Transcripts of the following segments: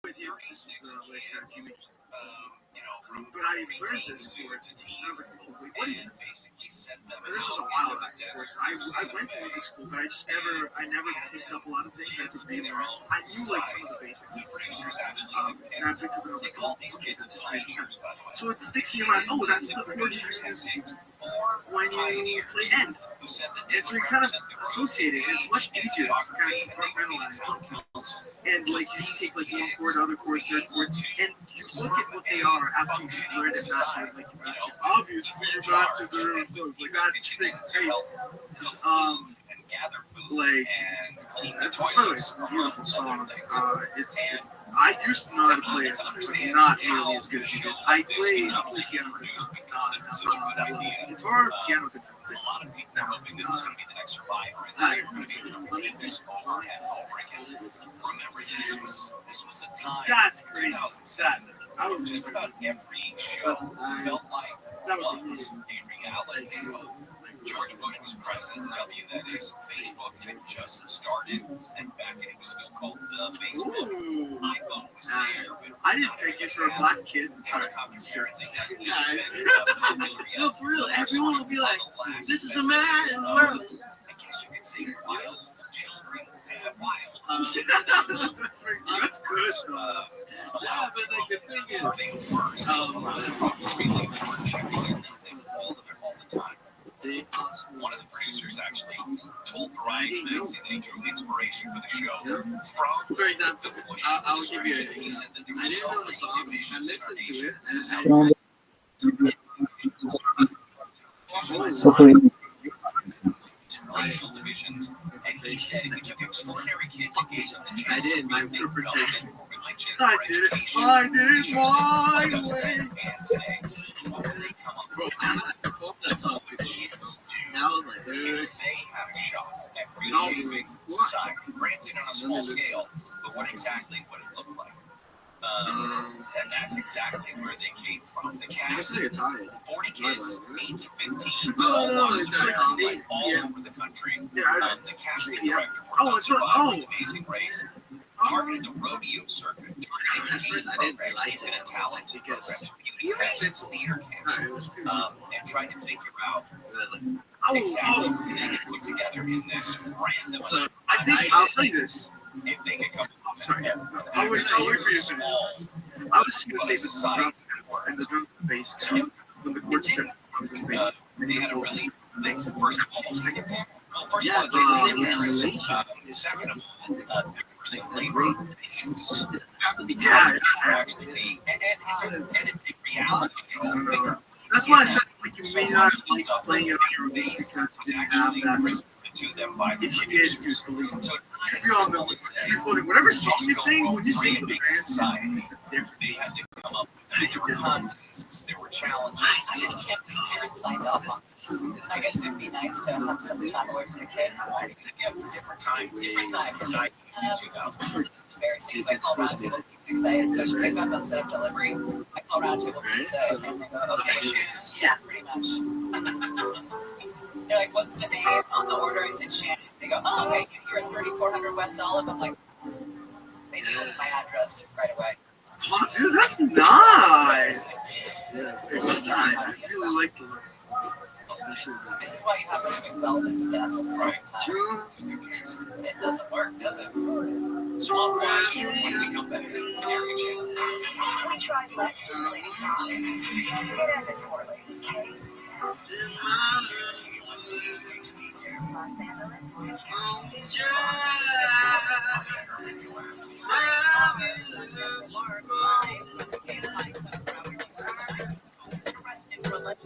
with you. But I learned this sport, and I was like, oh, wait, what is this? And this was a while back, of course. I went to music school, but I never picked up a lot of things I could really learn. I knew like some of the basics. And I picked up and I was like, oh, okay, that's just really sense. So it sticks in your mind, oh, that's the chord you use when you play end. And so you're kind of associating, and it's much easier to kind of compartmentalize. And like you just take like one chord, other chord, third chord, and you look at what they are after you learn it, master it, like you master. Obviously, you mastered the room flows. Like that's great. Like that's probably a beautiful song. I used to know how to play it, but not nearly as good as you did. I play piano, guitar, piano. A lot of people are hoping that was going to be the next Survivor, and they're going to be able to get this overhead break. Remember, this was a time. That's great. 2007. Just about every show felt like was a reality show. George Bush was president. That is, Facebook had just started, and back then it was still called the Facebook. iPhone was there. I didn't think you for a black kid. No, for real. Everyone will be like, "This is a man in the world." I guess you could say wild children have wild. That's good. Yeah, but like the thing is, really were checking in things all the time. One of the producers actually told Variety magazine that he drew inspiration for the show from, for example, I'll give you a he said that there was so many divisions in our nation. Racial divisions, and he said if you took extraordinary kids and gave them the chance to my interpretation. I did it my way. And today, they come up with that song for kids now, like they have a shot at reshaping society. Granted, on a small scale, but what exactly would it look like? And that's exactly where they came from. The cast, 40 kids, 8 to 15, all over the country. The casting director for Amazing Race targeted the rodeo circuit, targeted programs, gifted and talented programs, beauty pageants, theater camps, and trying to figure out exactly who they could put together in this random. I think I'll say this. If they could come. Sorry, I'll wait for you to finish. I was just going to say the side and the drum bass. When the chords set they had a really first of all, second of all, labor issues. Yeah, actually be, and it's a reality show. That's why I said like you may not like playing it on your bass because you didn't have that. To them by if you did, so you're floating. Whatever song you sing, when you sing the band, they had to come up with different contests. There were challenges. I just can't believe parents signed up on this. I guess it'd be nice to have some time away from the kid. Yeah, different time. 2000. This is embarrassing. So I call Roundtable Pizza because I had push pickup instead of delivery. I call Roundtable Pizza and they go, okay, yeah, pretty much. They're like, what's the name on the order? I said Shannon. They go, oh, okay, you're at 3400 West Olive. I'm like, they knew my address right away. Oh, dude, that's nice. Yeah, that's a good time. I feel like this is why you have those new wellness tests all the time. It doesn't work, does it? Small crash when we come back to Area Channel. We tried less stimulating topics. It ended poorly. Los Angeles. Arrested for alleged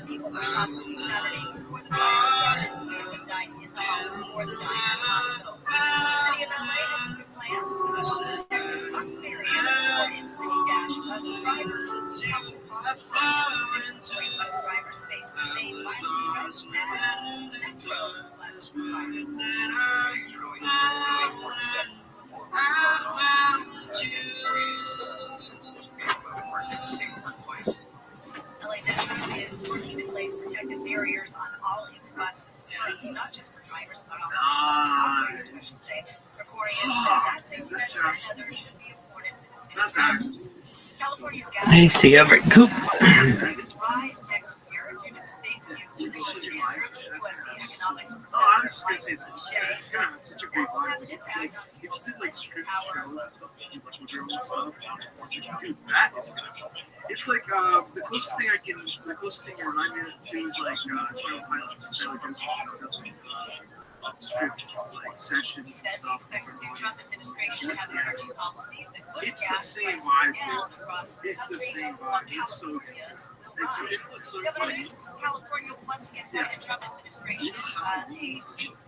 people were shot Saturday before the fire started. They died in the home or they died in the hospital. The city of LA has put plans to install protective bus barriers for in-city dash bus drivers. Councilman City bus drivers face the same violent arrest as Metro bus drivers. LA Metro is working to place protective barriers on all its buses others should be afforded to the city drivers. California's gas I see every coop. rise next year due to the state's new fuel standard. USC economics professor Michael Shea says that will have an impact on people's spending power. Dude, that is it's like the closest thing you remind me to is like Trail Pilots. Strip like sessions. He says he expects the new Trump administration to have energy policies that push It's the gas same prices vibe, down across the It's the country, same while vibe. It's so good. California's will rise. It's so Governor funny. Newsom says California will once again fight a Trump administration. A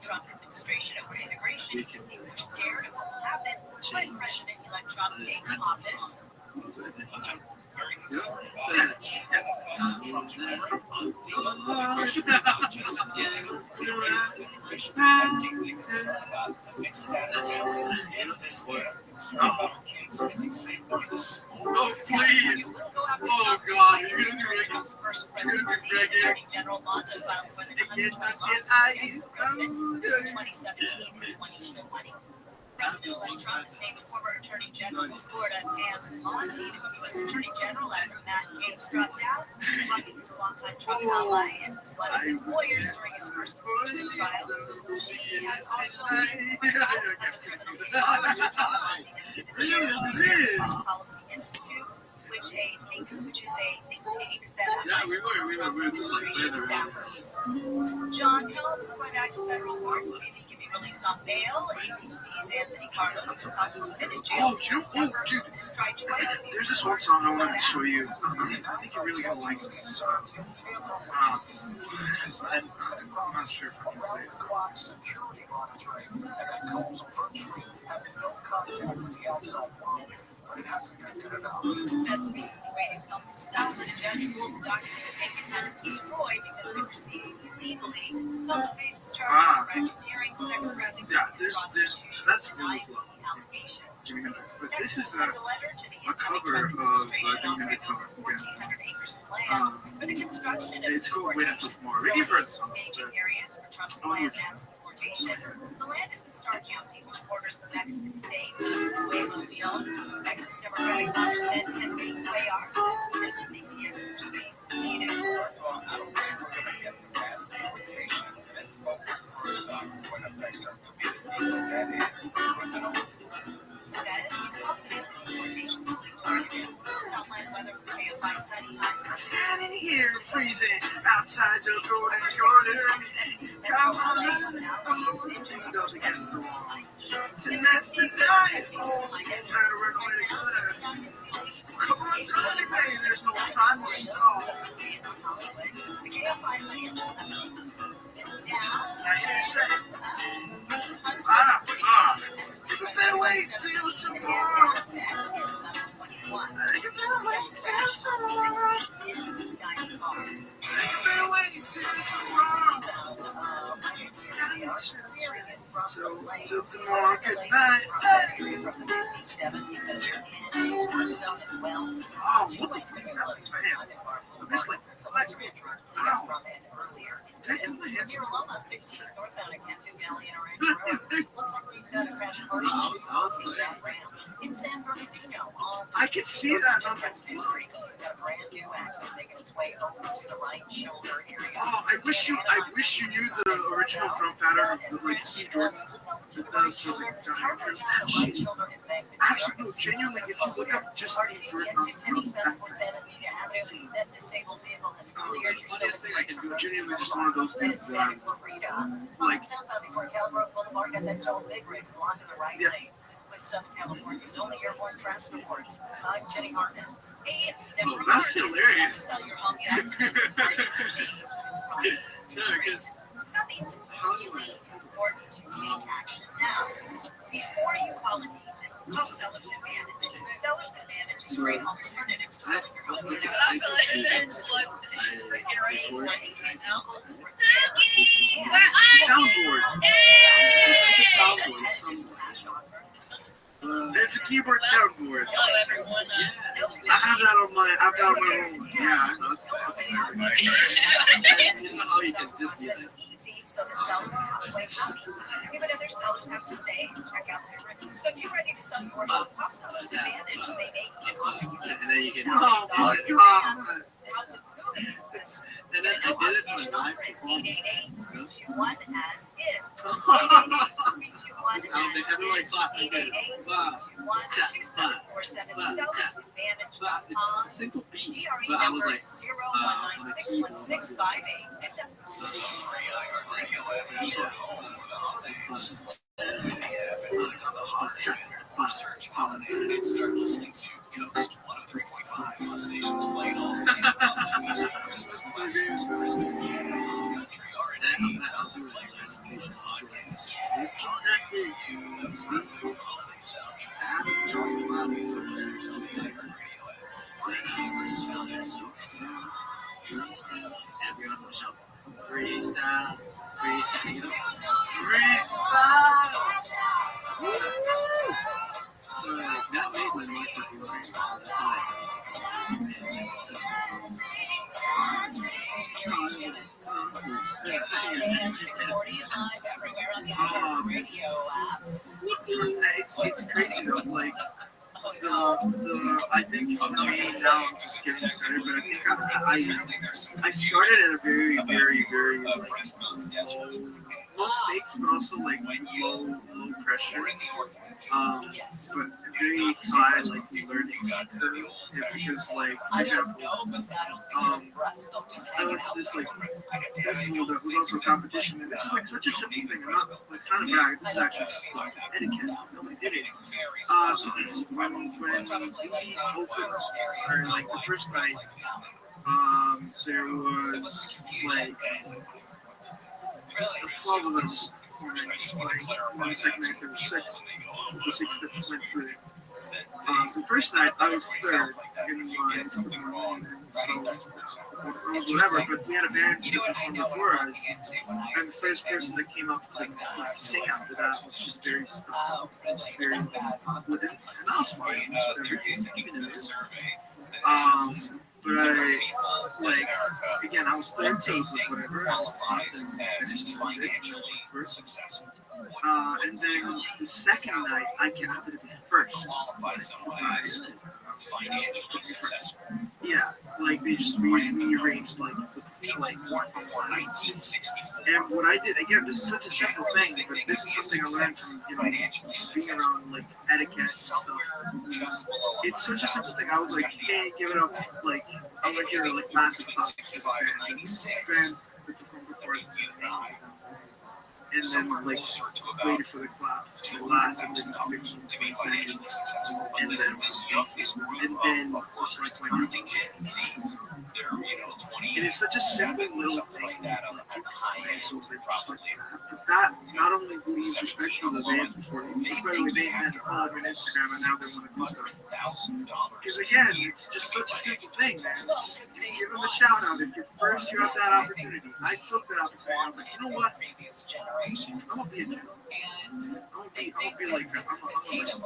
Trump administration over immigration. He says people are scared of what will happen when President-elect Trump takes office. California will go after Trump despite it during Trump's first presidency. Attorney General Monta filed more than 120 lawsuits against the president between 2017 and 2020. President-elect Trump has named former Attorney General of Florida Pam Bondi to U.S. Attorney General after Matt Gaetz dropped out. Bondi is a longtime Trump ally and was one of his lawyers during his first impeachment trial. She has also been under criminal charge. Bondi has been the chair of the Foreign Policy Institute, which is a think tank set up by Trump administration staffers. John Helms going back to federal court to see if he can be released on bail. ABC's Anthony Carlos is up suspended jail since September. Has tried twice. There's this one song I wanted to show you. I think you're really gonna like this song. I'm not sure if I can play it. Feds recently raided Helms' style that a judge ruled the documents taken had to be destroyed because they were seized illegally. Helms faces charges of racketeering, sex trafficking, and prostitution. That's Denies really the allegations. But this Texas is sent a letter to the incoming cover Trump of administration Guinness offering song. over 1,400 acres of land for the construction of It's called Guinness deportation more. Maybe for facilities and staging areas for Trump's planned mass deportations. The land is in Starr County, which borders the Mexican state of Nuevo Leon. Texas Democratic Congressman Henry Cuellar doesn't think the extra space is needed. He says he's confident the deportations will be targeted. Southland weather for KFI sunny highs in the 60s. Standing here freezing outside the golden Jordan. Come on, goes against the wall. Tonight's the night. Oh, trying to run away to club. Come on, Tony, baby, there's no time to stall. The KFI financial company down. Now you say, you better wait till tomorrow. You better wait till tomorrow. You better wait till tomorrow. So, till tomorrow, good night. Hey. Oh, what the hell is that? I missed like, wow. Is that in my head? In San Bernardino, I can see that. got a brand new accent making its way over to the right shoulder area. Oh, I wish you knew the original drum pattern of like Steve Jordan. That does for the Johnny Trip. Actually, no, genuinely, if you look up just Steve Jordan, That disabled vehicle has cleared your funniest thing I can do, genuinely just one of those dudes that Santa Clarita. like, Southbound before Calibrate Boulevard, got that old big rig blocking the right lane. With Southern California's only airborne traffic reports. I'm Jenny Hartnett. Hey, it's Deborah. Oh, that's hilarious. Tell your home you have to make the right exchange with the yeah, because That means it's really important to take action now. Before you call it agent, call Seller's Advantage. Seller's Advantage is a great alternative for selling your home. You know, agents, low commissions for getting a single soundboard. There's a keyboard soundboard. I have that on my room. Yeah, that's Oh, you can just be like, easy so the seller will walk away happy. Even other sellers have to stay and check out their reviews. So if you're ready to So your hospital disadvantage, they make you offer you And then you can. Oh my God. how we use this. And then I did it for Information live number at performance. 888-321 as if. 888-321 I was like, everyone clap like this. Wow. 888-274-7 It's sellersadvantage.com. a simple beat, DRE but I was number like, 0161658. Search Holiday and start listening to Coast 103.5 on stations playing all kinds of music, Christmas classics, Christmas jazz, country R&B, tons of playlists, podcasts. Connected to the perfect holiday soundtrack. Join the millions of listeners on the iHeartRadio app. For your favorite sound and so everyone will shout, freestyle, freestyle, So that made my mic look weird. That's all AM 640 live everywhere on the iHeartRadio app. It's crazy though, like, I think for me now I'm just getting started, but I think I started at a very, very, very like, low stakes, but also like low pressure. But very high like learning curve. Yeah, because like for example, I went to this like festival that was also a competition, and this is like such a simple thing. I'm not like trying to brag. This is actually just like etiquette. Nobody did it. When we opened, or like the first night, there was like 12 of us playing. And the second night there were 6. The 6 that went through. The first night I was third in line, so it was whatever. But we had a band that performed before us, and the first person that came up to sing after that was just very stuck, very with it, and that was fine. It was whatever. But I, like, again, I was third, so it was whatever. I finished first. And then the second night, I happened to be first. Yeah, like they just rearranged like more from 1964. And what I did, again, this is such a simple thing, but this is something I learned from being around like etiquette and stuff. It's such a simple thing. I was like, hey, give it up. Like I went here like massive bands that performed before us. And then like waited for the clap to last and then 15, 20 seconds. And then just like my nothing. It is such a simple little thing. But that not only leaves respect for the bands before you, by the way, they had to follow me on Instagram and now they want to do stuff. Because again, it's just such a simple thing, man. Just give them a shout out. If you're first, you have that opportunity. I took that opportunity. I was like, you know what? I'm gonna be a Jew. I'm gonna be like, I'm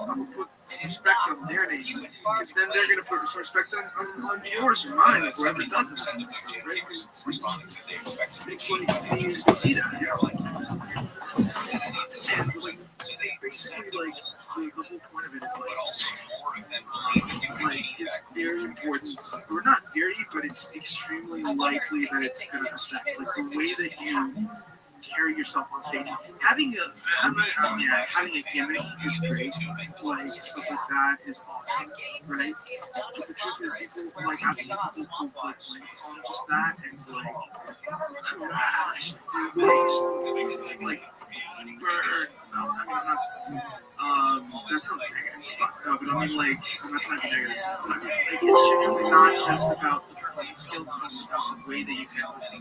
gonna put some respect on their name, because then they're gonna put some respect on yours or mine, or whoever does it. Right? It's like you see that. And like, basically, like the whole point of it is like it's very important, or not very, but it's extremely likely that it's gonna affect like the way that you carry yourself on stage. Having a gimmick is great. Like stuff like that is awesome, right? But the truth is, people, like I've seen people put like just that and like crash through like bird. No, I mean not. That's not negative. It's fucked up. But I mean like I'm not trying to be negative. I mean like, it's genuinely not just about the performance skills, it's about the way that you can.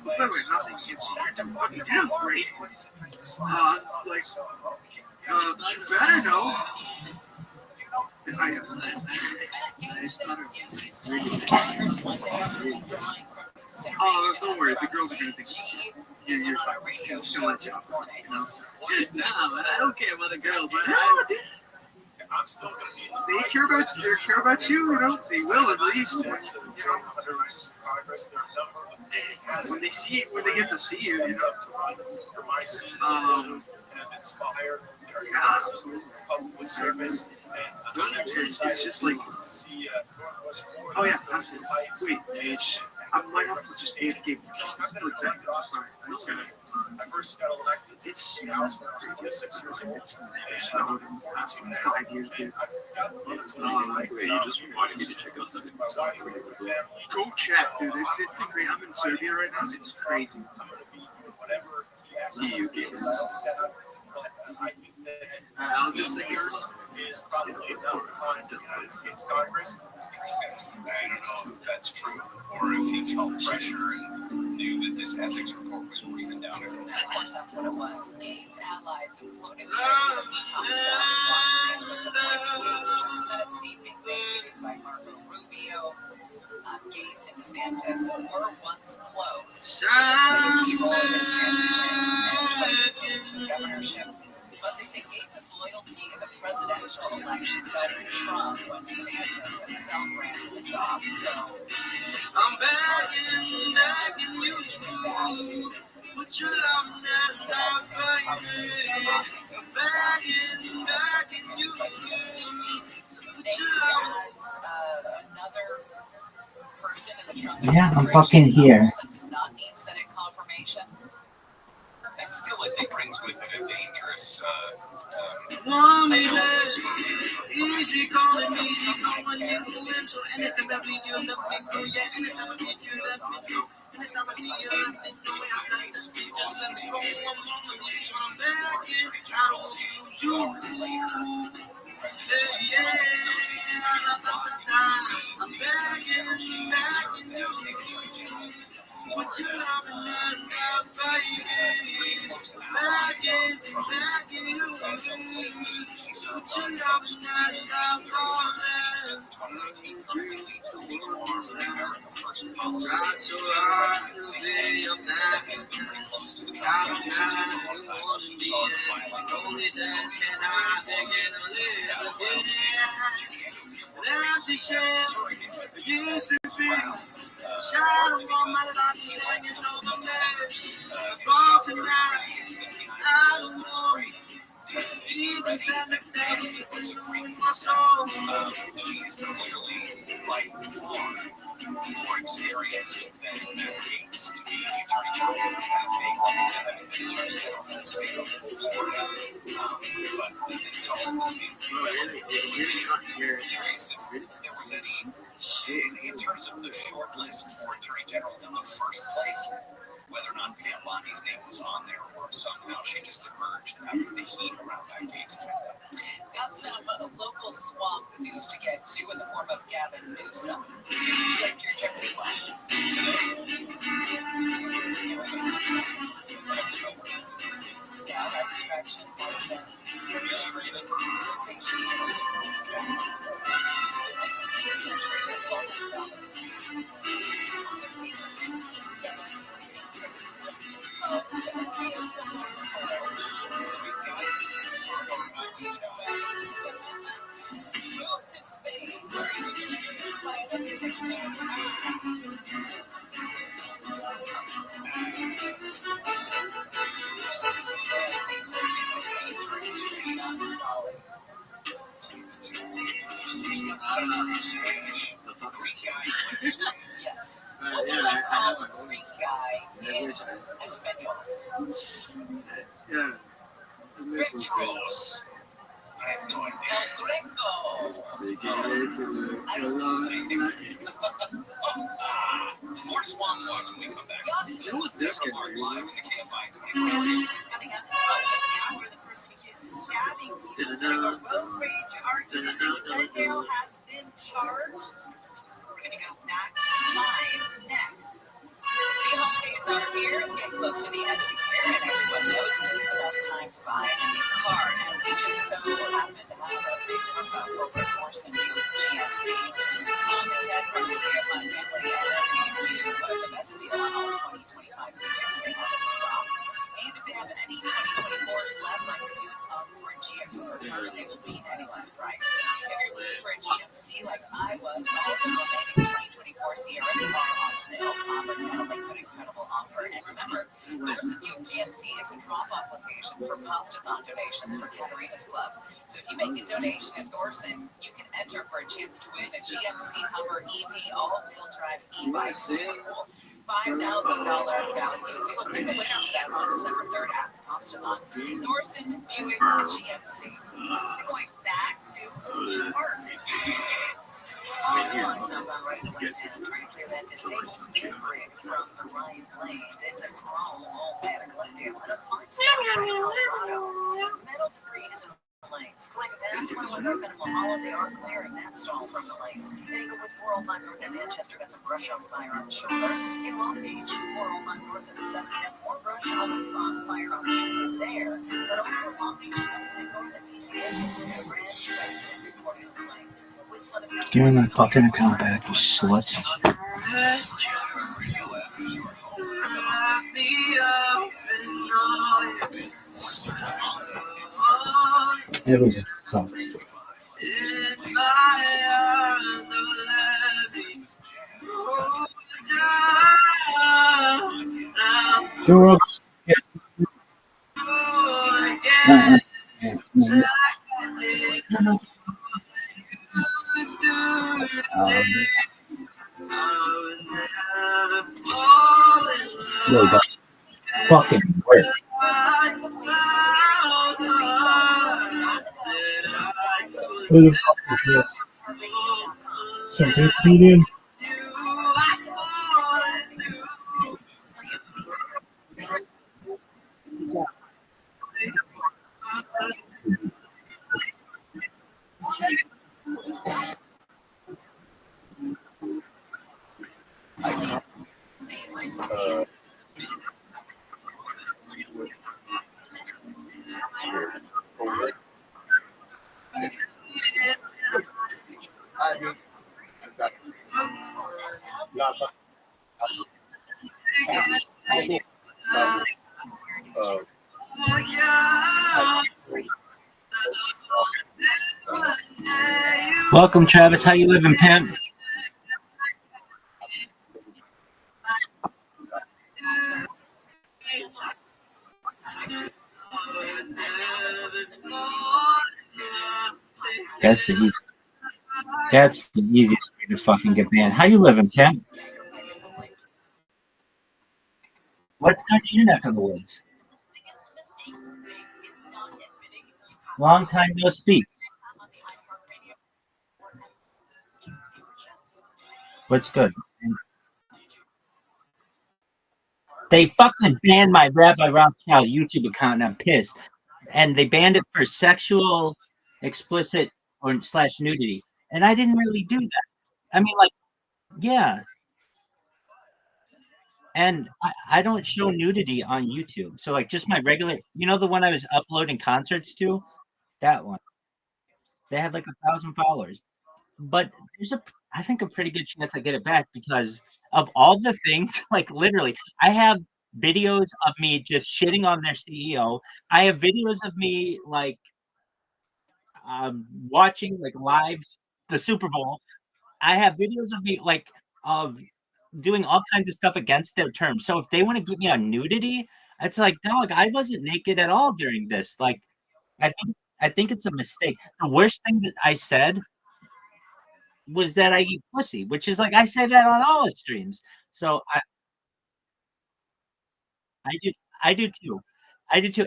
By the way, nothing against you. You're doing fucking great. Like, you better know. I started don't worry, the girls are gonna think you're fine. It's gonna let you off, you know? No, I don't care about the girls. I'm still gonna be. They care about you, you know. They will at least, you know. When they get to see you, you know. For my scene, and inspire public service. And I'm actually excited to see Northwest Florida. Oh yeah, absolutely. Wait, I might have to just AFK for just a split second. Sorry, I first got elected to the House when I was 26 years old. And I'm 42 now. 5 years, dude. You just reminded me to check out something. My wife, my family. Go check, dude. It's been great. I'm in Serbia right now. It's crazy. I'm going to be doing whatever he asks me to do, as I always have. But I think that I'll just say yours is probably enough time in the United States Congress. I don't know if that's true, or if he felt pressure and knew that this ethics report was breathing down his neck. And of course, that's what it was. Gates' allies included the idea that we talked about Ron DeSantis appointing Gates to the Senate seat being vacated by Marco Rubio. Gates and DeSantis were once close. Gates played a key role in his transition in 2018 to governorship. But they say Gates' loyalty in the presidential election fell to Trump when DeSantis himself ran for the job. So they say DeSantis really did that to Put your love now, DeSantis probably is not taking you. As another person in the Trump Yeah, I'm fucking here. does not need Senate confirmation. And still, I think brings with it a dangerous. Easy calling me, no one influential. Anytime I bleed you, love me through. Yeah, anytime I bleed you, let me know. Anytime I see you, let me know. I'm like to see, just let me go. One moment, I'm back in. I don't want to lose you. Yeah, I'm back in you. What you love and I'm baby. Back in you. What you love and I'm falling. 2019 clearly leads the legal arm of the America First policy. Not your heart, the day of that. He's been very close to the Constitution. One time she saw the violent Only then can I begin to live again. Let me share. Used to be shadow on my life hanging over me. Broken night, I don't know. Even said the thing in my soul. She's clearly by far more experienced than Matt Gaetz to be the Attorney General of the United States. Like I said, having been Attorney General of the state of Florida, but this all was being curious if there was any, in terms of the short list for Attorney General in the first place, whether or not Pam Bondi's name was on there or somehow she just emerged after the heat around Matt Gaetz. Got some local swamp news to get to in the form of Gavin Newsom. Do you like your Jeopardy question? Yeah, that distraction has been satiated. The 16th century, the 12th dominance. In the 1570s, patron really loved 7 p.m. to moved to Spain, where he was nicknamed by this nickname. Yes. What would you call a Greek guy in Espanol? Yeah. Rituals. I have no idea. El Greco. More Swamp Talks when we come back. You know what this Several guy are is? live in the KFI 24 hours. Coming up now, where the person accused of stabbing people during a road rage argument in Glendale has been charged. We're going to go back live next. The holidays are here. It's getting close to the end of the year, and everyone knows this is the best time to buy a new car. And we just so happen to have a big hookup over at Morrison GMC. Tom and Ted from the KFI family are giving you the best deal on all 2025 Buicks they have in stock. And if they have any 2024s left, like the new Ford GMC Preferred, they will beat anyone's price. If you're looking for a GMC like I was, all the remaining 2024 Sierras are on sale. Tom or Ted will make an incredible offer. And remember, there's a new GMC is a drop-off location for Postathon donations for Katarina's Club. So if you make a donation at Thorson, you can enter for a chance to win a GMC Hummer EV all-wheel drive e-bike. Super cool. $5,000 value. We will pick a winner for that on December 3rd at Postathon. Thorson, Buick, and GMC. We're going back to Alicia Park. Southbound right away and trying to clear that disabled mid-brick from the right lanes. It's a crawl all way to Glendale and a 5-7 in Colorado. Metal debris is in the lanes. Going to pass 101 North and Mulholland, they are clearing that stall from the lanes. Then you go with 405 North and Manchester, got some brush on fire on the shoulder. In Long Beach, 405 North and the 710, more brush on fire on the shoulder there. But also Long Beach, 710 North and PCH, and a brand new accident reported in the lanes. Give me my fucking account back, you sluts. Everything sucks. Girl. Really got fucking work. Who the fuck is this? Some big comedian? Welcome, Travis. How you living, pimp? That's the easiest way to fucking get banned. How you living, pimp? What's going to your neck of the woods? Long time no speak. What's good? They fucking banned my Rabbi Rothschild YouTube account, and I'm pissed. And they banned it for sexual, explicit, or / nudity. And I didn't really do that. I mean, like, yeah. And I don't show nudity on YouTube. So, like, just my regular, the one I was uploading concerts to? That one. They had like 1,000 followers. But there's I think a pretty good chance I get it back because of all the things, like literally, I have videos of me just shitting on their CEO. I have videos of me like watching like lives the Super Bowl. I have videos of me like of doing all kinds of stuff against their terms. So if they want to get me on nudity, it's like, dog, I wasn't naked at all during this. Like, I think it's a mistake. The worst thing that I said was that I eat pussy, which is like I say that on all the streams. So I do too.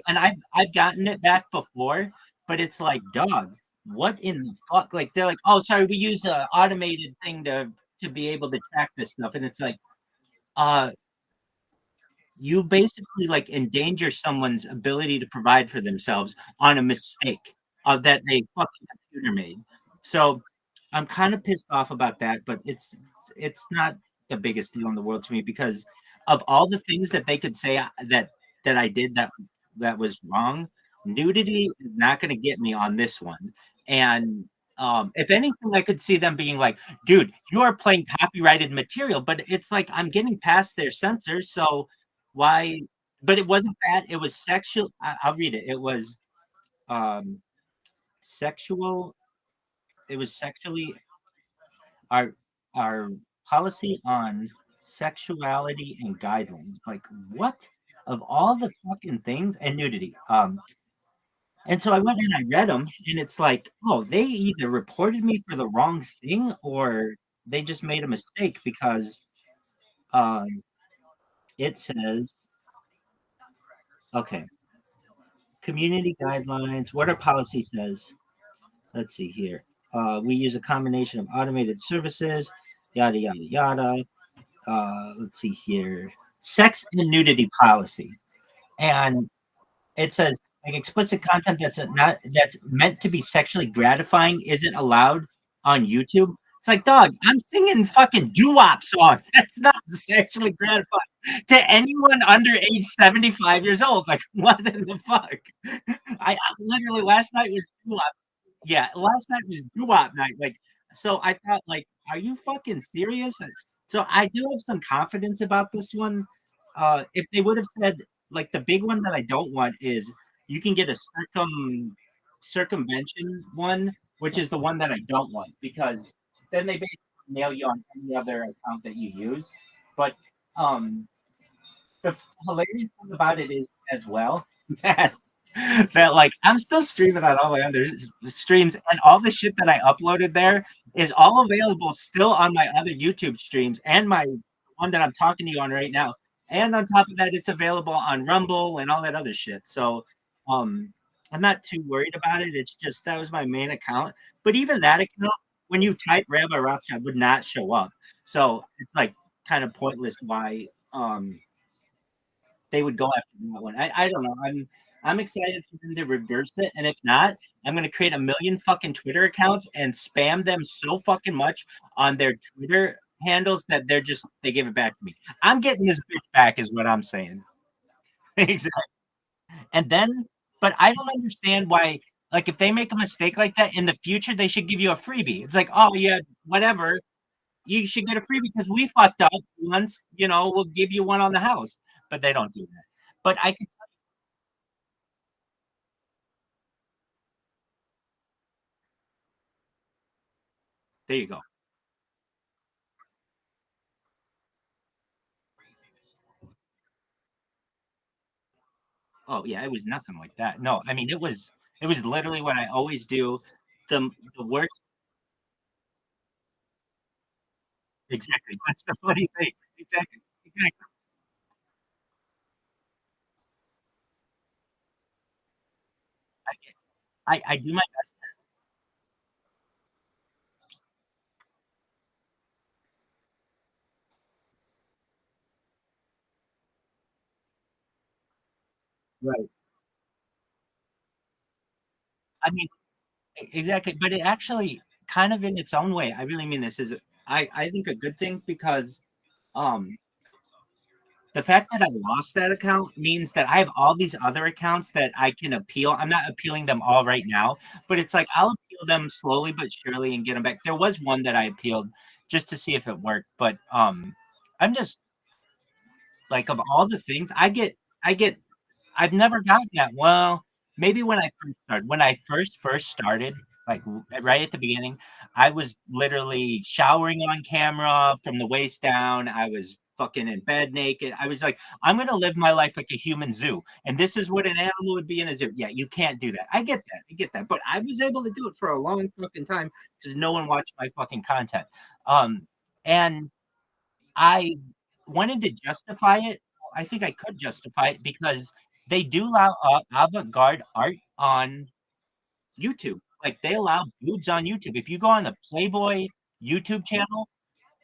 And I've gotten it back before, but it's like, dog, what in the fuck? Like they're like, oh, sorry, we use an automated thing to be able to track this stuff, and it's like, you basically like endanger someone's ability to provide for themselves on a mistake that a fucking computer made. So I'm kind of pissed off about that, but it's not the biggest deal in the world to me because of all the things that they could say that I did that was wrong. Nudity is not going to get me on this one. And if anything, I could see them being like, dude, you are playing copyrighted material, but it's like I'm getting past their censors, so why? But it wasn't that. It was sexual. I'll read it. It was sexual. It was sexually our policy on sexuality and guidelines. Like what? of all the fucking things and nudity. And so I went and I read them, and it's like, oh, they either reported me for the wrong thing or they just made a mistake because um, it says, okay, community guidelines, what our policy says. Let's see here. We use a combination of automated services, yada, yada, yada. Let's see here. Sex and nudity policy. And it says like explicit content that's meant to be sexually gratifying isn't allowed on YouTube. It's like, dog, I'm singing fucking doo-wop songs. That's not sexually gratifying to anyone under age 75 years old. Like, what in the fuck? I literally last night was doo-wop. Yeah, last night was doo-wop night. Like, so I thought, like, are you fucking serious? So I do have some confidence about this one. If they would have said, like, the big one that I don't want is you can get a circumvention one, which is the one that I don't want because then they basically nail you on any other account that you use. But the hilarious thing about it is as well that like I'm still streaming on all my other streams, and all the shit that I uploaded there is all available still on my other YouTube streams and my one that I'm talking to you on right now. And on top of that, it's available on Rumble and all that other shit. So I'm not too worried about it. It's just that was my main account. But even that account, when you type Rabbi Rothschild, would not show up. So it's like kind of pointless why they would go after that one. I don't know. I'm excited for them to reverse it, and if not, I'm gonna create a million fucking Twitter accounts and spam them so fucking much on their Twitter handles that they give it back to me. I'm getting this bitch back, is what I'm saying. Exactly. And then, but I don't understand why. Like, if they make a mistake like that in the future, they should give you a freebie. It's like, oh yeah, whatever. You should get a freebie because we fucked up once. We'll give you one on the house. But they don't do that. But I can. There you go. Oh yeah, it was nothing like that. No, I mean it was literally what I always do. The worst. Exactly. That's the funny thing. Exactly. Exactly. I do my best. Right. I mean, exactly. But it actually kind of in its own way. I really mean this is I think a good thing because um the fact that I lost that account means that I have all these other accounts that I can appeal. I'm not appealing them all right now, but it's like I'll appeal them slowly but surely and get them back. There was one that I appealed just to see if it worked, but I'm just like of all the things I get I've never gotten that. Well, maybe when I first started. When I first started, like right at the beginning, I was literally showering on camera from the waist down. I was fucking in bed naked. I was like, I'm gonna live my life like a human zoo, and this is what an animal would be in a zoo. Yeah, you can't do that. I get that. I get that. But I was able to do it for a long fucking time because no one watched my fucking content. And I wanted to justify it. I think I could justify it because they do allow avant-garde art on YouTube. Like they allow boobs on YouTube. If you go on the Playboy YouTube channel,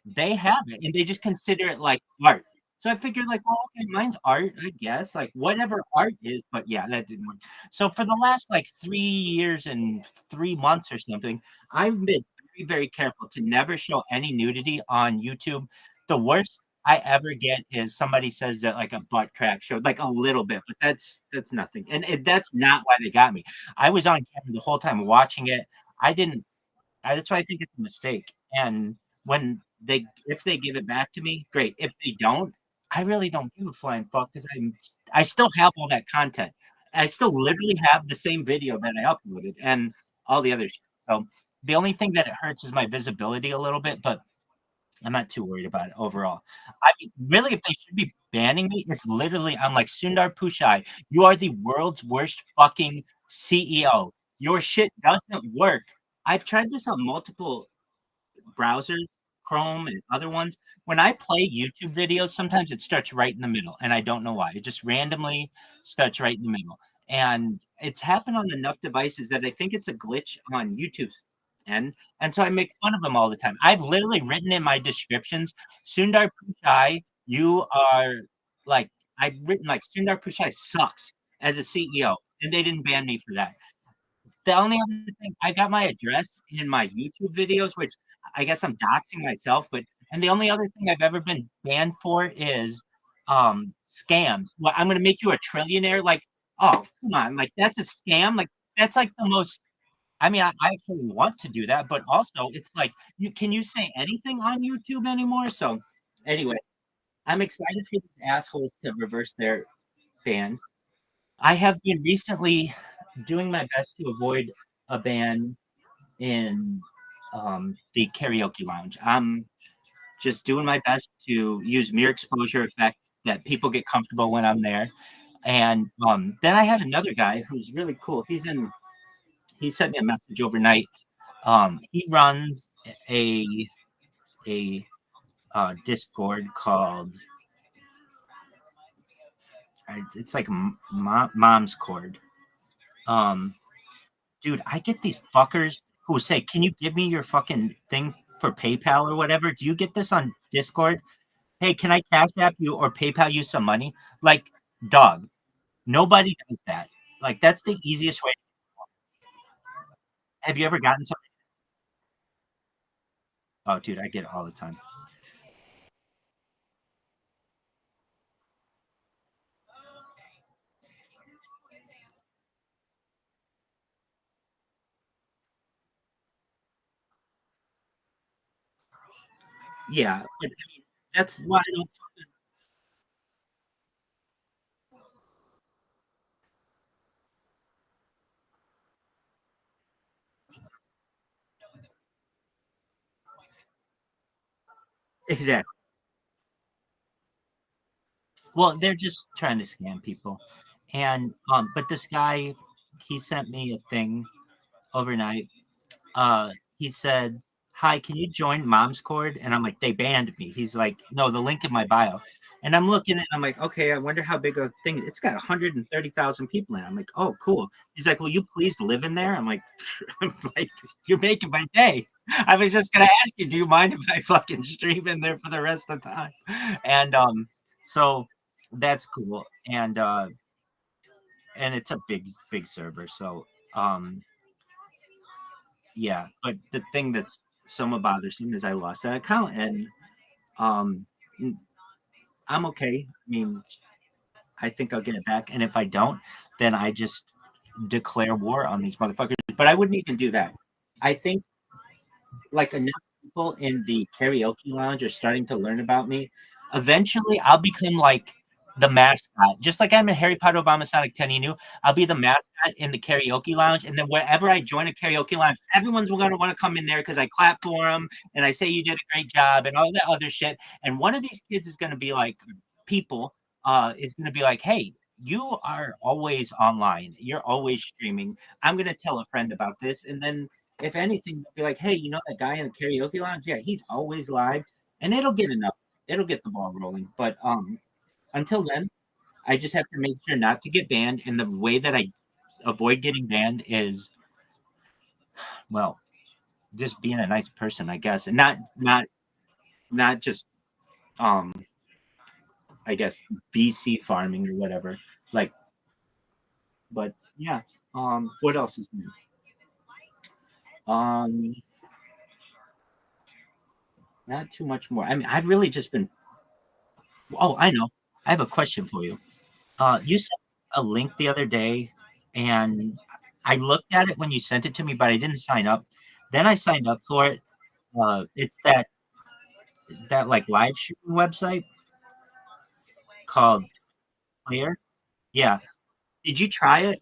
they have it and they just consider it like art. So I figured like, well, okay, mine's art, I guess, like whatever art is, but yeah, that didn't work. So for the last like 3 years and 3 months or something, I've been very, very careful to never show any nudity on YouTube. The worst I ever get is somebody says that like a butt crack showed like a little bit, but that's nothing. And that's not why they got me. I was on camera the whole time watching it. I didn't that's why I think it's a mistake. And when if they give it back to me, great. If they don't, I really don't give a flying fuck because I still have all that content. I still literally have the same video that I uploaded and all the other shit. So the only thing that it hurts is my visibility a little bit, but I'm not too worried about it overall. I mean, really, if they should be banning me. It's literally, I'm like, Sundar Pichai, you are the world's worst fucking CEO. Your shit doesn't work. I've tried this on multiple browsers, Chrome and other ones. When I play YouTube videos, sometimes it starts right in the middle, and I don't know why. It just randomly starts right in the middle. And it's happened on enough devices that I think it's a glitch on YouTube's end. And so I make fun of them all the time. I've literally written in my descriptions, Sundar Pichai, you are like, I've written like Sundar Pichai sucks as a CEO, and they didn't ban me for that. The only other thing, I got my address in my YouTube videos, which I guess I'm doxing myself, but and the only other thing I've ever been banned for is scams. Well, I'm gonna make you a trillionaire. Like, oh, come on, like that's a scam. Like that's like the most. I mean, I actually want to do that, but also it's like you say anything on YouTube anymore? So anyway, I'm excited for these assholes to reverse their ban. I have been recently doing my best to avoid a ban in the karaoke lounge. I'm just doing my best to use mere exposure effect that people get comfortable when I'm there. And then I had another guy who's really cool. He sent me a message overnight. He runs a a Discord called it's like mom's cord. Um, dude, I get these fuckers who say, "Can you give me your fucking thing for PayPal or whatever? Do you get this on Discord? Hey, can I cash app you or PayPal you some money?" Like, dog, nobody does that. Like, that's the easiest way. Have you ever gotten something? Oh, dude, I get it all the time. Yeah, but I mean, that's why I don't. Exactly. Well, they're just trying to scam people, and but this guy, he sent me a thing overnight. He said, "Hi, can you join Mom's Cord?" And I'm like, "They banned me." He's like, "No, the link in my bio." And I'm looking at, I'm like, "Okay, I wonder how big a thing." It's got 130,000 people in it. I'm like, "Oh, cool." He's like, "Will you please live in there?" I'm like, I'm like, "You're making my day." I was just gonna ask you, do you mind if I fucking stream in there for the rest of the time? And so that's cool. And it's a big server. So yeah, but the thing that's somewhat bothersome is I lost that account, and um, I'm okay. I mean, I think I'll get it back, and if I don't, then I just declare war on these motherfuckers. But I wouldn't even do that. I think like enough people in the karaoke lounge are starting to learn about me. Eventually, I'll become like the mascot, just like I'm a Harry Potter Obama Sonic Teninu. I'll be the mascot in the karaoke lounge, and then wherever I join a karaoke lounge, everyone's going to want to come in there because I clap for them and I say you did a great job and all that other shit. And one of these kids is going to be like, people is going to be like, hey. You are always online. You're always streaming. I'm gonna tell a friend about this, and then if anything, they'll be like, hey, you know that guy in the karaoke lounge? Yeah, he's always live, and it'll get enough. It'll get the ball rolling. But until then, I just have to make sure not to get banned. And the way that I avoid getting banned is, well, just being a nice person, I guess, and not just um, I guess BC farming or whatever. Like, but yeah. What else is new? Um, not too much more. I mean, I've really just been. Oh, I know. I have a question for you. You sent a link the other day, and I looked at it when you sent it to me, but I didn't sign up. Then I signed up for it. It's that like live streaming website called Clear. Yeah. Did you try it?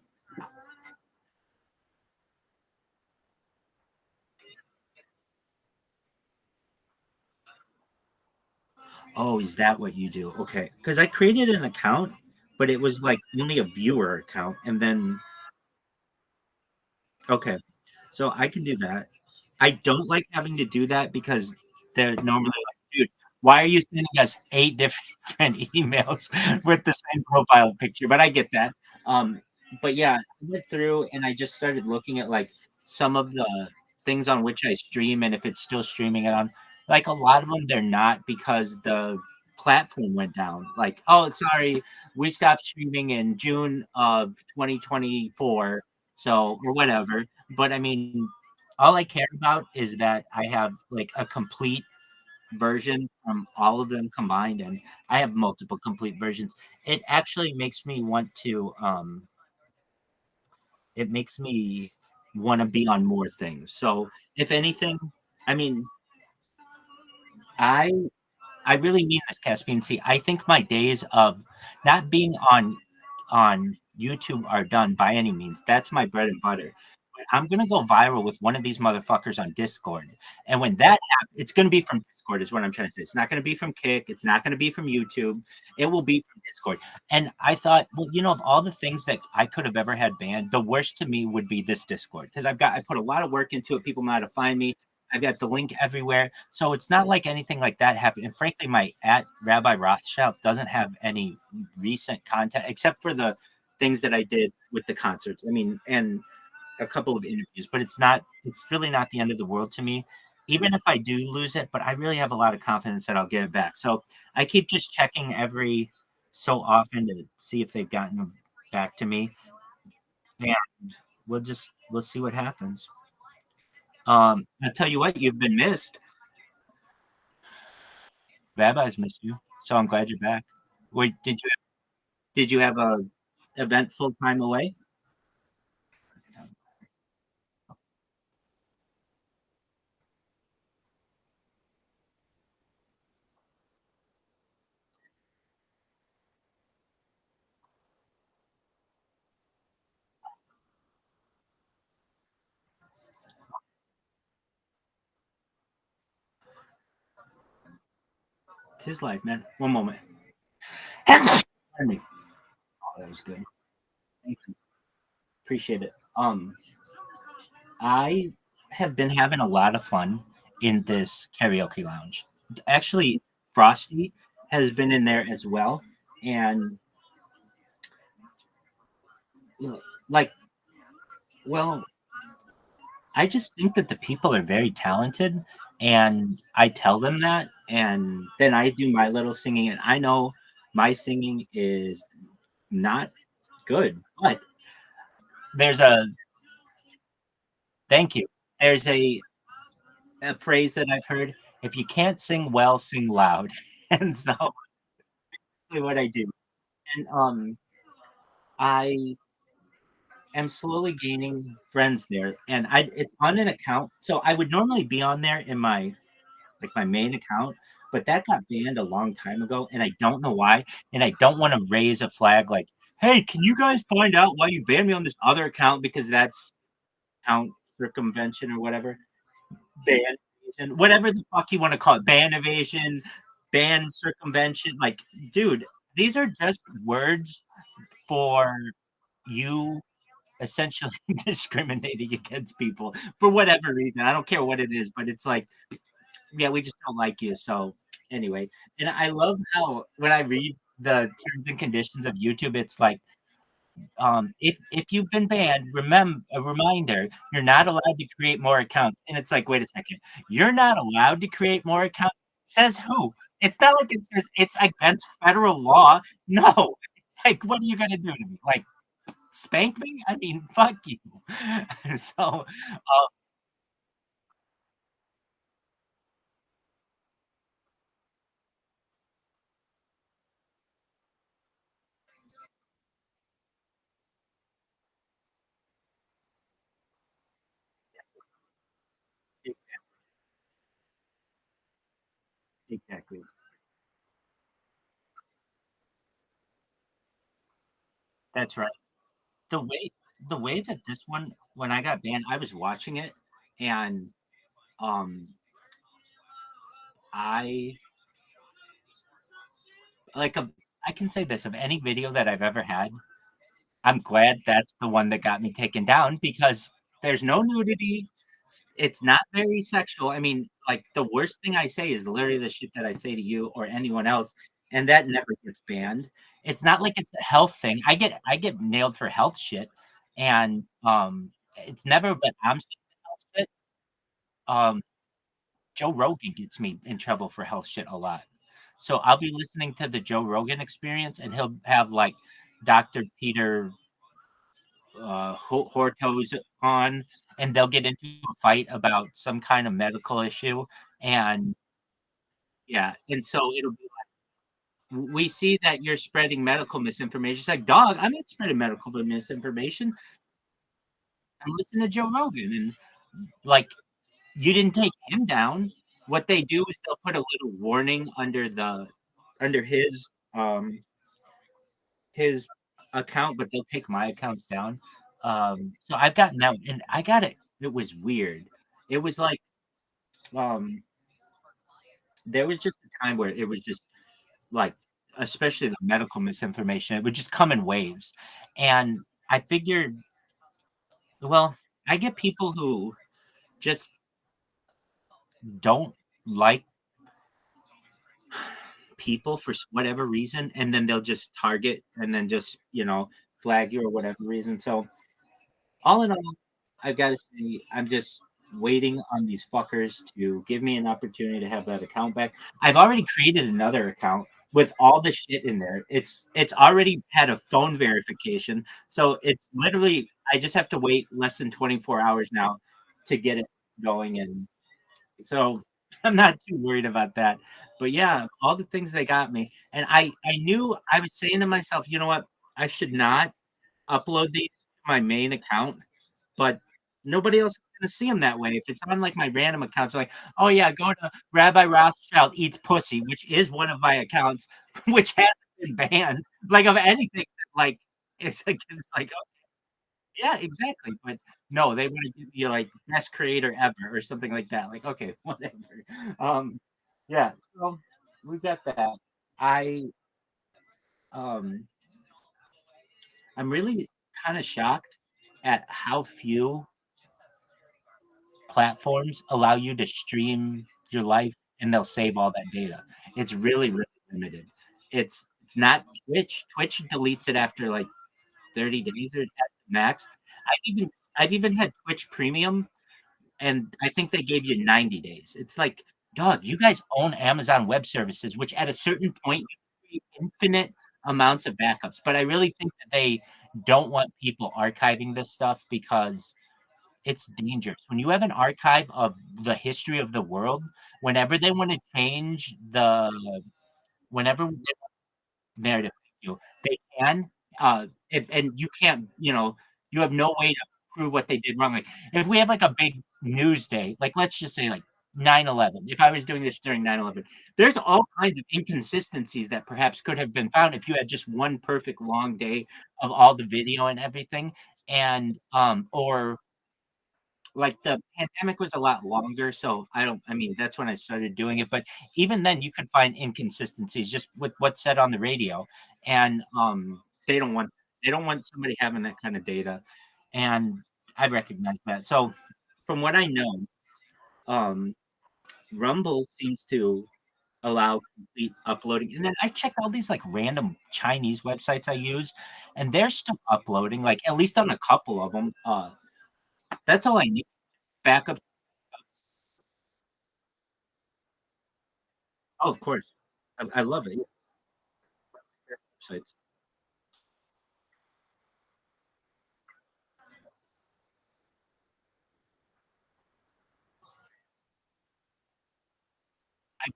Oh, is that what you do? Okay, because I created an account, but it was like only a viewer account, and then okay, so I can do that. I don't like having to do that because they're normally like, dude, why are you sending us 8 different emails with the same profile picture? But I get that. Um, but yeah, I went through and I just started looking at like some of the things on which I stream and if it's still streaming it on. Like a lot of them, they're not because the platform went down. Like, oh, sorry, we stopped streaming in June of 2024, so or whatever. But I mean, all I care about is that I have like a complete version from all of them combined, and I have multiple complete versions. It actually makes me want to it makes me want to be on more things. So if anything, I mean, I I really mean this, Caspian. See, I think my days of not being on YouTube are done by any means. That's my bread and butter. But I'm gonna go viral with one of these motherfuckers on Discord, and when that happens, it's gonna be from Discord. Is what I'm trying to say. It's not gonna be from Kick. It's not gonna be from YouTube. It will be from Discord. And I thought, well, of all the things that I could have ever had banned, the worst to me would be this Discord because I put a lot of work into it. People know how to find me. I've got the link everywhere. So it's not like anything like that happened. And frankly, my at Rabbi Rothschild doesn't have any recent content except for the things that I did with the concerts. I mean, and a couple of interviews, but it's really not the end of the world to me, even if I do lose it. But I really have a lot of confidence that I'll get it back. So I keep just checking every so often to see if they've gotten back to me. And we'll see what happens. I'll tell you what, you've been missed. Rabbi's missed you, so I'm glad you're back. Wait, did you have a eventful time away? It's his life, man. One moment. Pardon me. Oh, that was good. Thank you. Appreciate it. I have been having a lot of fun in this karaoke lounge. Actually, Frosty has been in there as well, and like, well, I just think that the people are very talented, and I tell them that, and then I do my little singing, and I know my singing is not good, but there's a thank you. There's a phrase that I've heard: if you can't sing well, sing loud, and so that's what I do. And I am slowly gaining friends there, and it's on an account. So I would normally be on there in my main account, but that got banned a long time ago, and I don't know why. And I don't want to raise a flag like, "Hey, can you guys find out why you banned me on this other account?" Because that's account circumvention or whatever, ban evasion, whatever the fuck you want to call it, ban evasion, ban circumvention. Like, dude, these are just words for you essentially discriminating against people for whatever reason. I don't care what it is, but it's like, yeah, we just don't like you. So anyway, and I love how when I read the terms and conditions of YouTube, it's like, if you've been banned, remember a reminder, you're not allowed to create more accounts. And it's like, wait a second, you're not allowed to create more accounts. Says who? It's not like it says it's against federal law. No, like, what are you gonna do to me? Like, spank me? I mean, fuck you. So, e- exactly. That's right. The way the way that this one, when I got banned, I was watching it, and um, I like I can say this of any video that I've ever had, I'm glad that's the one that got me taken down because there's no nudity. It's not very sexual. I mean, like the worst thing I say is literally the shit that I say to you or anyone else, and that never gets banned. It's not like it's a health thing. I get nailed for health shit, and it's never that I'm saying health shit. Um, Joe Rogan gets me in trouble for health shit a lot. So I'll be listening to the Joe Rogan Experience, and he'll have like Dr. Peter Hortos on, and they'll get into a fight about some kind of medical issue, and yeah, and so it'll be like, we see that you're spreading medical misinformation. It's like, dog, I'm not spreading medical misinformation. I'm listening to Joe Rogan, and like, you didn't take him down. What they do is they'll put a little warning under his account, but they'll take my accounts down. So I've gotten out, and I got it. It was weird. It was like um, there was just a time where it was just like, especially the medical misinformation, it would just come in waves, and I figured, well, I get people who just don't like people for whatever reason, and then they'll just target and then just flag you or whatever reason. So all in all, I've got to say, I'm just waiting on these fuckers to give me an opportunity to have that account back. I've already created another account with all the shit in there. It's already had a phone verification, so it's literally I just have to wait less than 24 hours now to get it going, and so I'm not too worried about that. But yeah, all the things they got me, and I knew I was saying to myself, you know what, I should not upload these to my main account, but nobody else is gonna see them that way. If it's on like my random accounts, like, oh yeah, go to Rabbi Rothschild eats pussy, which is one of my accounts, which hasn't been banned, like of anything. Like it's like yeah, exactly. But no, they want to give you like best creator ever or something like that. Like, okay, whatever. Um, yeah, so we got that. I um I'm really kind of shocked at how few platforms allow you to stream your life and they'll save all that data. It's really, really limited. It's not Twitch. Twitch deletes it after like 30 days or at the max. I've even had Twitch Premium, and I think they gave you 90 days. It's like, dog, you guys own Amazon Web Services, which at a certain point you create infinite amounts of backups. But I really think that they don't want people archiving this stuff because it's dangerous. When you have an archive of the history of the world, whenever they want to change whenever narrative, they can, and you can't, you have no way to prove what they did wrong. Like if we have like a big news day, like let's just say like 9/11. If I was doing this during 9/11, there's all kinds of inconsistencies that perhaps could have been found if you had just one perfect long day of all the video and everything, and or like the pandemic was a lot longer, so I mean, that's when I started doing it, but even then you could find inconsistencies just with what's said on the radio, and they don't want they don't want somebody having that kind of data, and I recognize that. So from what I know, um Rumble seems to allow complete uploading, and then I checked all these like random Chinese websites I use, and they're still uploading, like at least on a couple of them. That's all I need. Backup. Oh, of course. I love it. So I,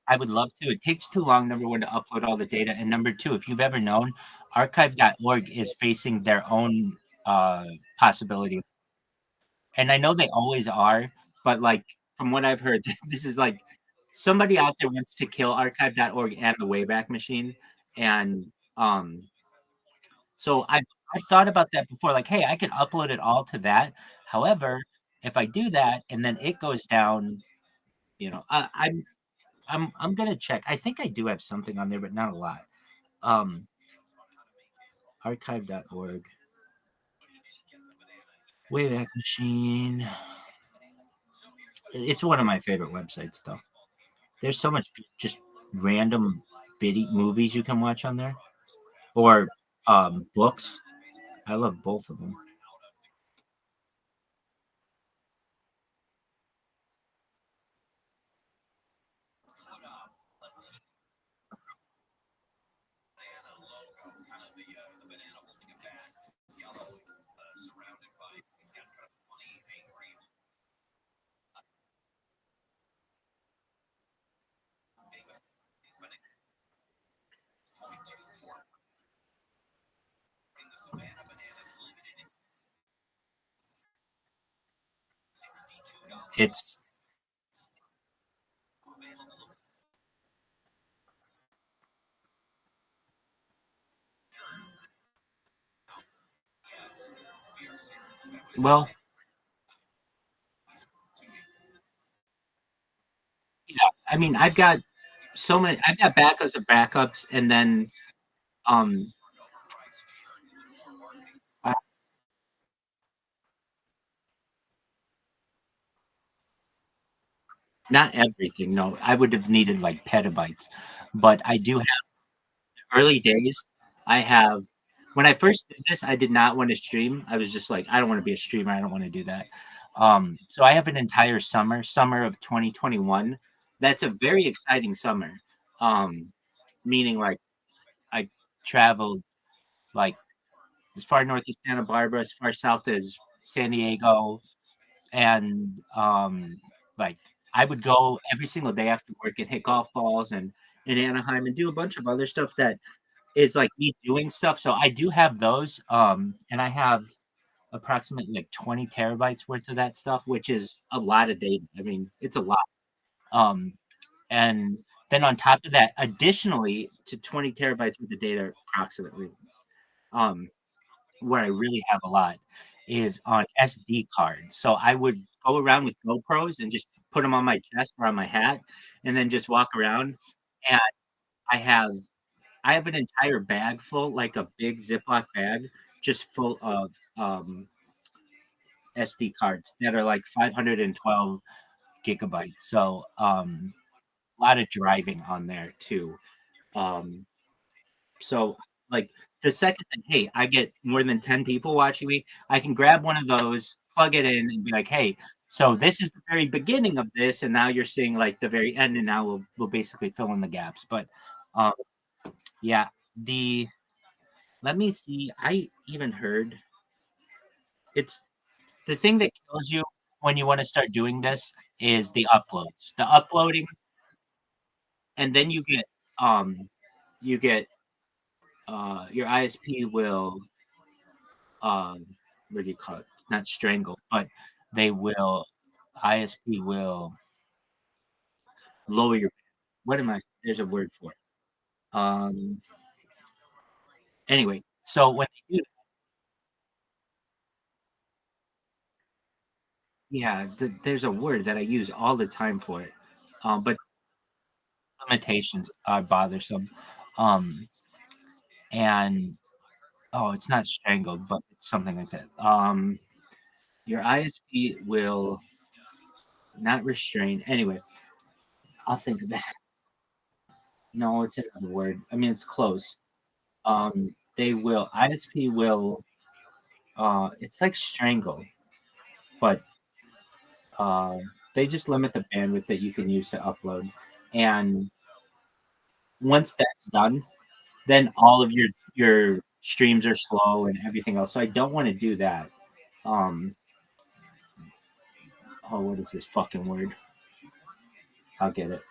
I would love to. It takes too long, number one, to upload all the data. And number two, if you've ever known, archive.org is facing their own uh, possibility. And I know they always are, but like from what I've heard, this is like somebody out there wants to kill archive.org and the Wayback Machine. And so I've thought about that before, like, hey, I could upload it all to that. However, if I do that and then it goes down, you know, I'm gonna check. I think I do have something on there, but not a lot. Archive.org. Wayback Machine. It's one of my favorite websites, though. There's so much just random bitty movies you can watch on there, or books. I love both of them. It's well, yeah. I mean, I've got so many. I've got backups of backups, and then um, I, not everything. No, I would have needed like petabytes, but I do have early days. I have when I first did this, I did not want to stream. I was just like, I don't want to be a streamer. I don't want to do that. So I have an entire summer of 2021. That's a very exciting summer. Meaning like I traveled like as far north as Santa Barbara, as far south as San Diego, and like I would go every single day after work and hit golf balls and in Anaheim and do a bunch of other stuff that is like me doing stuff. So I do have those, and I have approximately like 20 terabytes worth of that stuff, which is a lot of data. I mean, it's a lot. Um, and then on top of that, additionally to 20 terabytes worth of data, approximately, um, where I really have a lot is on SD cards. So I would go around with GoPros and just put them on my chest or on my hat, and then just walk around. And I have I have an entire bag full, like a big Ziploc bag, just full of SD cards that are like 512 gigabytes. So a lot of driving on there too. Um, so like the second thing, hey, I get more than 10 people watching me, I can grab one of those, plug it in, and be like, hey, so this is the very beginning of this, and now you're seeing like the very end, and now we'll basically fill in the gaps. But um, yeah, the let me see. I even heard it's the thing that kills you when you want to start doing this is the uploads, the uploading, and then you get your ISP will what do you call it? Not strangle, but they will ISP will lower your what am I there's a word for it. Anyway, so when they do yeah, there's a word that I use all the time for it. But limitations are bothersome. Um and oh, it's not strangled, but it's something like that. Your ISP will not restrain. Anyway, I'll think of that. No, it's another word. I mean, it's close. They will ISP will. It's like strangle, but uh, they just limit the bandwidth that you can use to upload. And once that's done, then all of your streams are slow and everything else. So I don't want to do that. Um, oh, what is this fucking word? I'll get it.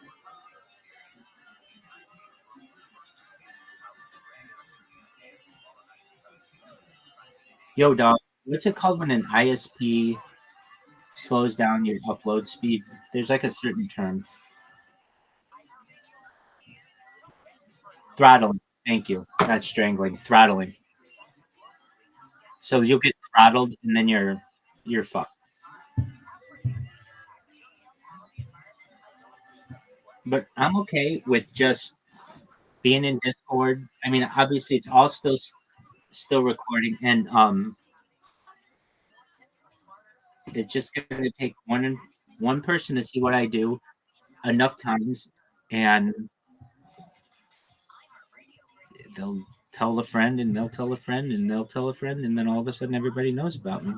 Yo, dog, what's it called when an ISP slows down your upload speed? There's like a certain term. Throttling. Thank you. Not strangling. Throttling. So you'll get throttled, and then you're fucked. but I'm okay with just being in Discord. I mean, obviously, it's all still recording, and it's just gonna take one person to see what I do enough times, and they'll tell a friend, and they'll tell a friend, and they'll tell a friend, and then all of a sudden, everybody knows about me.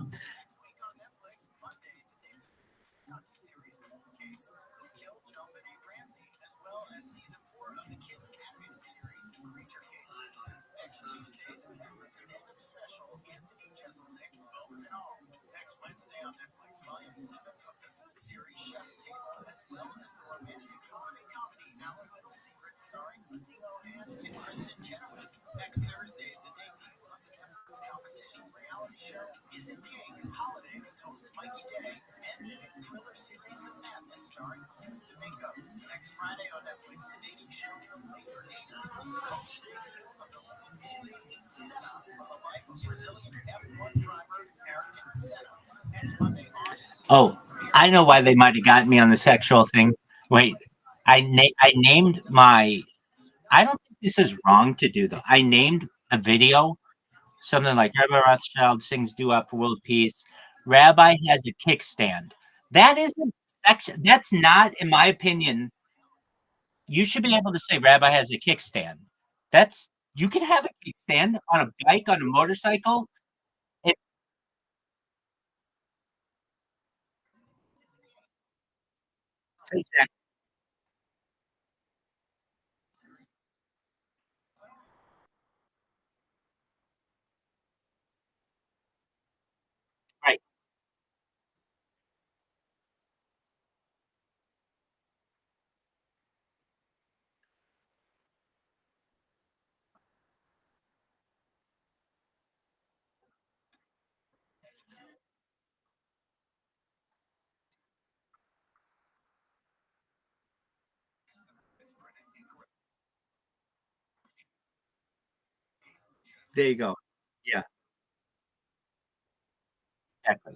Oh, I know why they might have gotten me on the sexual thing. Wait, I named my. I don't think this is wrong to do though. I named a video something like Rabbi Rothschild sings "Do Up for World Peace." Rabbi has a kickstand. That isn't sex. That's not, in my opinion. You should be able to say Rabbi has a kickstand. That's you can have a kickstand on a bike, on a motorcycle. It, exactly right. There you go. Yeah, exactly.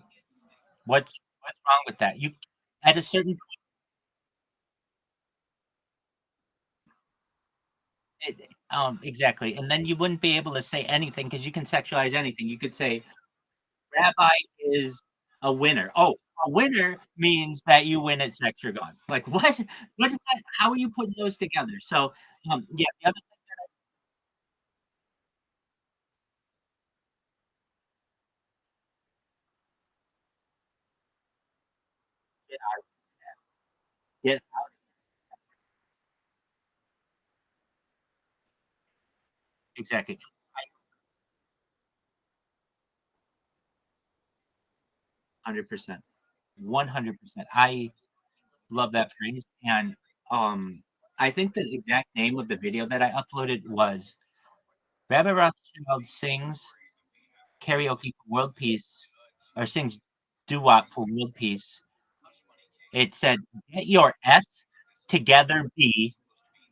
What's wrong with that? You at a certain exactly, and then you wouldn't be able to say anything because you can sexualize anything. You could say Rabbi is a winner. Oh, a winner means that you win at Sex Your Gun. Like what? What is that? How are you putting those together? So, yeah, the other get out, get exactly 100%, 100%. I love that phrase, and I think the exact name of the video that I uploaded was Rabbi Rothschild sings karaoke for world peace, or sings doo wop for world peace. It said, "Get your S together, B,"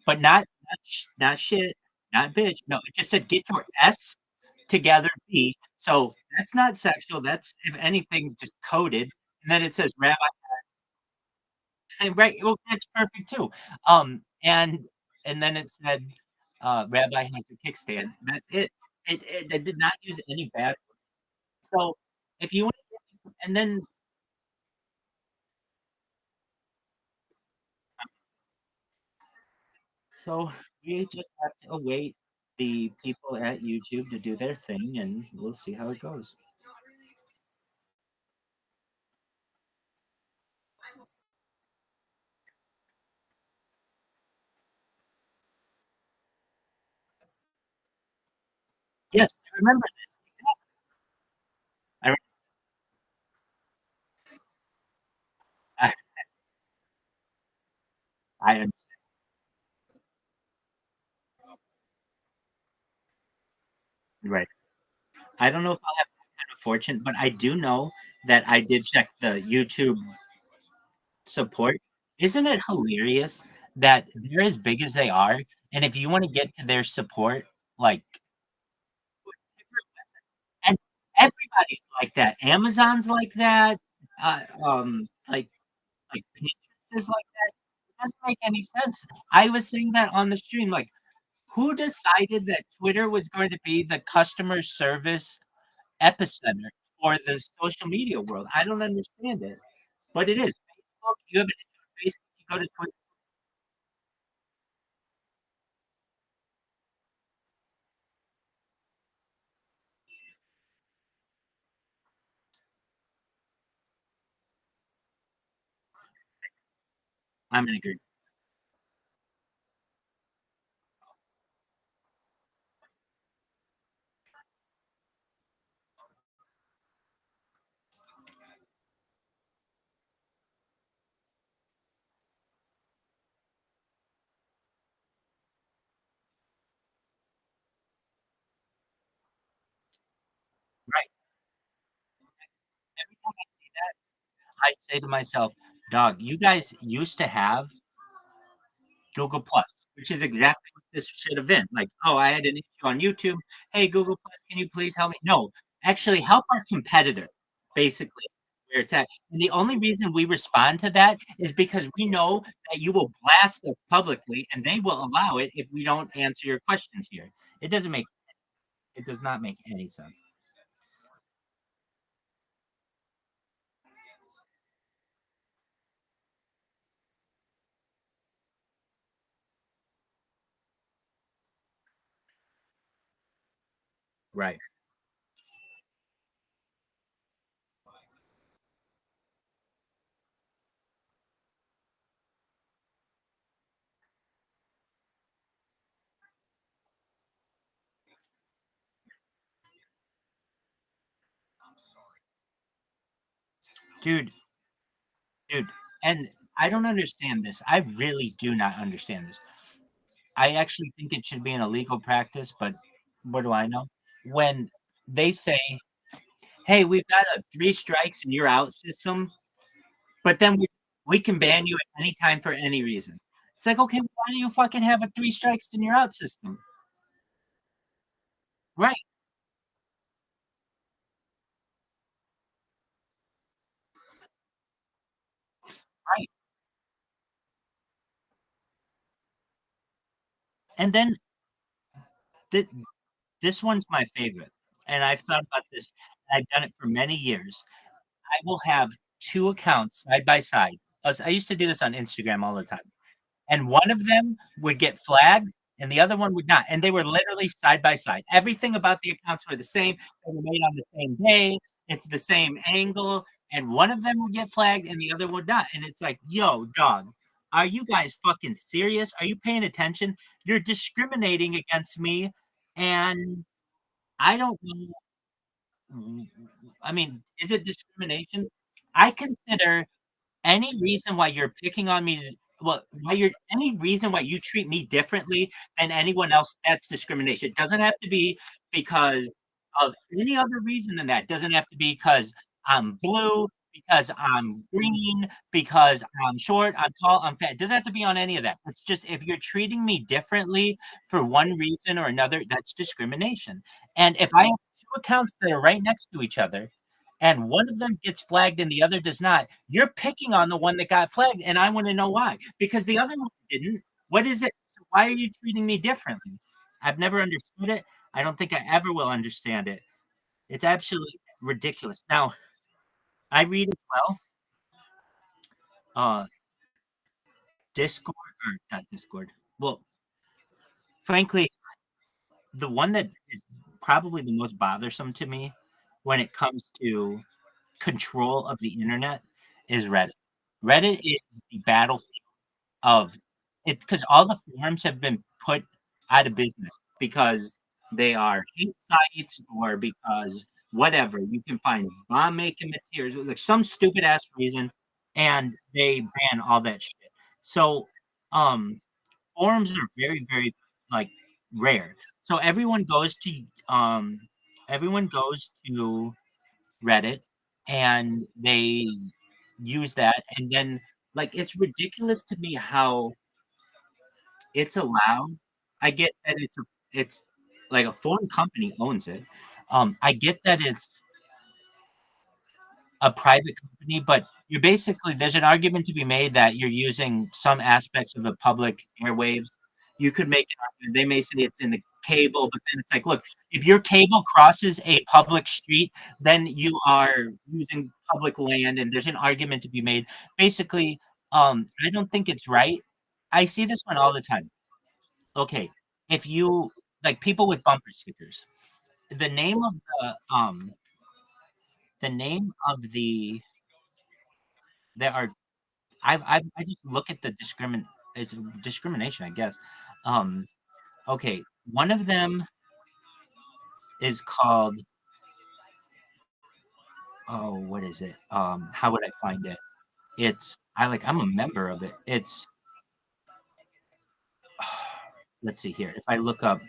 but not shit, not bitch. No, it just said, "Get your S together, B." So that's not sexual. That's, if anything, just coded. And then it says Rabbi, right? Well, that's perfect too. And then it said, Rabbi has a kickstand. That's it. It did not use any bad. So if you want, and then so we just have to await the people at YouTube to do their thing, and we'll see how it goes. Yes, I remember this. Exactly. I, I am right. I don't know if I'll have that kind of fortune, but I do know that I did check the YouTube support. Isn't it hilarious that they're as big as they are, and if you want to get to their support, like, and everybody's like that. Amazon's like that. Like Pinterest is like that. doesn't make any sense. I was saying that on the stream, like, who decided that Twitter was going to be the customer service epicenter for the social media world? I don't understand it, but it is. Facebook, you have an issue with Facebook, you go to Twitter. I'm gonna agree. Right. Every time I see that, I say to myself, dog, you guys used to have Google Plus, which is exactly what this should have been. Like, oh, I had an issue on YouTube. Hey, Google Plus, can you please help me? No, actually help our competitor, basically, where it's at. And the only reason we respond to that is because we know that you will blast us publicly and they will allow it if we don't answer your questions here. It doesn't make it does not make any sense. Right. Dude, dude, and I don't understand this. I really do not understand this. I actually think it should be an illegal practice, but what do I know? When they say, "Hey, we've got a 3 strikes and you're out system," but then we can ban you at any time for any reason. It's like, okay, why do you fucking have a 3 strikes and you're out system? Right, right. And then th this one's my favorite, and I've thought about this. I've done it for many years. I will have 2 accounts side by side. I used to do this on Instagram all the time. And one of them would get flagged and the other one would not. And they were literally side by side. Everything about the accounts were the same. They were made on the same day. It's the same angle. And one of them would get flagged and the other would not. And it's like, yo, dog, are you guys fucking serious? Are you paying attention? You're discriminating against me. And I don't know. I mean, is it discrimination? I consider any reason why you're picking on me, well, why you're any reason why you treat me differently than anyone else, that's discrimination. It doesn't have to be because of any other reason than that. It doesn't have to be because I'm blue, because I'm green, because I'm short, I'm tall, I'm fat. It doesn't have to be on any of that. It's just if you're treating me differently for one reason or another, that's discrimination. And if I have 2 accounts that are right next to each other and one of them gets flagged and the other does not, you're picking on the one that got flagged, and I want to know why. Because the other one didn't. What is it? Why are you treating me differently? I've never understood it. I don't think I ever will understand it. It's absolutely ridiculous. Now, I read as well. Uh, Discord or not Discord. Well, frankly, the one that is probably the most bothersome to me when it comes to control of the internet is Reddit. Reddit is the battlefield of it's because all the forums have been put out of business because they are hate sites or because whatever you can find bomb making materials like some stupid ass reason and they ban all that shit. So um forums are very, very like rare. So everyone goes to Reddit and they use that and then like it's ridiculous to me how it's allowed. I get that it's like a foreign company owns it. I get that it's a private company, but you're basically there's an argument to be made that you're using some aspects of the public airwaves. You could make an argument. They may say it's in the cable, but then it's like, look, if your cable crosses a public street, then you are using public land, and there's an argument to be made. Basically, I don't think it's right. I see this one all the time. Okay, if you like people with bumper stickers, the name of the name of the there are I just look at the it's discrimination, I guess. Um, okay, one of them is called oh, what is it? How would I find it? I'm a member of it. It's let's see here. If I look up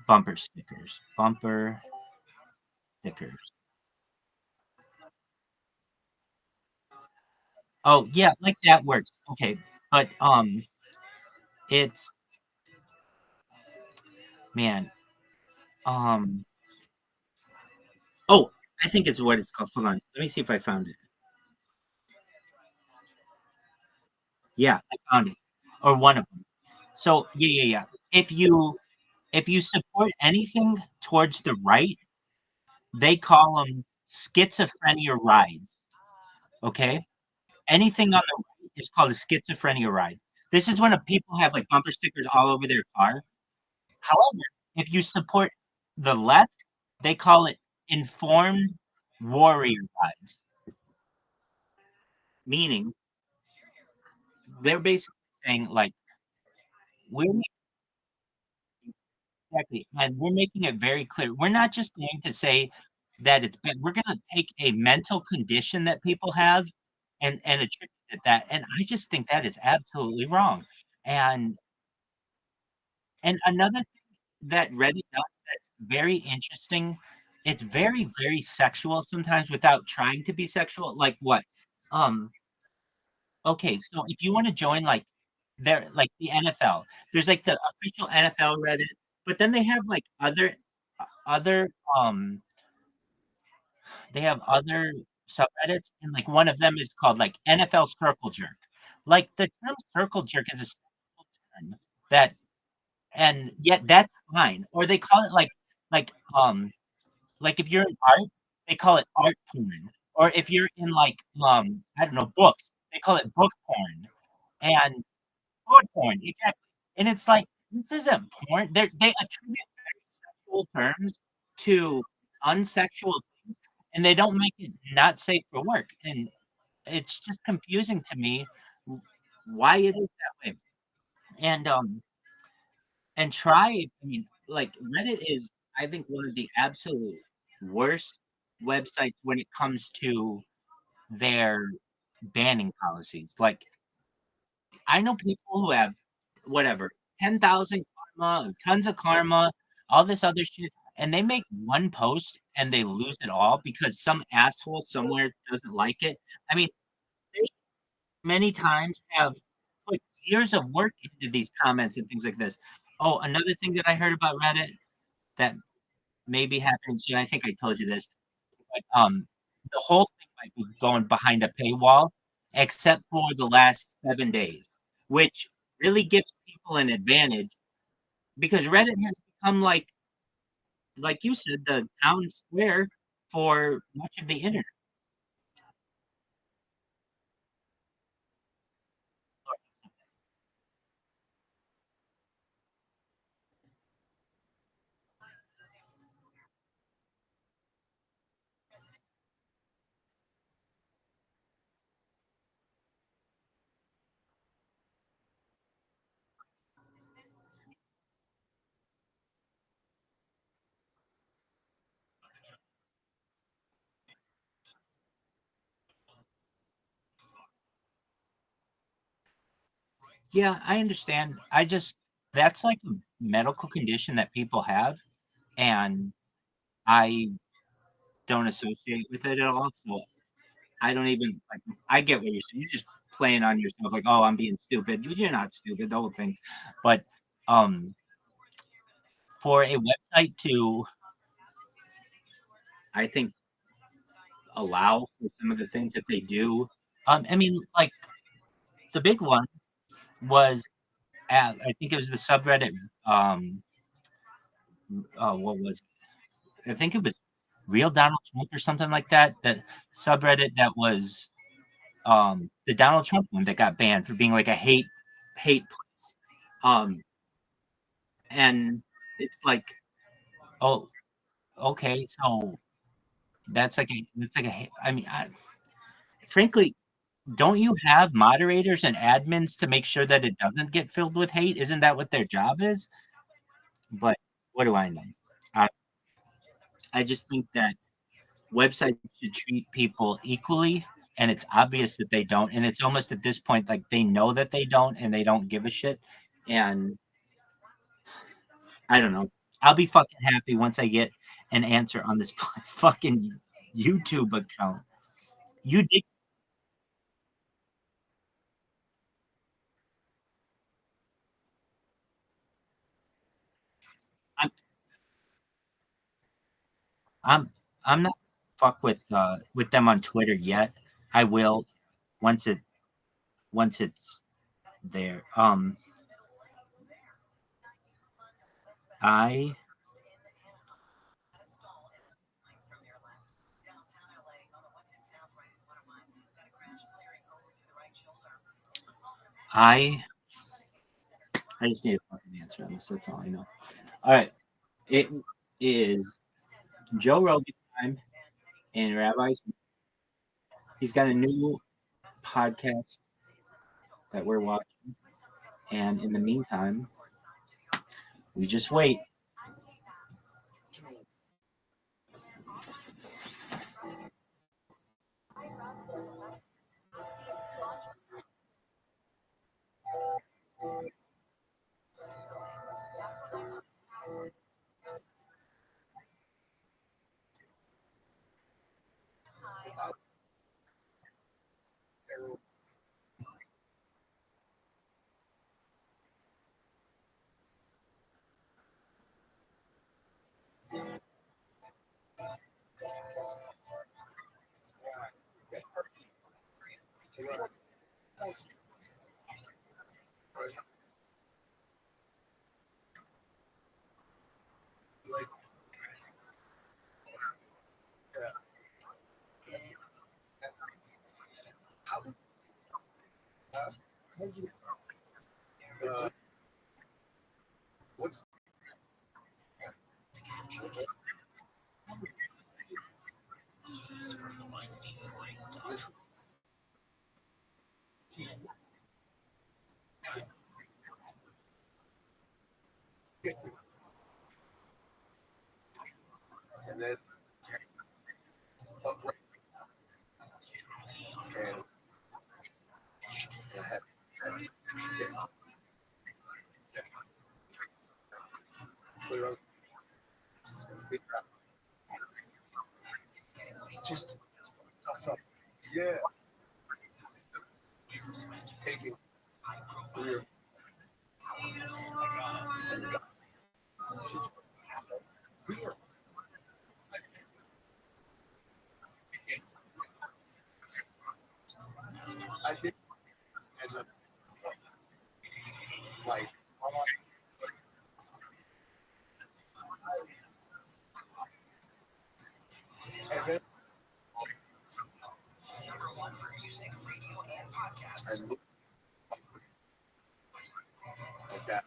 bumper stickers. Oh yeah, like that works. Okay, but it's man. Um, oh, I think it's what it's called. Hold on, let me see if I found it. Yeah, I found it, or one of them. So yeah. If you support anything towards the right, they call them schizophrenia rides. Okay, anything on the right is called a schizophrenia ride. This is when people have like bumper stickers all over their car. However, if you support the left, they call it informed warrior rides, meaning they're basically saying like we're exactly, and we're making it very clear. We're not just going to say that it's bad. We're gonna take a mental condition that people have and attribute it that, and I just think that is absolutely wrong. And another thing that Reddit does that's very interesting, it's very, very sexual sometimes without trying to be sexual. Like what? Um, okay, so if you wanna join, like, like, the NFL, there's, like, the official NFL Reddit, but then they have, like, other, they have other subreddits, and, like, one of them is called, like, NFL Circle Jerk. Like, the term circle jerk is a sexual term that and yet that's fine, or they call it, like, like, if you're in art, they call it art porn, or if you're in, like, I don't know, books, they call it book porn, and food porn, exactly, and it's like, this isn't porn. They attribute very sexual terms to unsexual things, and they don't make it not safe for work, and it's just confusing to me w why it is that way, and, um, and I mean, like, Reddit is, I think, one of the absolute worst websites when it comes to their banning policies, like, I know people who have whatever 10,000 karma, tons of karma, all this other shit, and they make one post and they lose it all because some asshole somewhere doesn't like it. I mean, they many times have put years of work into these comments and things like this. Oh, another thing that I heard about Reddit that may be happening soon. I think I told you this. But, the whole thing might be going behind a paywall, except for the last 7 days, which really gives people an advantage because Reddit has become like you said, the town square for much of the internet. Yeah, I understand. I just that's like a medical condition that people have, and I don't associate with it at all. So I don't even like. I get what you're saying. You're just playing on yourself, like, "Oh, I'm being stupid." You're not stupid. The whole thing, but um, for a website to, I think, allow for some of the things that they do. I mean, like the big one was I think it was the subreddit. What was I think it was Real Donald Trump or something like that. That subreddit that was the Donald Trump one that got banned for being like a hate place. And it's like, oh, okay, so I mean, frankly, don't you have moderators and admins to make sure that it doesn't get filled with hate? Isn't that what their job is? But what do I know? I, I just think that websites should treat people equally, and it's obvious that they don't. And it's almost at this point like they know that they don't, and they don't give a shit. And I don't know. I'll be fucking happy once I get an answer on this fucking YouTube account. You did. I'm. I'm. I'm not fuck with them on Twitter yet. I will once it's there. I I I just need a fucking answer on this. That's all I know. All right. It is Joe Rogan time and Rabbi's. He's got a new podcast that we're watching. And in the meantime, we just wait. And then just yeah, taking career. I think as a like and then I look at that.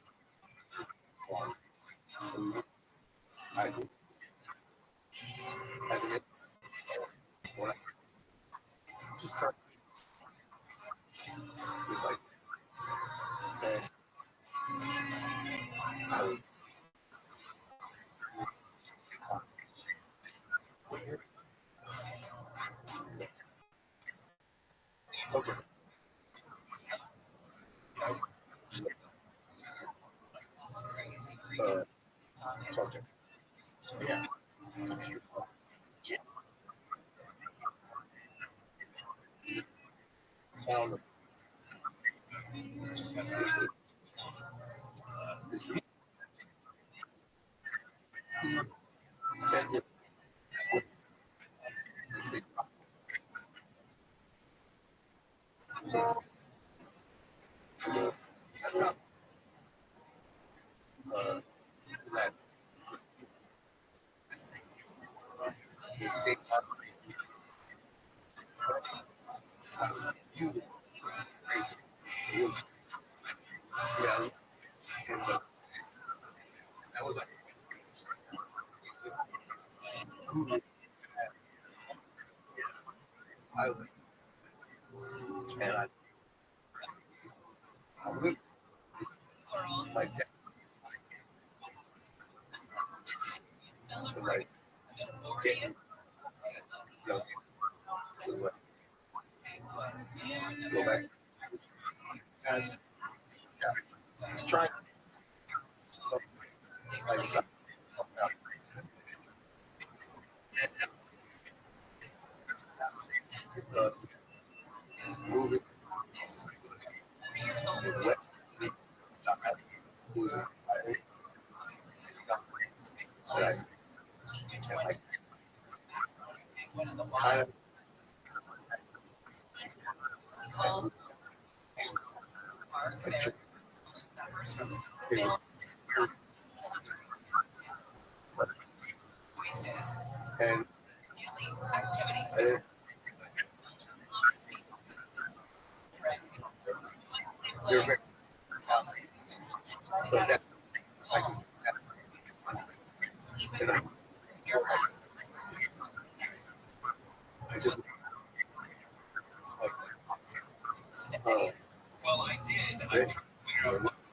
I look as an when I just start with like and I was okay. Talking. Yeah. Um, this week, and Well, I did. I tried to figure out what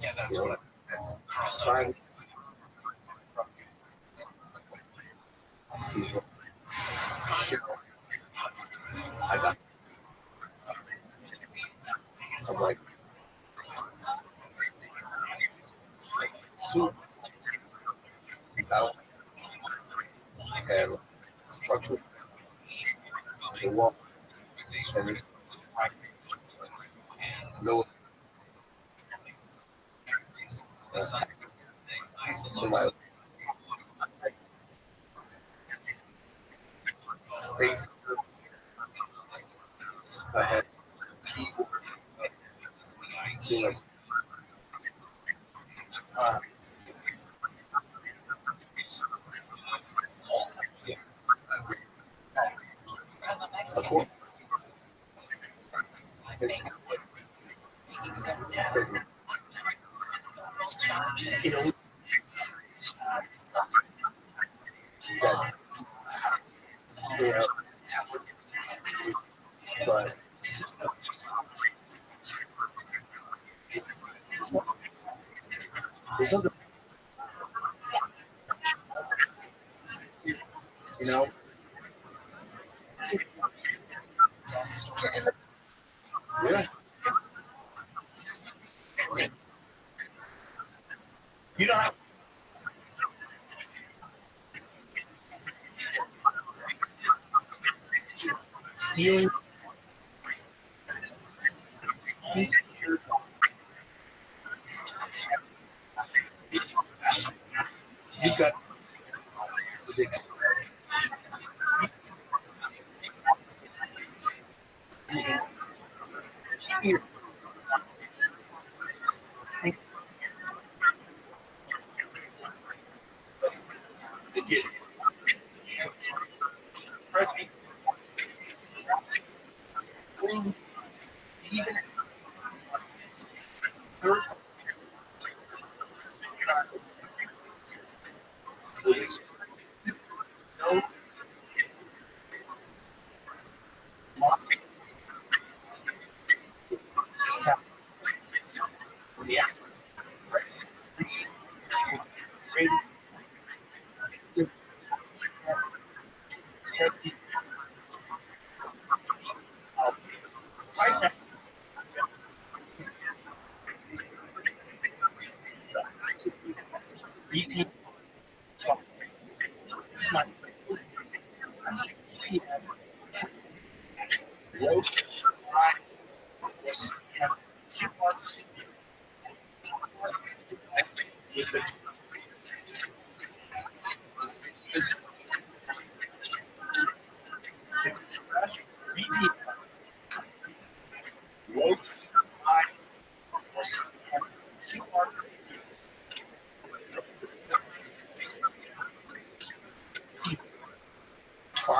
yeah, that's what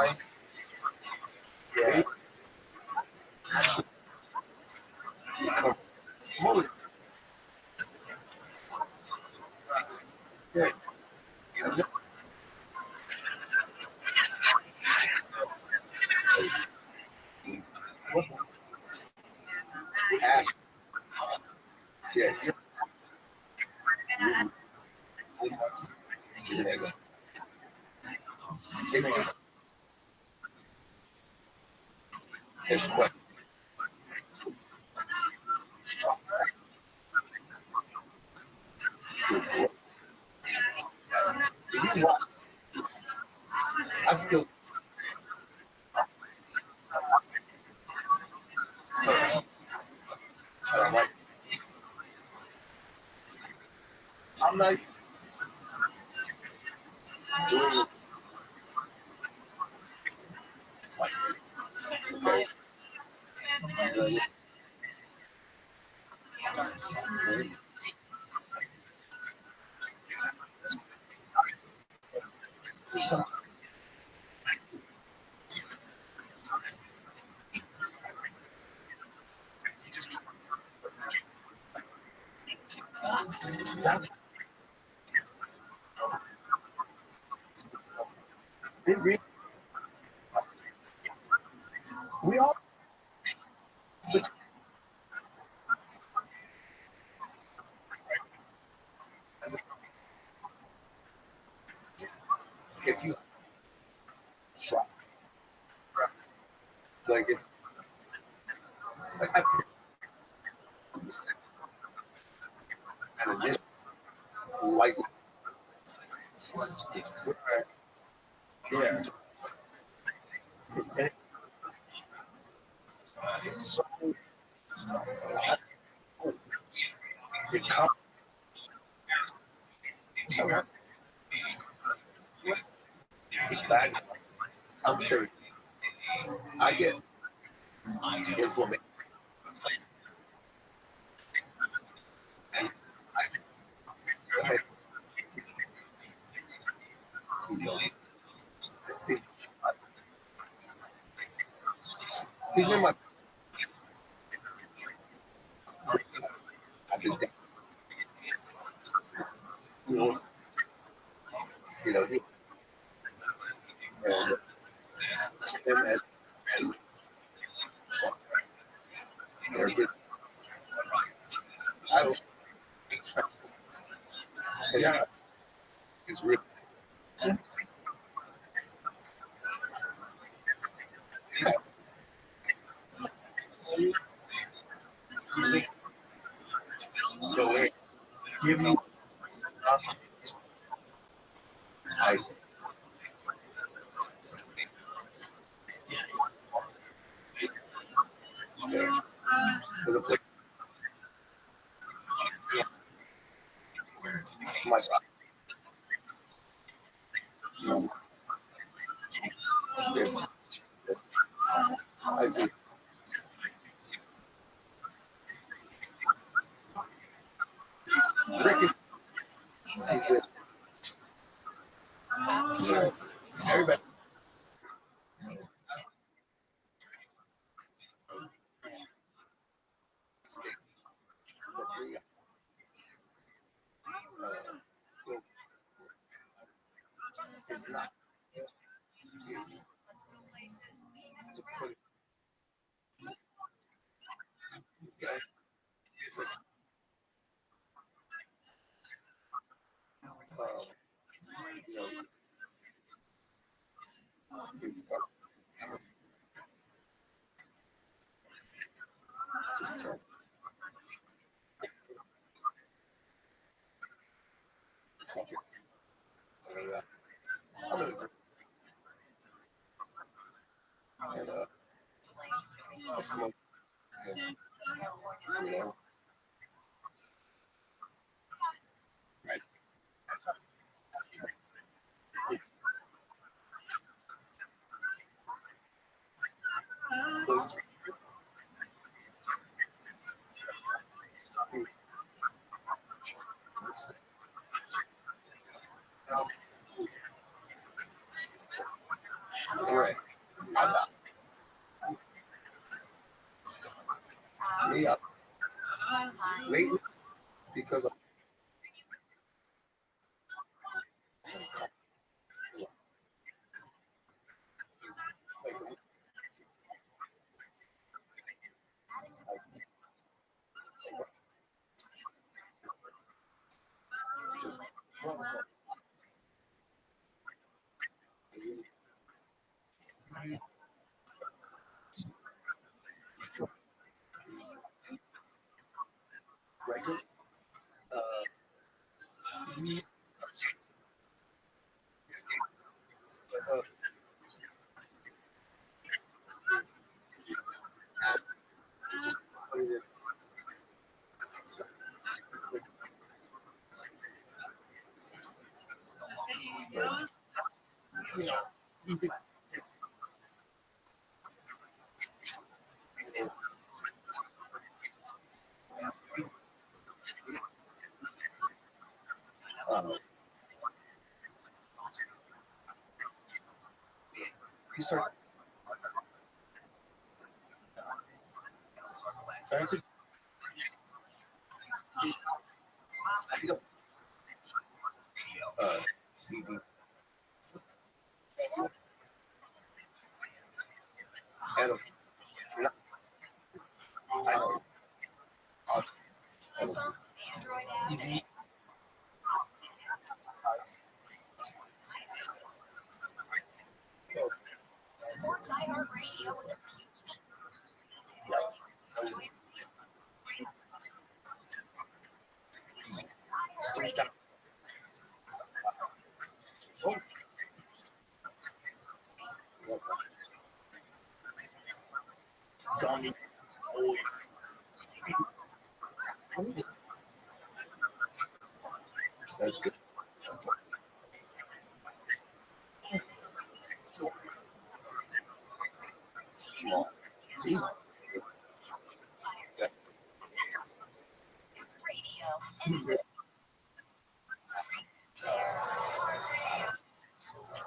I yeah. Come on. Yeah. Yeah. It's quite. I still. Like, I'm not doing it. Like, some, that's it. Really, we all. If you try, like, if, like I and it like, yeah, and it's so it comes. So it's bad. I'm serious. I get inflammation. And I, he's been my. I've been, you know, he and they're good. I don't. Yeah, it's real. So give me. I. There's a place. My spot. I do. Ricky, he's good. Everybody. It's not. Let's go places. We have a crowd. Right. You start. Trying to. Android app. Supports iHeartRadio with a That's good. radio.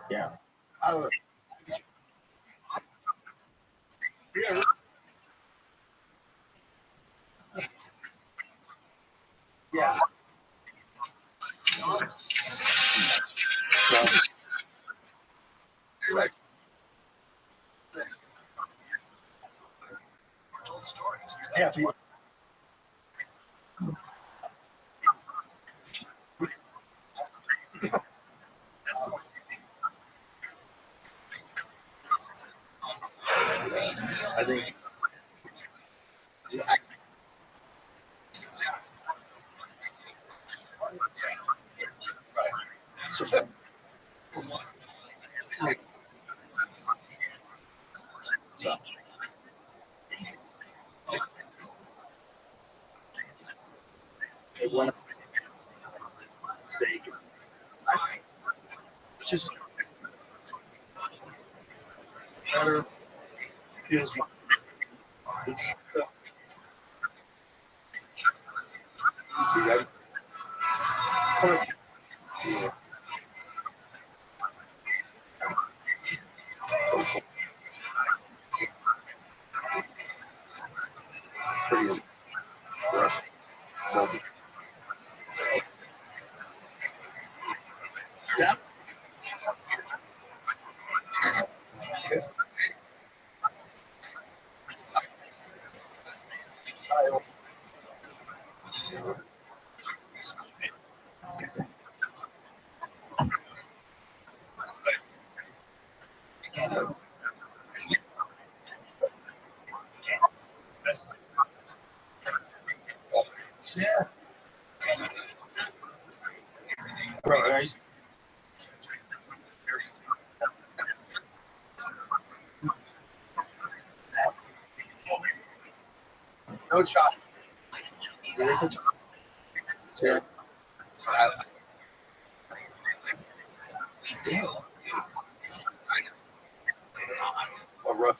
Yeah. I don't know. Yeah. Right. Told stories. Yeah. I think. So that, so, it went up steak. Just better is it's yeah. Pretty rough. Yeah. Okay. Yeah. Right. No shot. Yeah. A rough.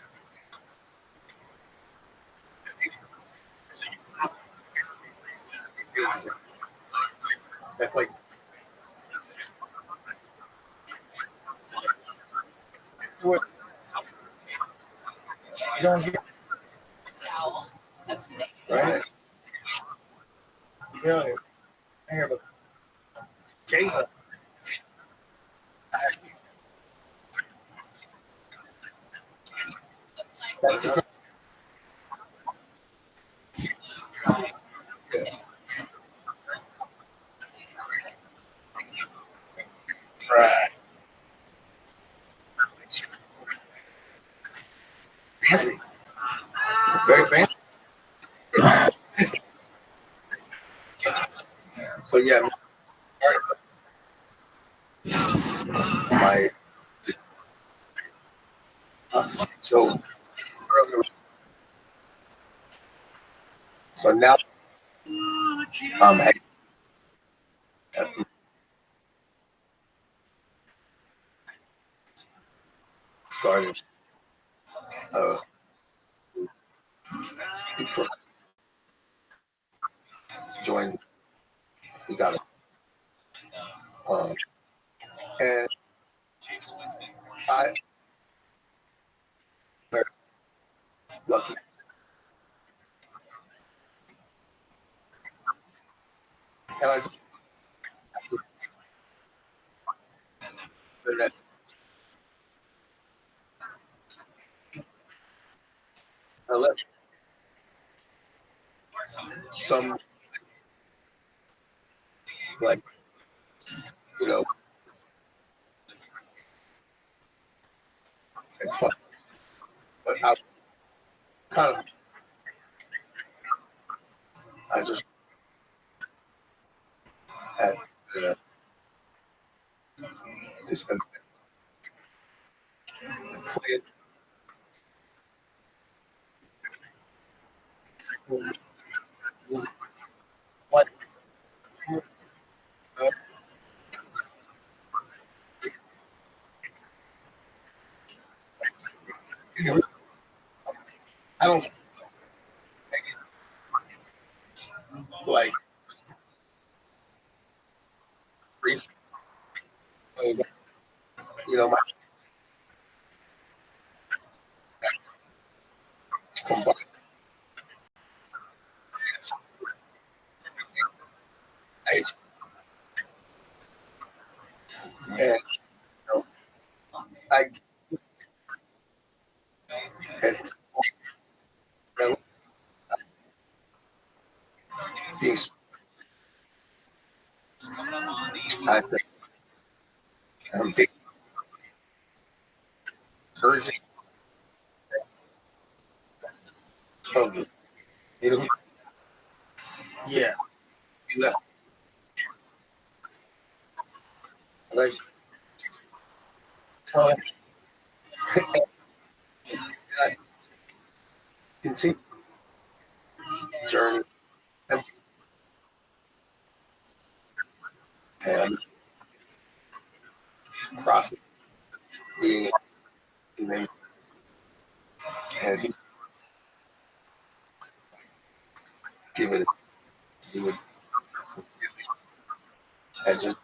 That's like what you don't hear, Towel. That's naked. right? Yeah. I have a case of that's the right. Fancy. Very fancy. So yeah, my so so now um started joined. He got it, and I very lucky. And I just the next I let some like you know and fun, but kind of I just had this and play it. What? I don't like Reese. You know, my combined age and you know, I and being I think I'm big urgent of it. You know, Yeah. he left like I continue journey and process being and he give it he would and just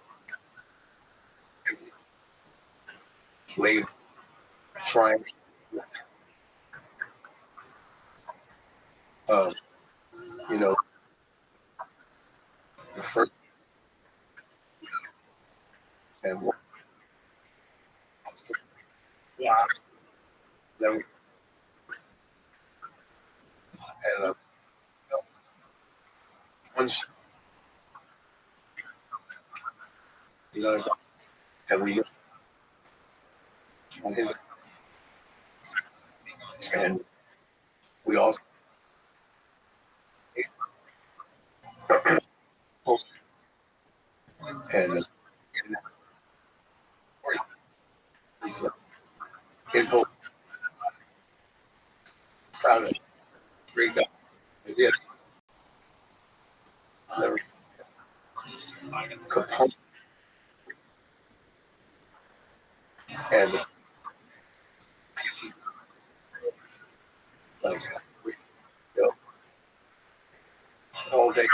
lay trying um you know the first and what Wow. then and once you know and we on his and we also and his whole proud of great guy. Yeah, never component and like you know, all day.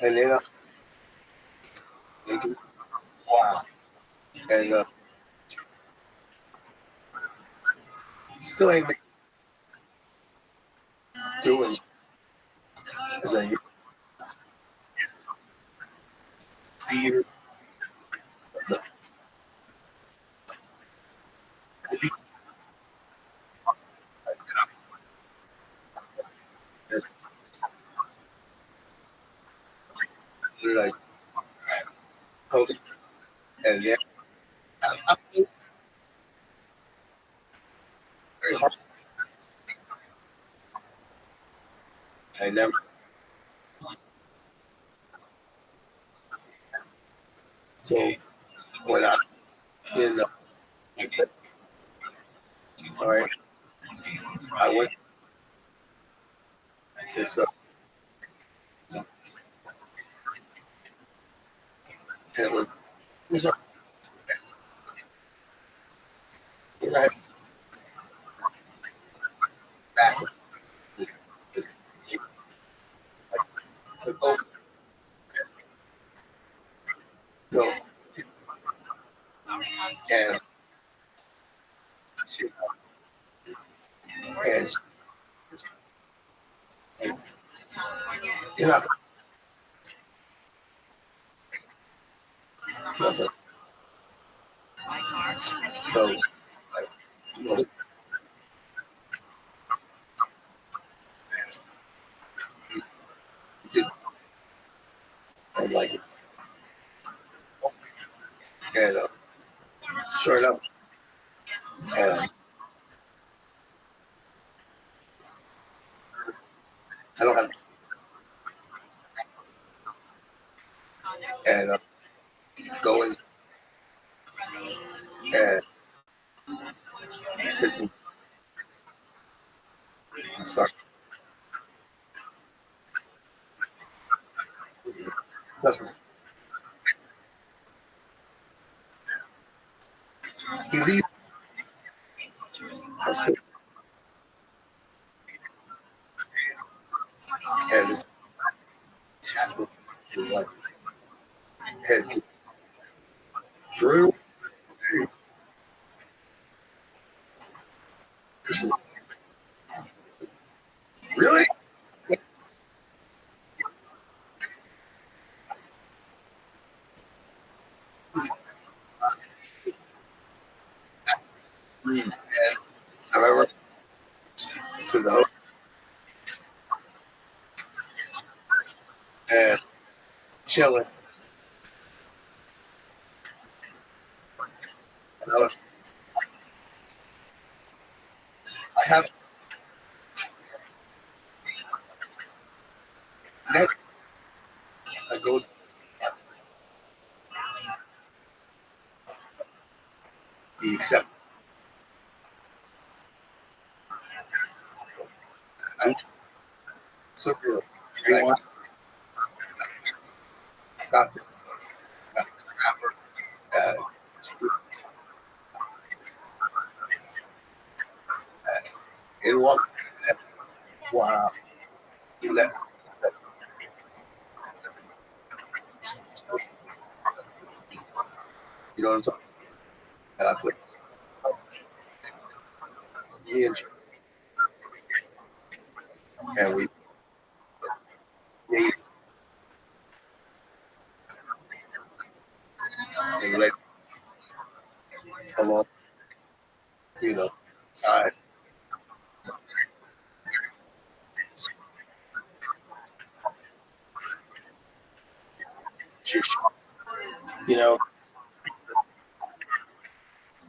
And then they do wow and still ain't doing is a theater. They're like post and yeah, I feel very hard. I never so when I is all right, I went It's and it was right back. The boat go and she and you know listen. So you know, did I like it and sure enough and I don't have and going and he says me and start nothing. He leaves I still and it's like head Drew really and I remember to the host and chilling and I have next I go the accept I'm so real. I got this uh, it walks wow you let you know what I'm saying and I put me and we made and let along you know time you know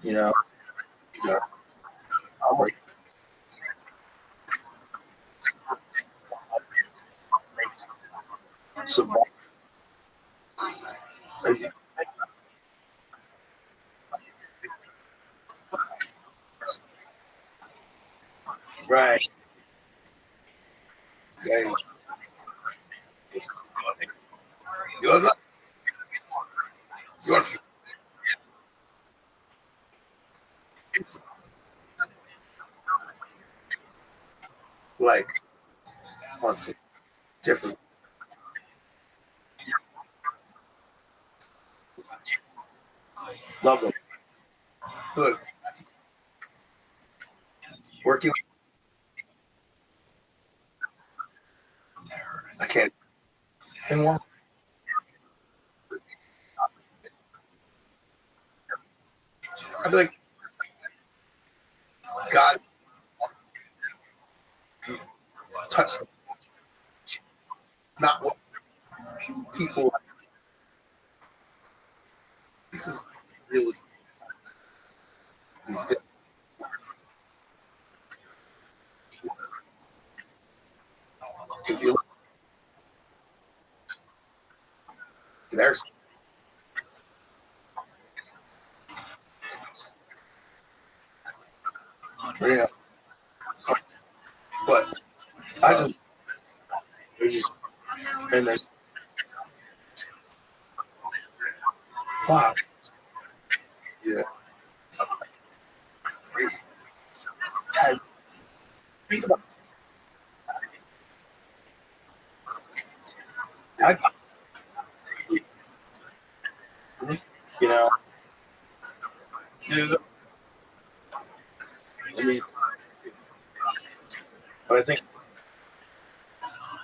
you know you know I'm like some crazy right yeah you're not you're like on some different level good working I can't and one I'd be like God touch not what people this is really these if you look there's yeah but I just And then, fuck. Yeah. I think about, I, you know, there's, I mean, but I think,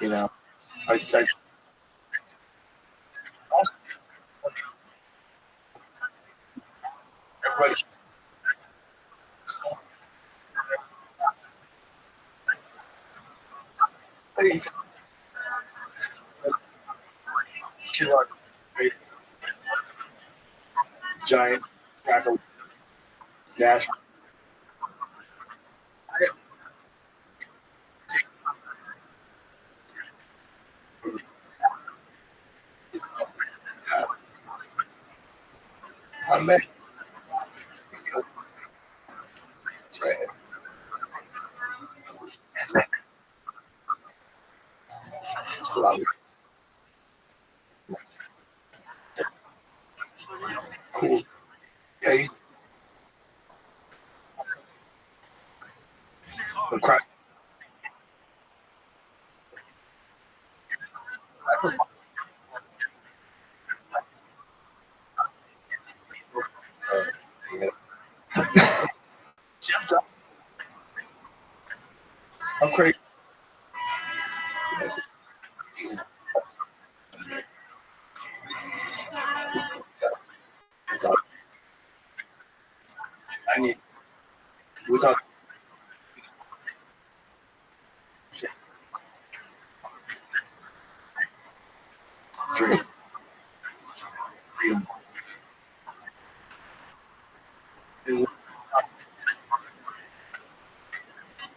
you know, I everybody, hey, kill our great giant cracker dash. I'm back. Cool. Yeah, he's the crack. I'm crazy. I need without drink. Freedom.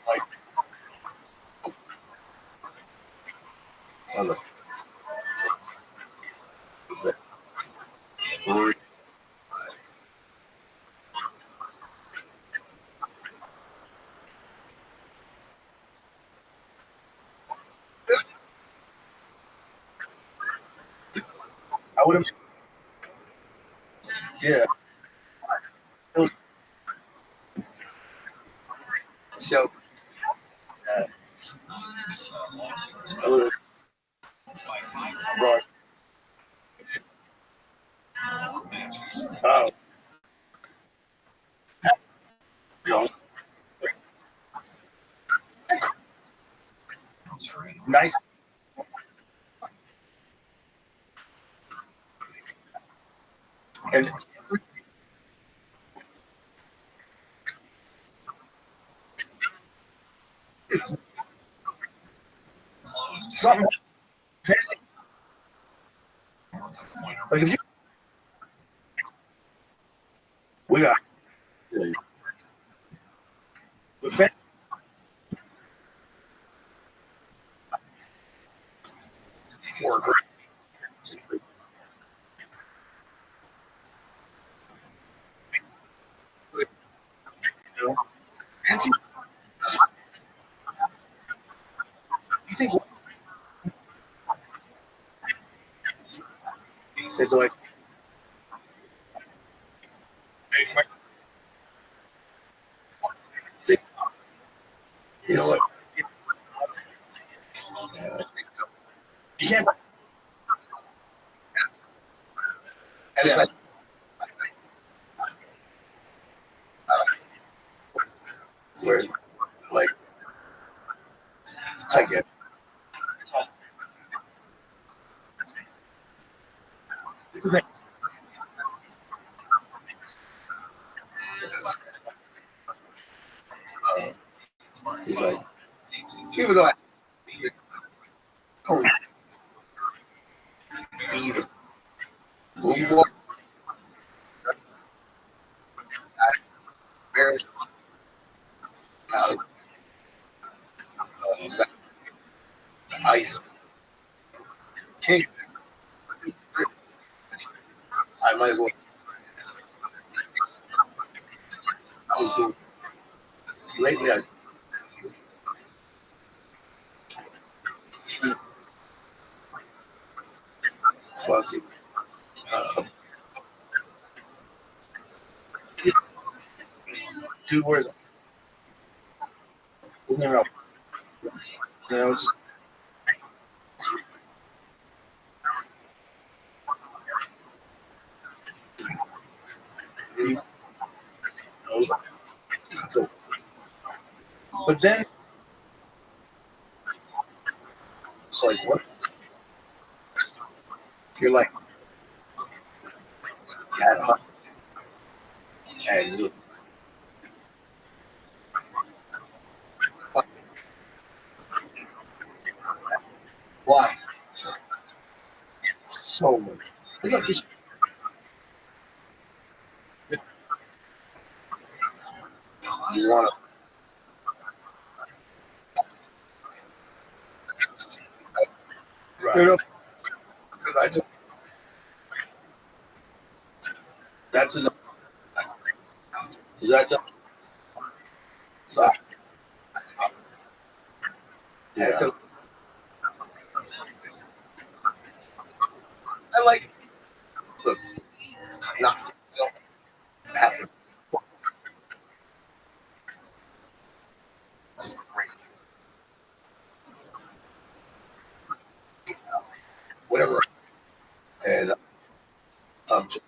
Like, I would have, yeah. So, I would have brought, oh, you nice. And something fancy. Like if you, we got, with fancy, work. You know, fancy. You think it's like, you know what? You can't. And it's like, where, like, I get. He's like, even though I don't be the blue ball, I barely out of ice king. I might as well. I was doing lately. fucking dude, where's no, it's just, so, but then it's like what you're like yeah, and you why so much. Look, you want to right. Because I took that's enough. Is that the so, yeah. I like look not happen. Whatever. And just,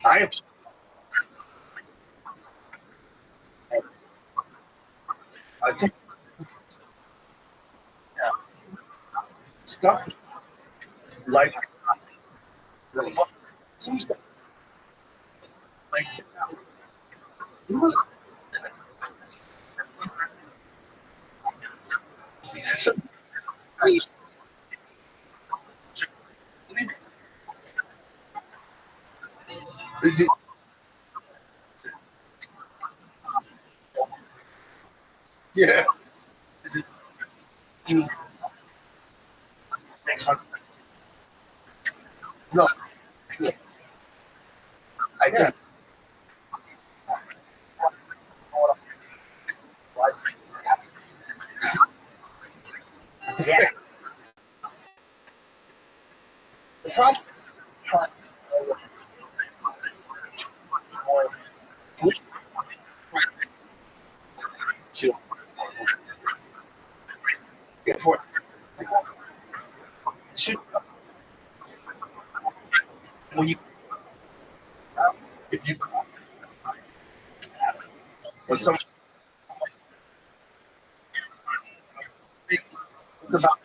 I I think stuff like some stuff like it was some yeah. Is it you no I guess yeah. The problem get for should when you if you when some it's about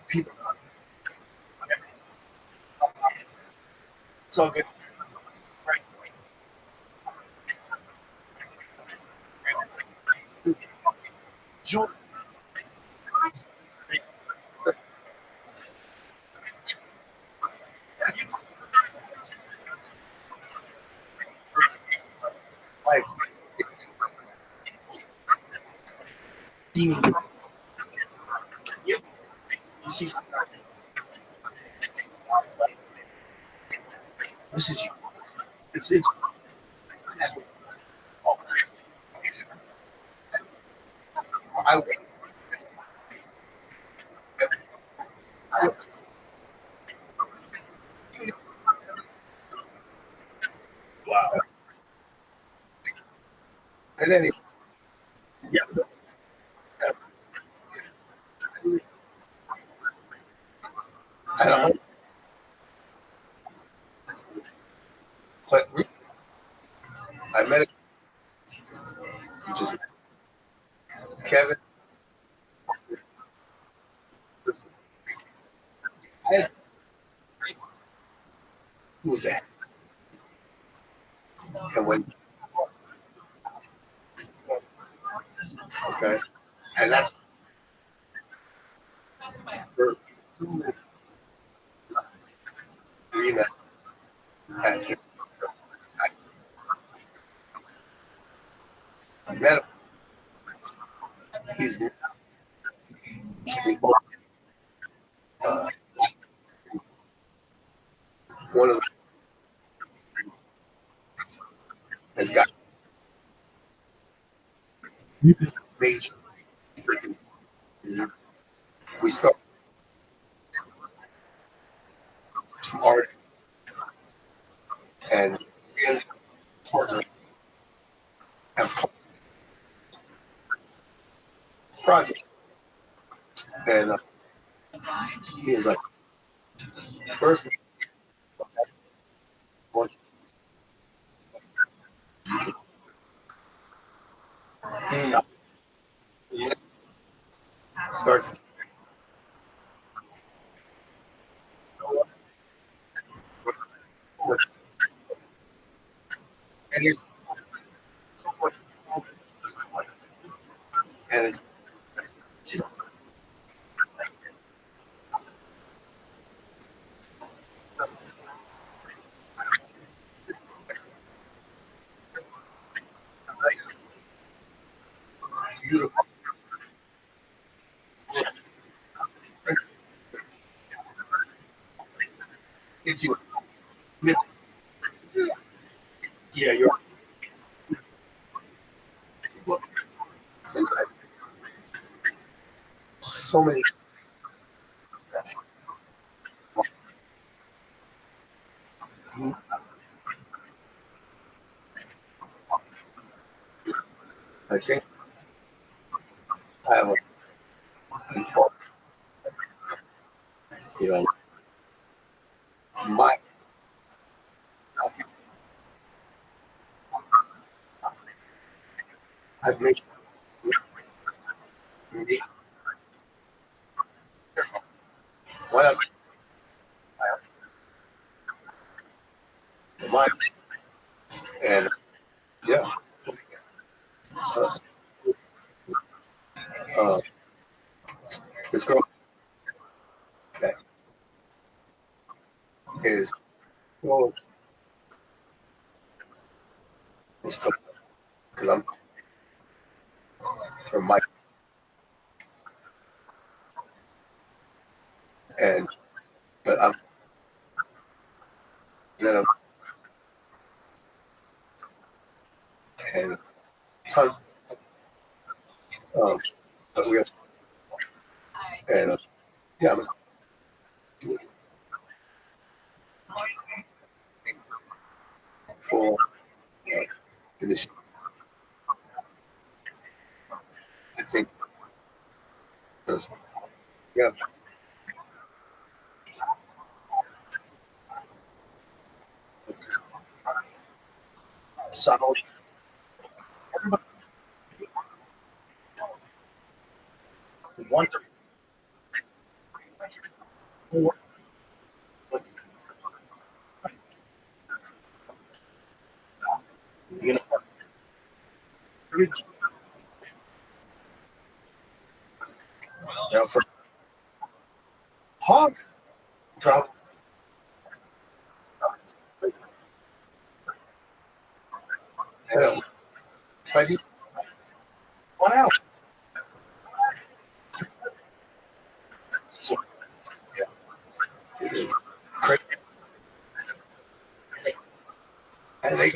people so good. Joy, like you see this is you. It's I wow. And then yeah, I don't know, but I met it. You just Kevin. I, who was that? And when okay, and that's for Rena. And I met him. He's we both, uh, one of them has got major freaking. We start some art and partner and project. And he is like, first, once he starts, and he's and it's beautiful. It's you. Yeah, you're look. Since I so many, I think I have you know, my I've made me why not my and yeah, uh, uh, this girl that is well, because I'm from my and but I'm then I'm and ton but we have and yeah I'm for this I think this yeah solid everybody wonderful you know for hog problem hell if I need one out so yeah it is crazy and they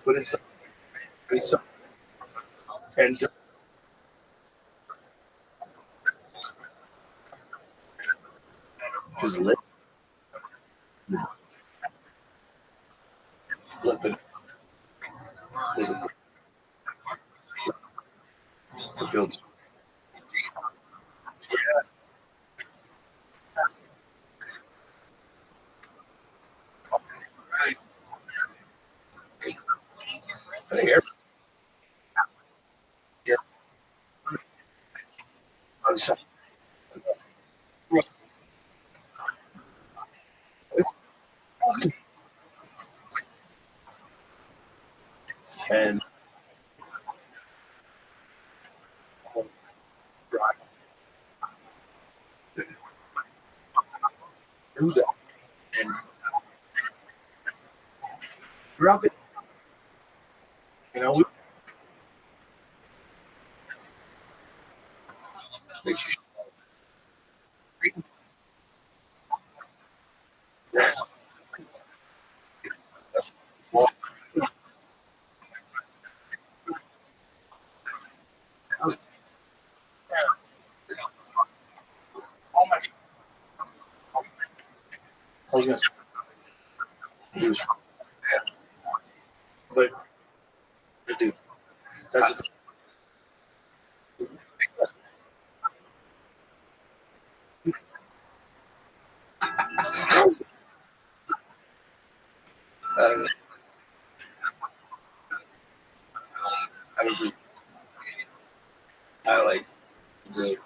put in some and his lip it was a to build I think yeah on some it's and do that and drop it you know makes you was gonna say he was, but dude, that's I agree. I like the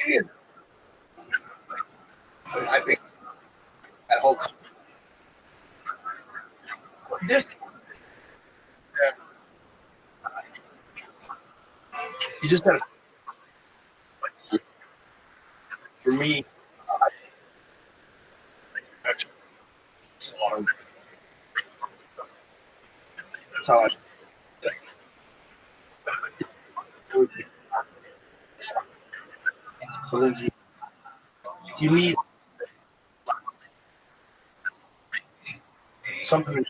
you know I think that whole just you just gotta for me. That's how I think. So then you need something.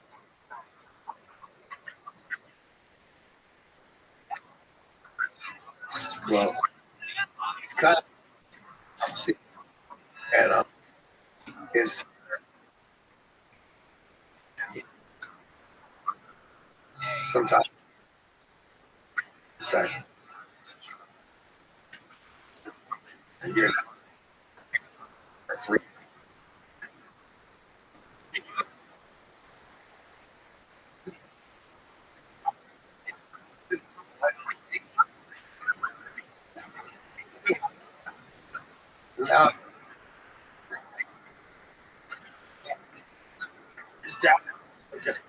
Well, it's kind of and is sometimes that you're three. Now is that because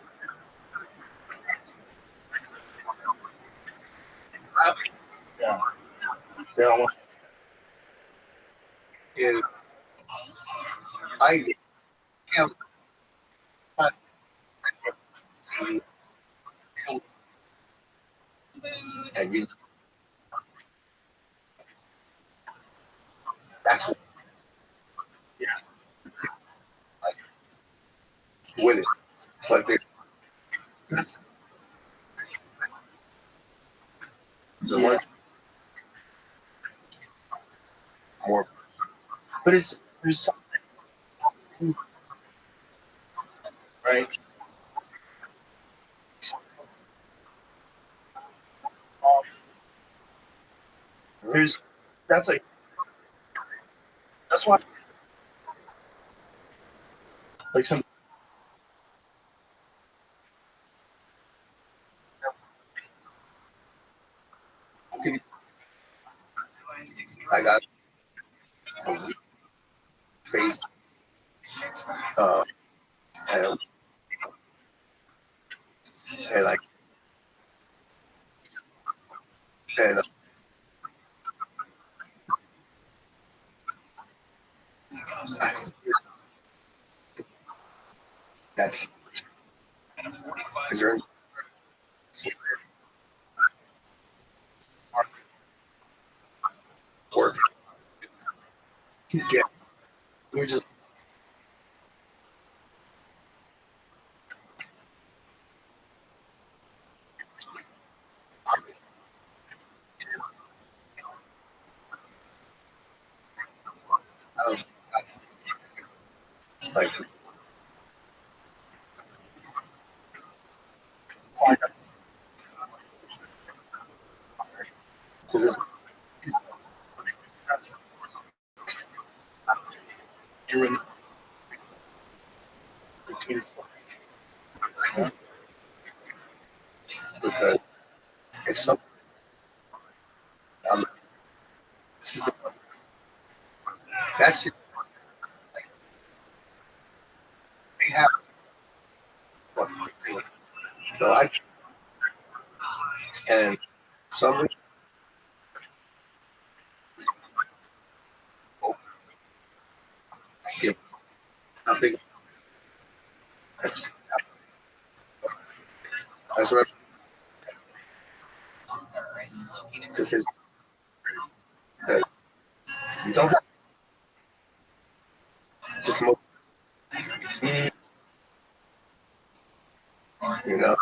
yeah, they don't want is I am and you that's what yeah with it, but that's the one more. But it's there's something right. There's that's that's why like some I got a face uh and like and that's you're work. Yeah, we're just I don't like to this. You're in the kids because if something this is the, that shit they have so I and some reason if nothing that's what this is that you don't have just smoke you know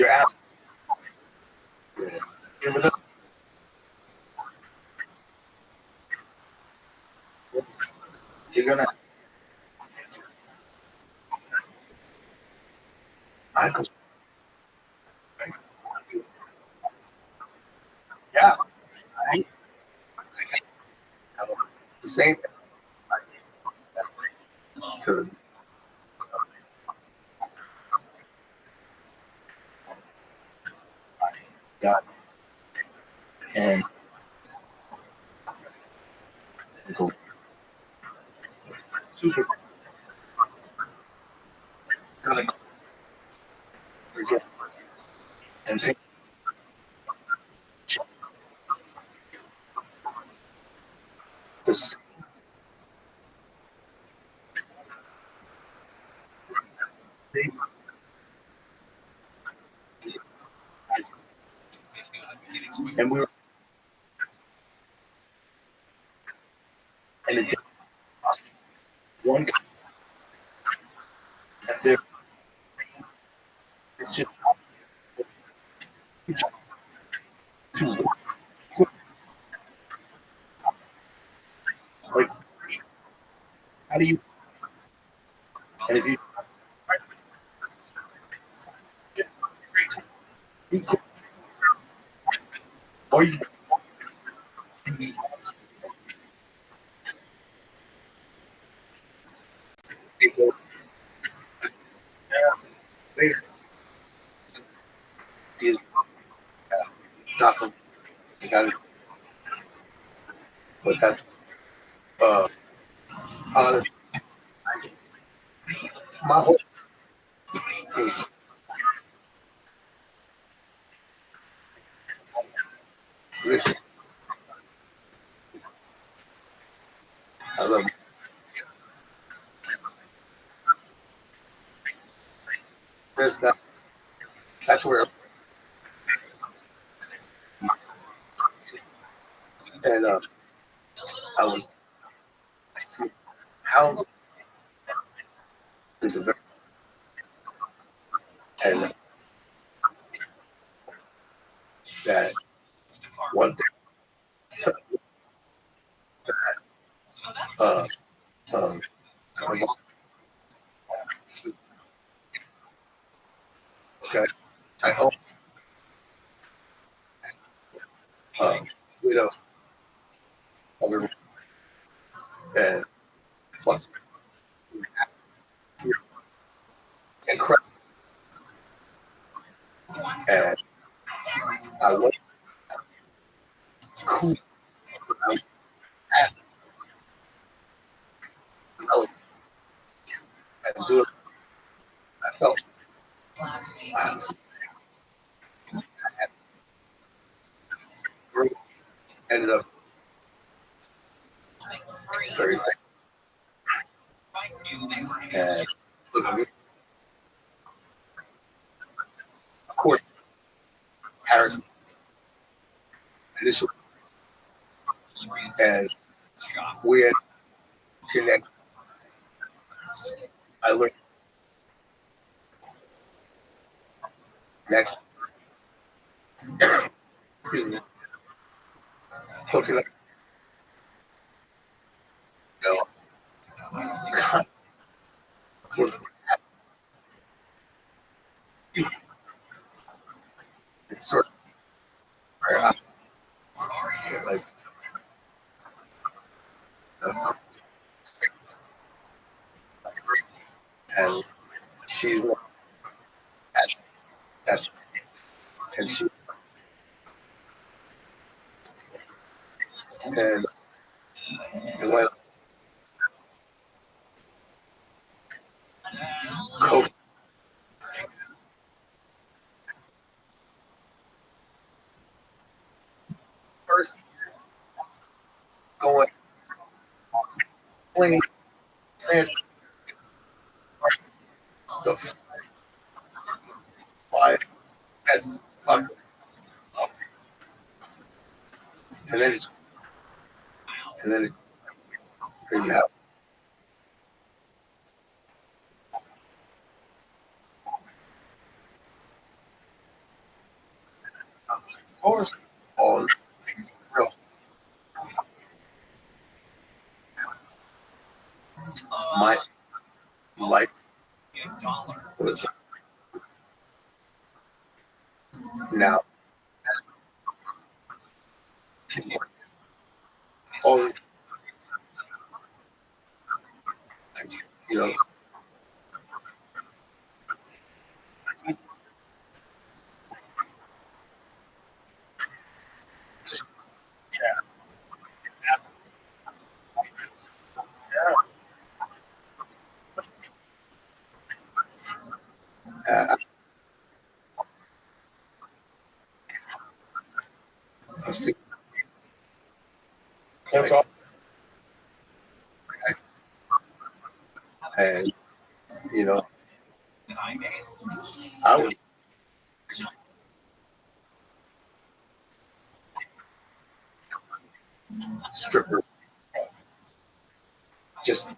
You're asking. You're gonna. I could. Yeah. I the same to God and go super gonna forget and pick this and we were and it one and there it's just too like how do you and if you or you go later is nothing you got it but that's honest my whole is listen I love you. That's where and I was how is the and that one thing uh um okay I hope we don't other and plus incredible and I was cool at I was and do it I felt last week. I was great ended up very thankful and look at me of course Harrison initially and we had connected I learned next hooking up you know sort of like and she's that's and she and it went coach first going playing the five as and then it's and then there you have course, all things real. My life was now all you know. Uh, that's all. And you know, I was stripper. Just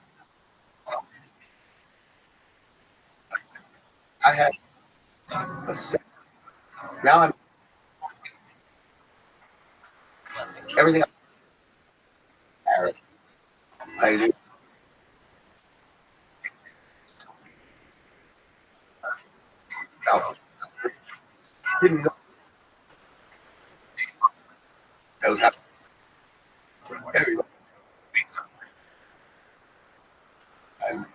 I had a set. Now I'm everything. I do. Now, didn't know that was happening for everybody. And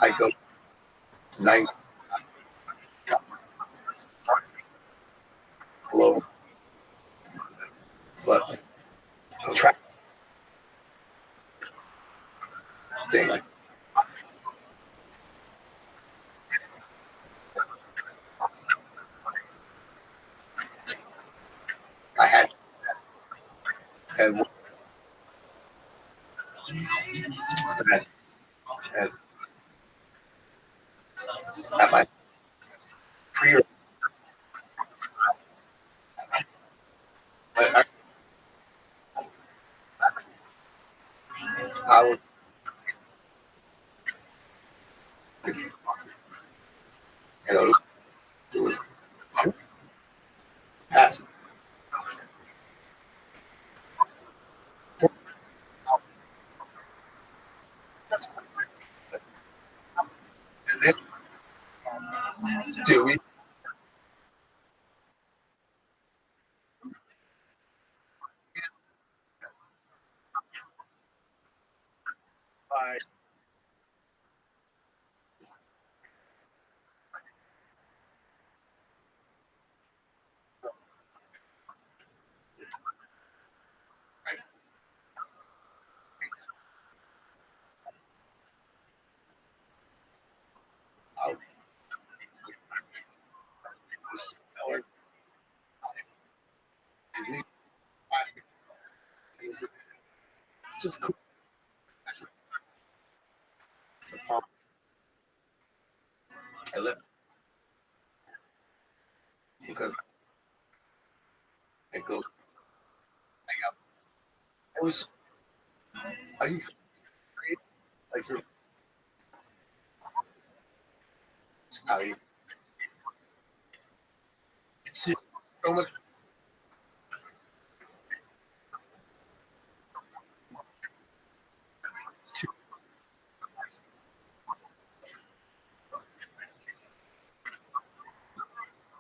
I go night below, slept, track thing. I had and and at my pre I was you know it was passive. And this dude, we I I was just I left because it goes. I was are you like how you see so much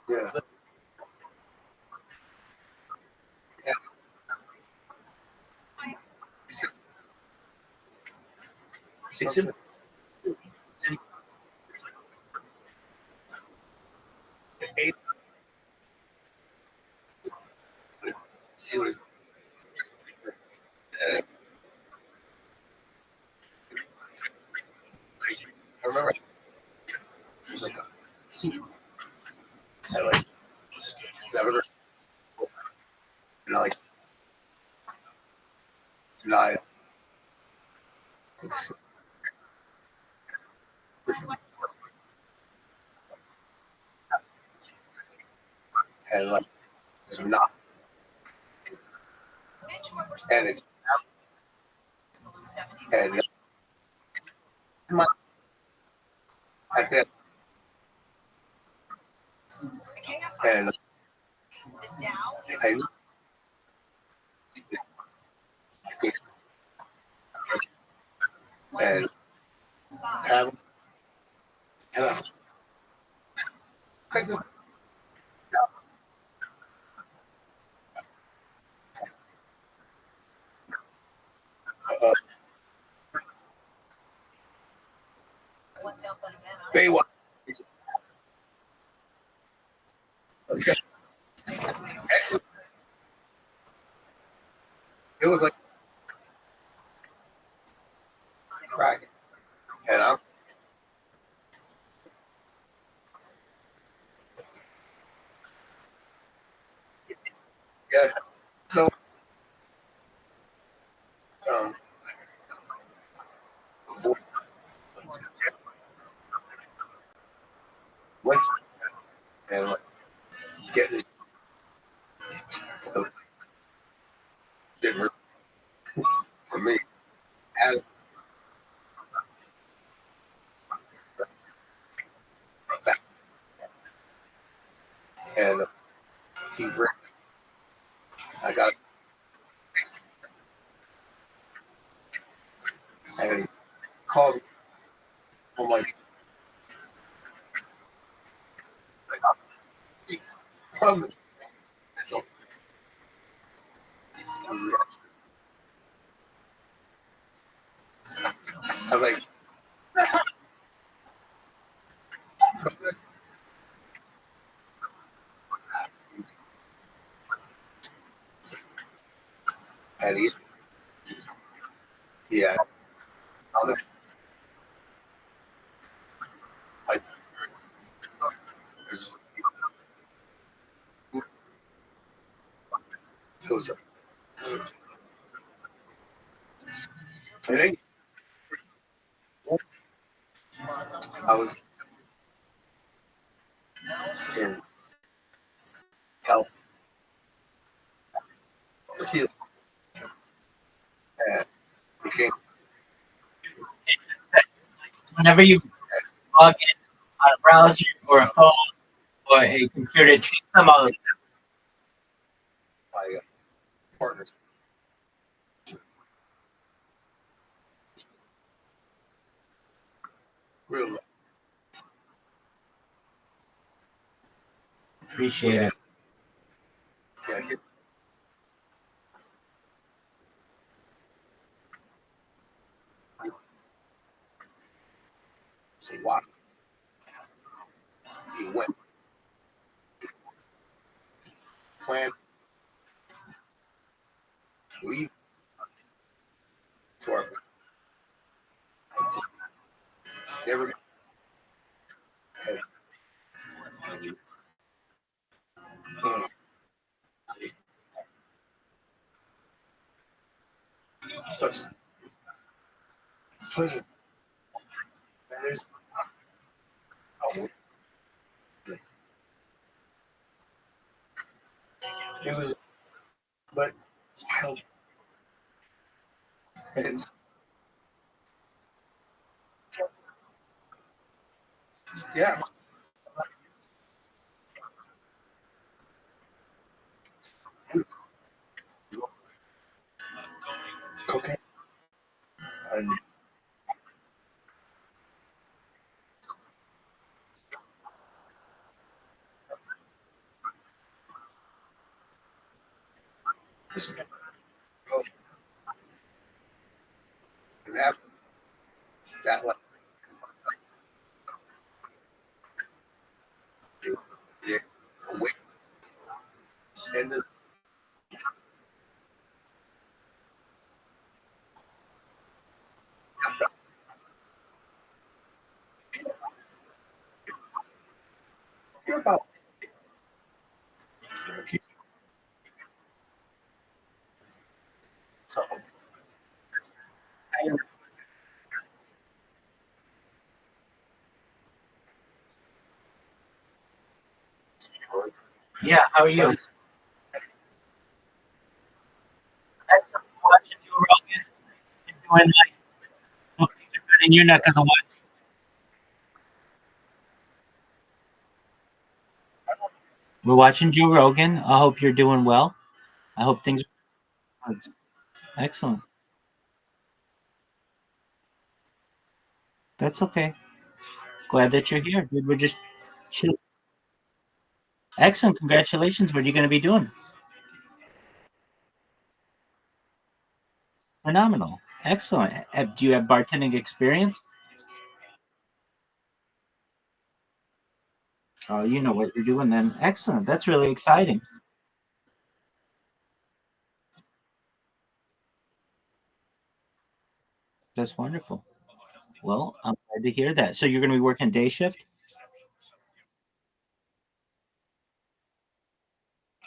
yeah. Yeah. It's in eight. It was, I remember it was like a super. I like 7 and I like 9. And like it's not and it's and my at that And The Dow is I and have and I check this what's up on that? Baywatch. Okay. Excellent. It was like cracking. And I'm yes. So um went and get this didn't for me. Had and he ripped. I got and he called me. I'm like from I was like and he yeah. I was like it was it ain't I was in health heal and became Whenever you log in on a browser or a phone or a computer, treat them all. my partners. Real Appreciate it. yeah, get so why he went planned leave for never had um, such a pleasure. And there's oh, it was but child and yeah, cocaine and oh, that that like yeah, wait and the you're about so Yeah, how are you? Thanks for watching you, Rogan. You're doing like hope things are good in your neck of the woods. We're watching Joe Rogan. I hope you're doing well. I hope things are good. Excellent. That's okay. Glad that you're here, dude. We're just chill. Excellent. Congratulations. What are you going to be doing? Phenomenal. Excellent. Do you have bartending experience? Oh, you know what you're doing then. Excellent. That's really exciting. That's wonderful. Well, I'm glad to hear that. So you're going to be working day shift?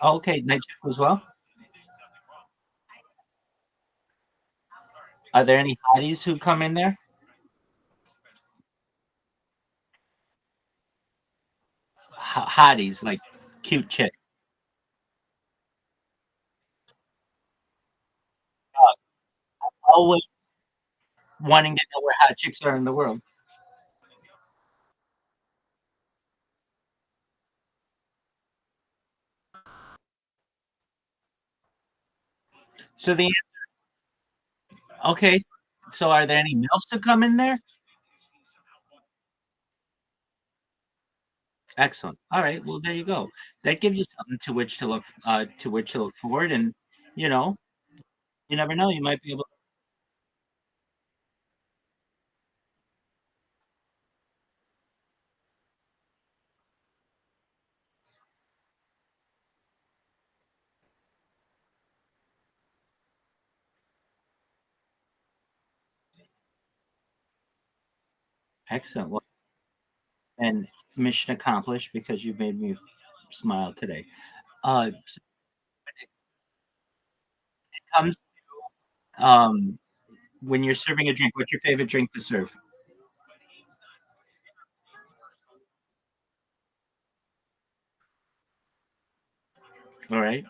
Oh, okay. Night shift as well? Are there any hotties who come in there? Hotties, like cute chick. Always wanting to know where hot chicks are in the world. So the okay. So are there any males who come in there? Excellent. All right. Well, there you go. That gives you something to which to look forward, and you know, you never know. You might be able. Excellent. Well, and mission accomplished because you made me smile today. So it comes um when you're serving a drink. What's your favorite drink to serve? All right.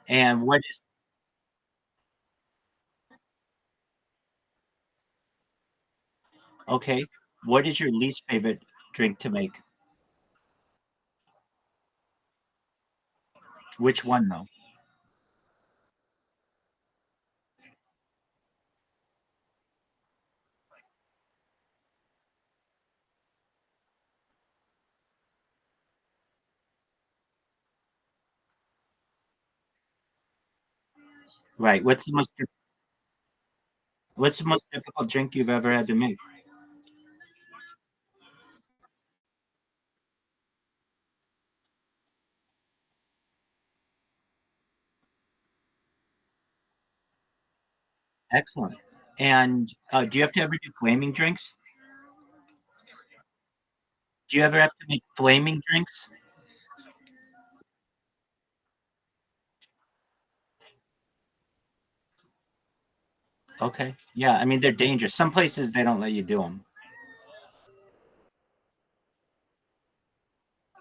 And what is okay? What is your least favorite drink to make? Which one though? Right. What's the most difficult drink you've ever had to make? Excellent. And do you have to ever do flaming drinks? Do you ever have to make flaming drinks? Okay. Yeah. I mean, they're dangerous. Some places they don't let you do them.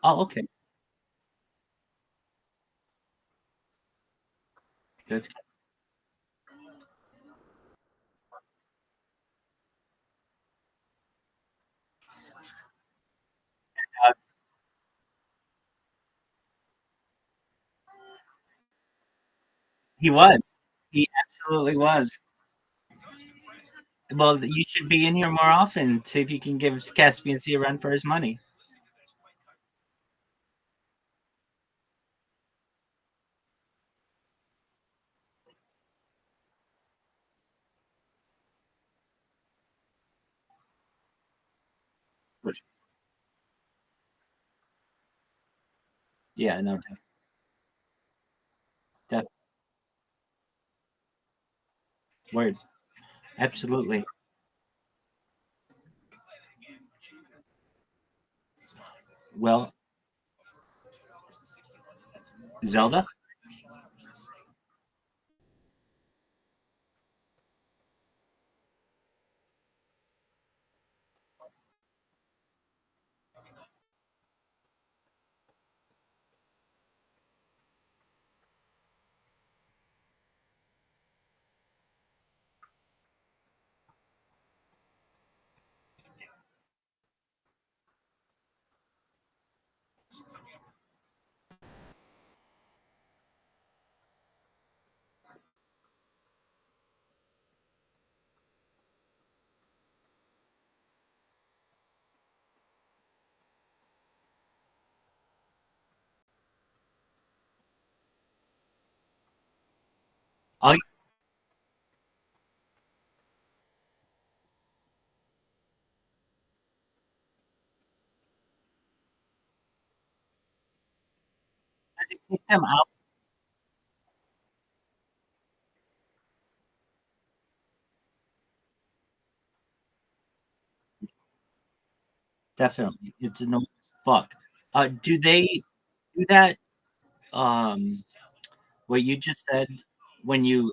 Oh, okay. That's uh, he was. He absolutely was. Well, you should be in here more often. See if you can give Caspian Sea a run for his money. Which, yeah, no, def, words. Absolutely. Well, Zelda. All you have to kick them out. Definitely, it's annoying as fuck. Do they do that? Um, what you just said when you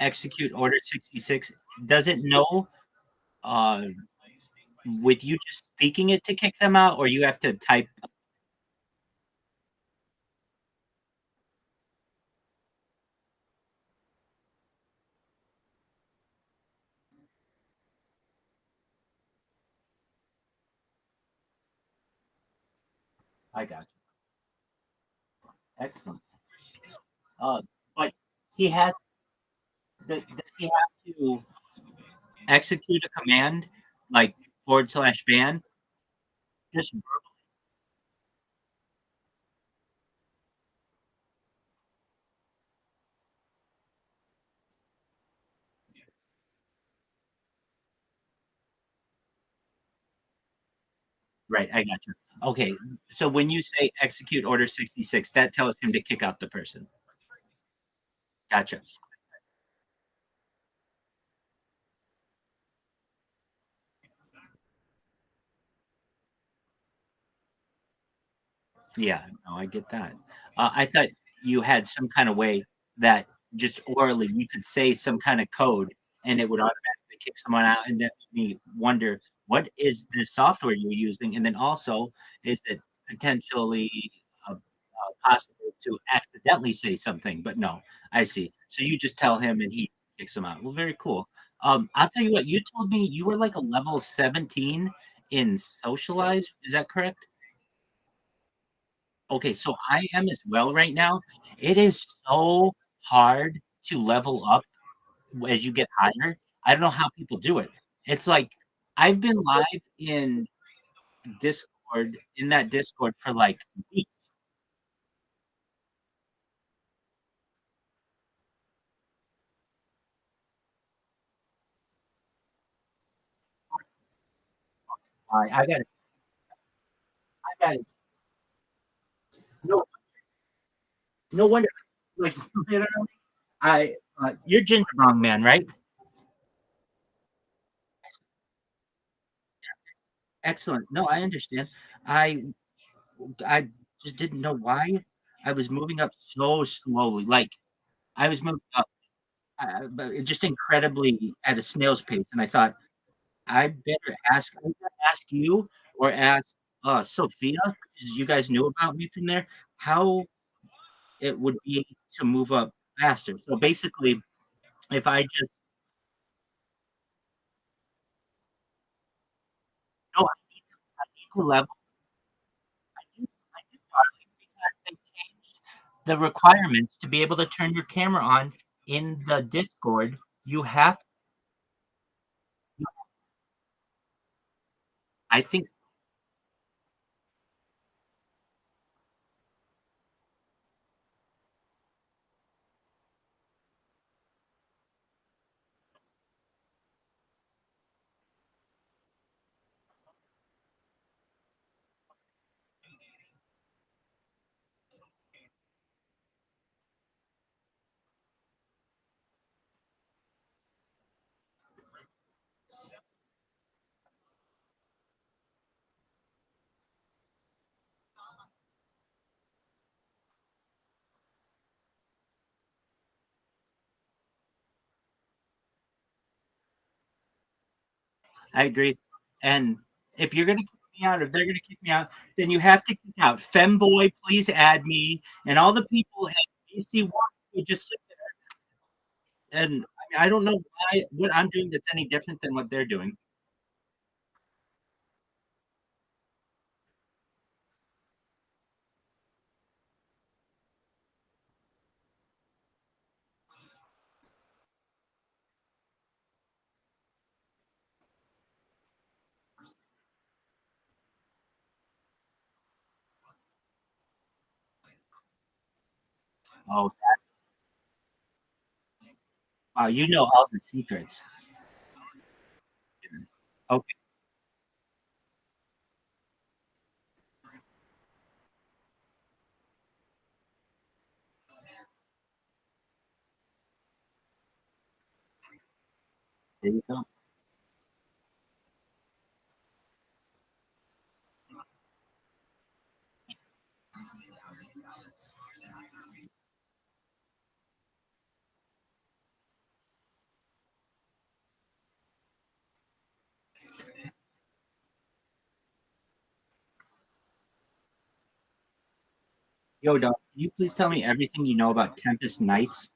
execute Order 66, does it know uh, with you just speaking it to kick them out, or you have to type? I got you. Excellent. Uh, but he has. Does he have to execute a command like /ban? Just right. I got you. Okay. So when you say execute Order 66, that tells him to kick out the person. Gotcha. Yeah, no, I get that. I thought you had some kind of way that just orally you could say some kind of code and it would automatically kick someone out, and that made me wonder what is the software you're using, and then also is it potentially possible to accidentally say something? But no, I see. So you just tell him and he kicks them out. Well, very cool. I'll tell you what. You told me you were like a level 17 in socialize. Is that correct? Okay, so I am as well right now. It is so hard to level up as you get higher. I don't know how people do it. It's like I've been live in Discord in that Discord for like weeks. I got it. I got it. No, no wonder. Like literally, I you're Ginger Wrong Man, right? Excellent. No, I understand. I I just didn't know why I was moving up so slowly. Like I was moving up but it just incredibly at a snail's pace. And I thought, I better ask you or ask Sophia, because you guys knew about me from there, how it would be to move up faster. So basically, if I just no, I need to level, I do, Charlie, because they changed the requirements to be able to turn your camera on in the Discord. You have, I think, I agree. And if you're gonna kick me out, if they're gonna kick me out, then you have to kick out Femboy. Please add me and all the people at BC One who just sit there. And I mean, I don't know why what I'm doing that's any different than what they're doing. Oh, You know all the secrets. Okay. There you go. Yo, Doc, can you please tell me everything you know about Tempest Knights?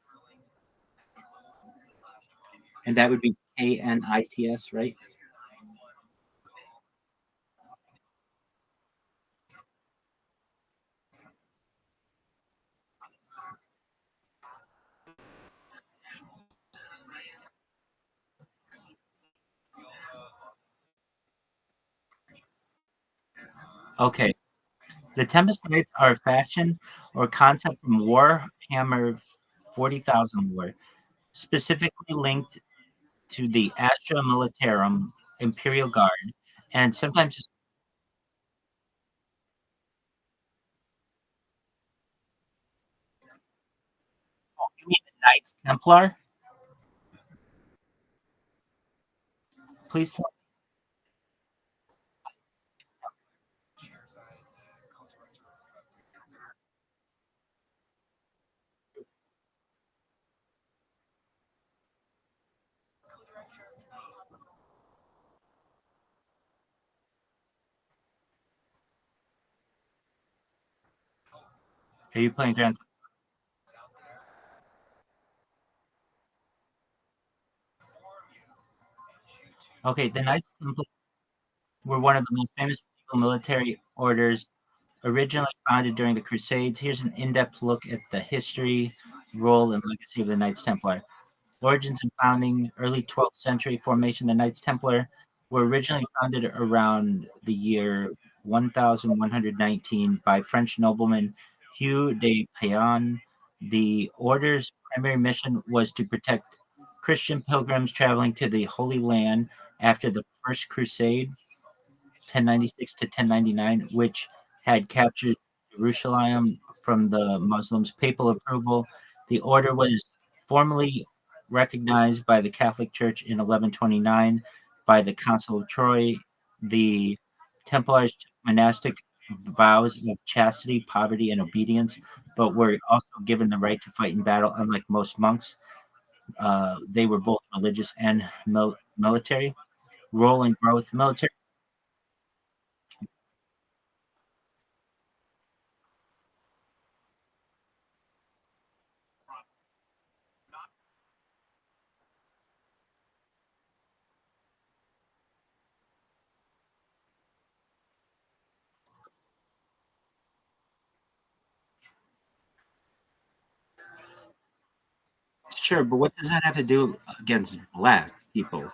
And that would be Knits, right? Okay. The Tempest Knights are a fashion or concept from Warhammer 40,000 War, specifically linked to the Astra Militarum Imperial Guard, and sometimes you mean the Knights Templar? Please tell Are you playing Grand? Okay, the Knights Templar were one of the most famous medieval military orders originally founded during the Crusades. Here's an in-depth look at the history, role, and legacy of the Knights Templar. Origins and founding: early 12th century formation. The Knights Templar were originally founded around the year 1119 by French nobleman Hugh de Payens. The order's primary mission was to protect Christian pilgrims traveling to the Holy Land after the First Crusade, 1096 to 1099, which had captured Jerusalem from the Muslims' papal approval. The order was formally recognized by the Catholic Church in 1129 by the Council of Troy. The Templars took monastic vows of chastity, poverty, and obedience, but were also given the right to fight in battle, unlike most monks. They were both religious and military. Role and growth. Military. Sure, but what does that have to do against black people?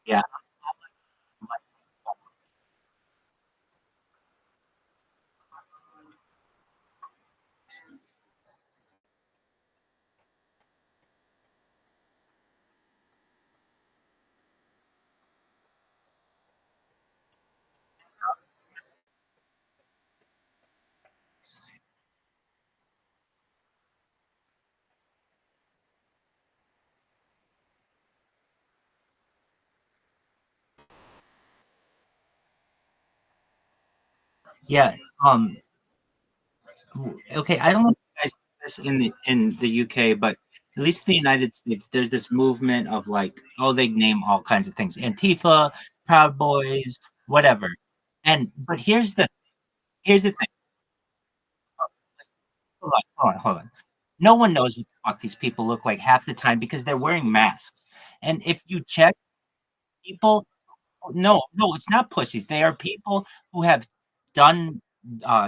Yeah, Yeah. Um. Okay. I don't know if you guys see this in the UK, but at least in the United States, there's this movement of like, oh, they name all kinds of things: Antifa, Proud Boys, whatever. And but here's the thing. Hold on. No one knows what the fuck these people look like half the time because they're wearing masks. And if you check people, no, no, it's not pussies. They are people who have done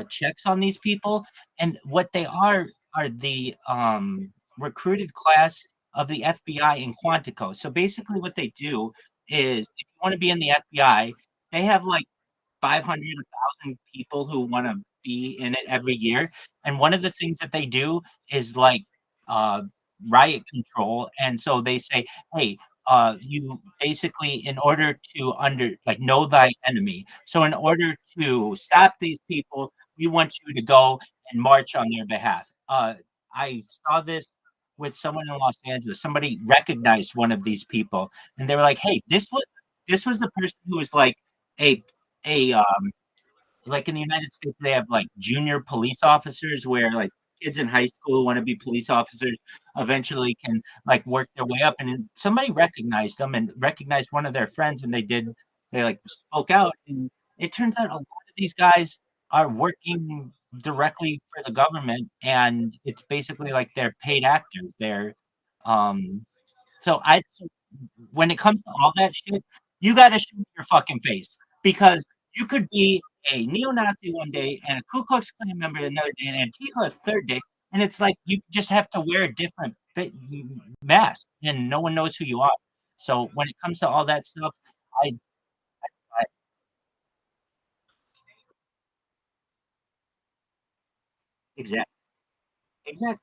checks on these people, and what they are the recruited class of the FBI in Quantico. So basically, what they do is, if you want to be in the FBI, they have like 500,000 people who want to be in it every year. And one of the things that they do is like uh, riot control. And so they say, hey, you basically, in order to like know thy enemy. So in order to stop these people, we want you to go and march on their behalf. I saw this with someone in Los Angeles. Somebody recognized one of these people, and they were like, "Hey, this was the person who was like a like in the United States, they have like junior police officers where like kids in high school want to be police officers eventually can like work their way up. And then somebody recognized them and recognized one of their friends, and they like spoke out. And it turns out a lot of these guys are working directly for the government, and it's basically like they're paid actors. Um, so when it comes to all that shit, you got to show your fucking face because you could be a neo-Nazi one day and a Ku Klux Klan member another day and Antifa a third day, and it's like you just have to wear a different mask, and no one knows who you are. So when it comes to all that stuff, I, I exactly, exactly.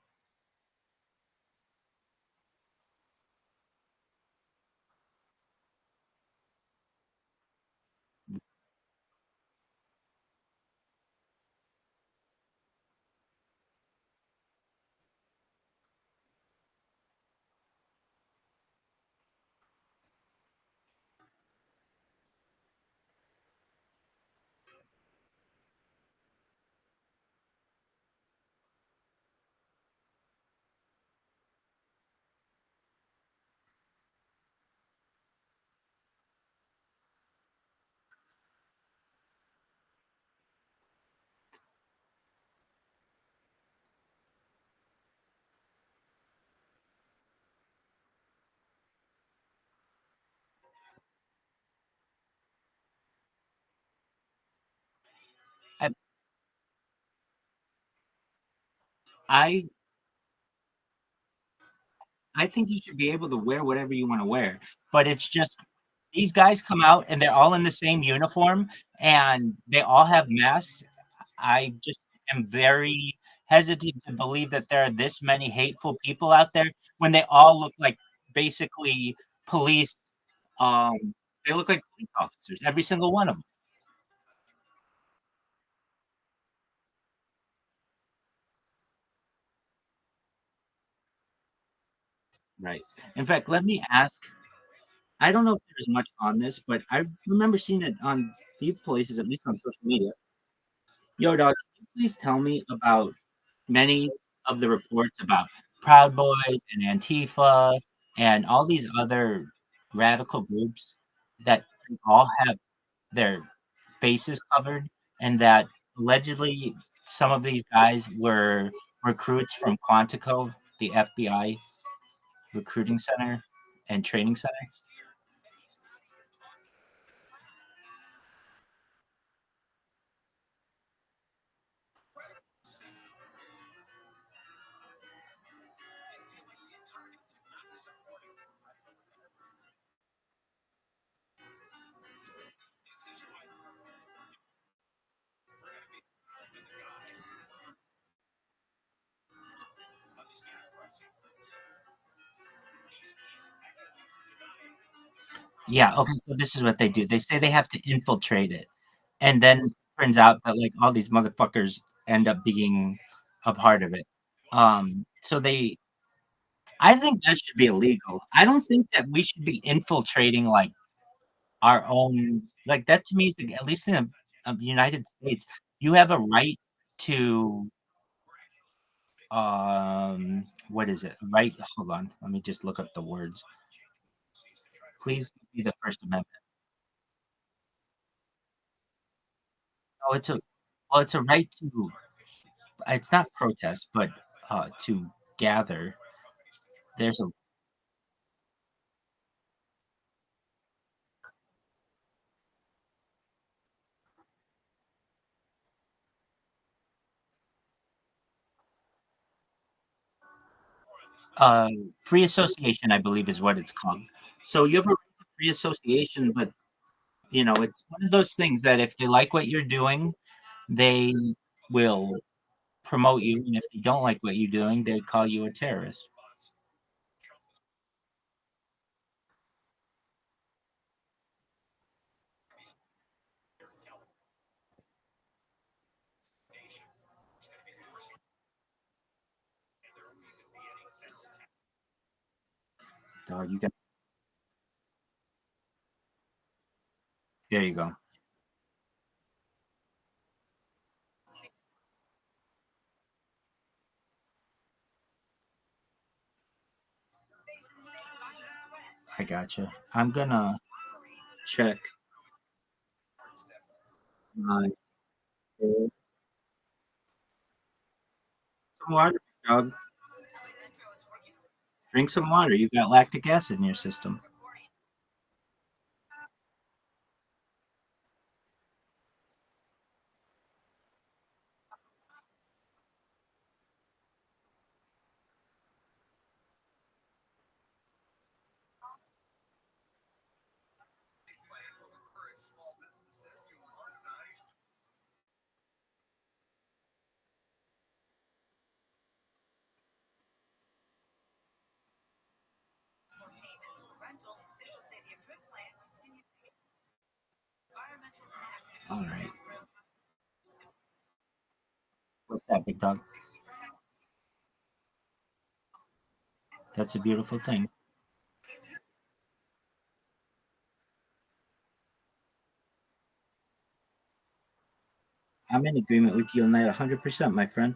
I, I I think you should be able to wear whatever you want to wear, but it's just these guys come out and they're all in the same uniform and they all have masks. I just am very hesitant to believe that there are this many hateful people out there when they all look like basically police. Um, they look like police officers, every single one of them. Right. In fact, let me ask. I don't know if there's much on this, but I remember seeing it on a few places, at least on social media. Yo, dog, can you please tell me about many of the reports about Proud Boys and Antifa and all these other radical groups that all have their faces covered, and that allegedly some of these guys were recruits from Quantico, the FBI recruiting center and training center. Yeah, okay, so this is what they do. They say they have to infiltrate it, and then turns out that like all these motherfuckers end up being a part of it. So I think that should be illegal. I don't think that we should be infiltrating like our own like that to me is like, at least in the United States. You have a right to what is it? Right, hold on. Let me just look up the words. Please be the First Amendment. Oh, it's a right to it's not protest, but to gather. There's a uh, free association, I believe, is what it's called. So you have a right to free association, but it's one of those things that if they like what you're doing, they will promote you, and if they don't like what you're doing, they call you a terrorist. So you got there you go. I gotcha. I'm gonna check my some water, dog. Drink some water. You got lactic acid in your system. All right. What's that, big dog? That's a beautiful thing. I'm in agreement with you on that 100%, my friend.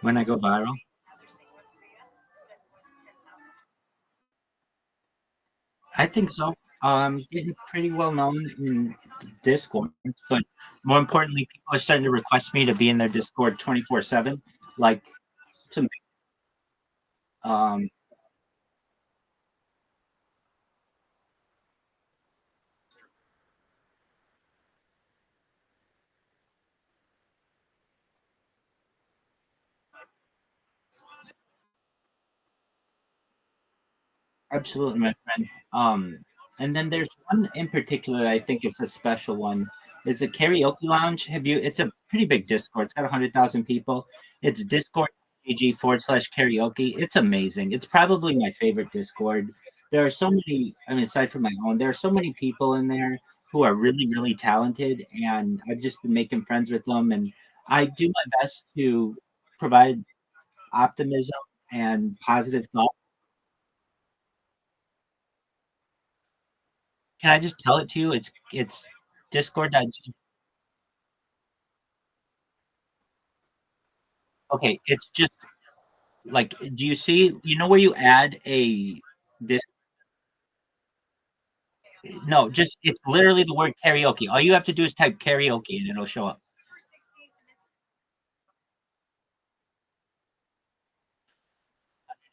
When I go viral, I think so. Getting pretty well known in Discord, but more importantly, people are starting to request me to be in their Discord 24/7. Like, to um, absolutely, my friend. And then there's one in particular I think is a special one. It's a karaoke lounge. Have you? It's a pretty big Discord. It's got 100,000 people. It's Discord.gg/karaoke. It's amazing. It's probably my favorite Discord. There are so many. I mean, aside from my own, there are so many people in there who are really, really talented, and I've just been making friends with them. And I do my best to provide optimism and positive thought. Can I just tell it to you? It's Discord. Okay, it's just like, do you see? You know where you add a this? No, just it's literally the word karaoke. All you have to do is type karaoke and it'll show up.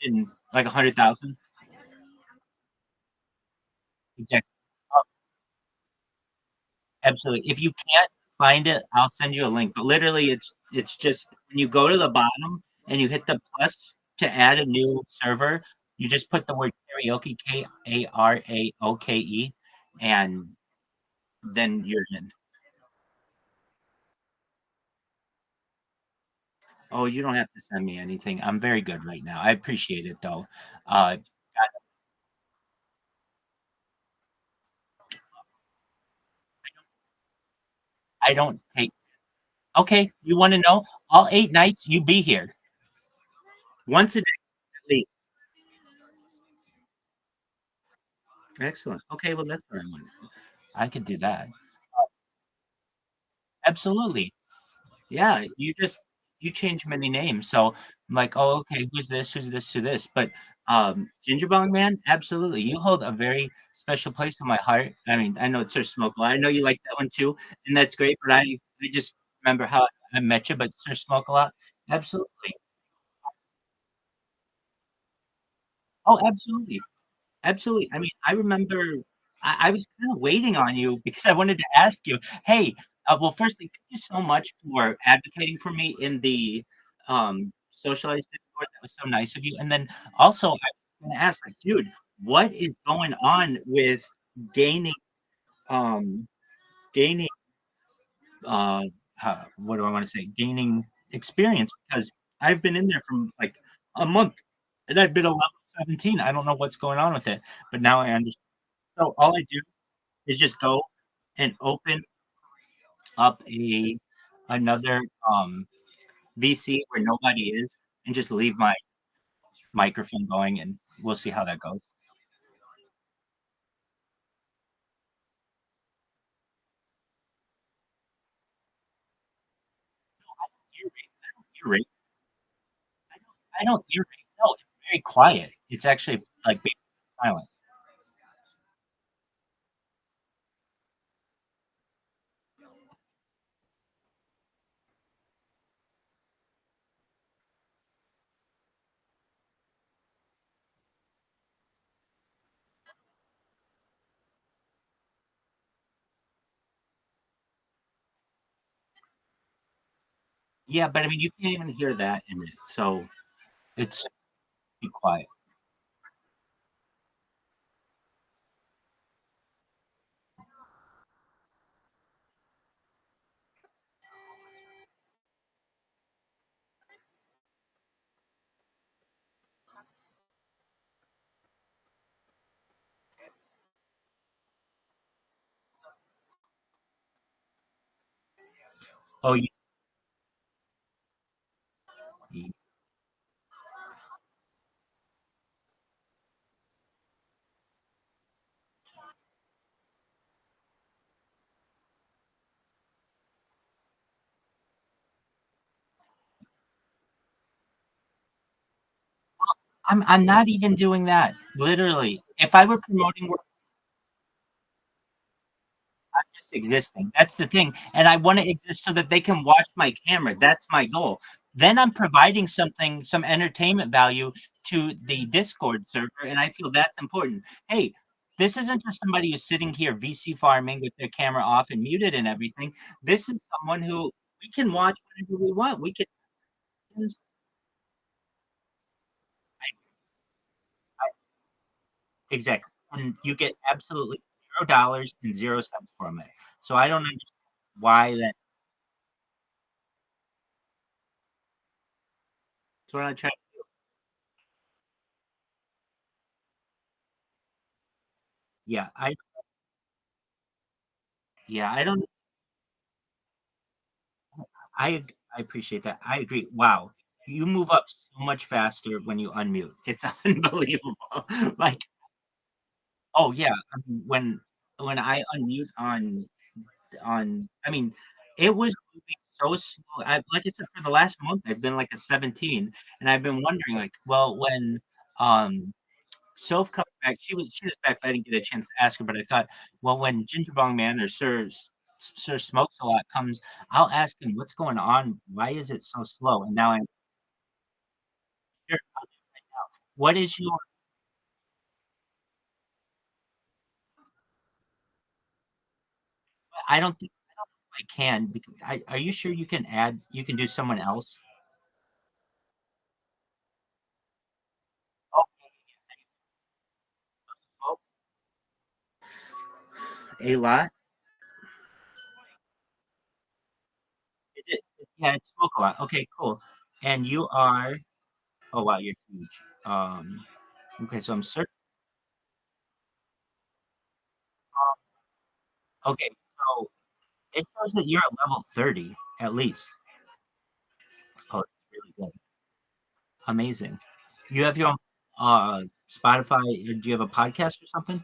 In like 100,000. Exactly. Absolutely. If you can't find it, I'll send you a link. But literally, it's just when you go to the bottom and you hit the plus to add a new server, you just put the word karaoke, Karaoke, and then you're in. Oh, you don't have to send me anything. I'm very good right now. I appreciate it though. Uh, I don't take. Okay, you want to know? All 8 nights, you be here once a day at least. Excellent. Okay, well that's what I want. I could do that. Absolutely. Yeah, you change many names. So I'm like, oh, okay, who's this? Who's this? Who's this? But Ginger Bong Man, absolutely. You hold a very special place in my heart. I mean, I know it's Sir Smoke. I know you like that one too, and that's great. But I just remember how I met you, but Sir Smoke a lot. Absolutely. Oh, absolutely. Absolutely. I mean, I remember I was kind of waiting on you because I wanted to ask you, hey, well, firstly, thank you so much for advocating for me in the socialized Discord. That was so nice of you. And then also, I was going to ask, like, dude, what is going on with gaining, um, gaining, uh, what do I want to say? Gaining experience because I've been in there for like a month and I've been a level 17. I don't know what's going on with it, but now I understand. So all I do is just go and open up a another VC where nobody is, and just leave my microphone going, and we'll see how that goes. Earrate, I don't earrate. I don't earrate. No, it's very quiet. It's actually like being silent. Yeah, but I mean, you can't even hear that in it, so it's be quiet. Oh, you, I'm not even doing that. Literally, if I were promoting just existing. That's the thing. And I want to exist so that they can watch my camera. That's my goal. Then I'm providing something, some entertainment value to the Discord server. And I feel that's important. Hey, this isn't just somebody who's sitting here VC farming with their camera off and muted and everything. This is someone who we can watch whenever we want. We can exactly. And you get absolutely $0 and 0 cents from it. So I don't understand why that's what I try. Yeah, I don't I appreciate that. I agree. Wow. You move up so much faster when you unmute. It's unbelievable. Like, oh yeah, I mean, when I unmute on I mean, it was moving so slow. Like I said, for the last month, I've been like a 17, and I've been wondering, like, well, when um Soph comes back, she was back. But I didn't get a chance to ask her, but I thought, well, when Ginger Bong Man or Sir Smokes a lot comes, I'll ask him what's going on. Why is it so slow? And now I'm sure. What is your I don't think I can because are you sure you can add? You can do someone else. Oh, oh, a lot. Is it? Yeah, it spoke a lot. Okay, cool. And you are. Oh wow, you're huge. Okay, so I'm certain. Okay, so it shows that you're at level 30 at least. Oh, that's really good. Amazing. You have your own Spotify. Do you have a podcast or something?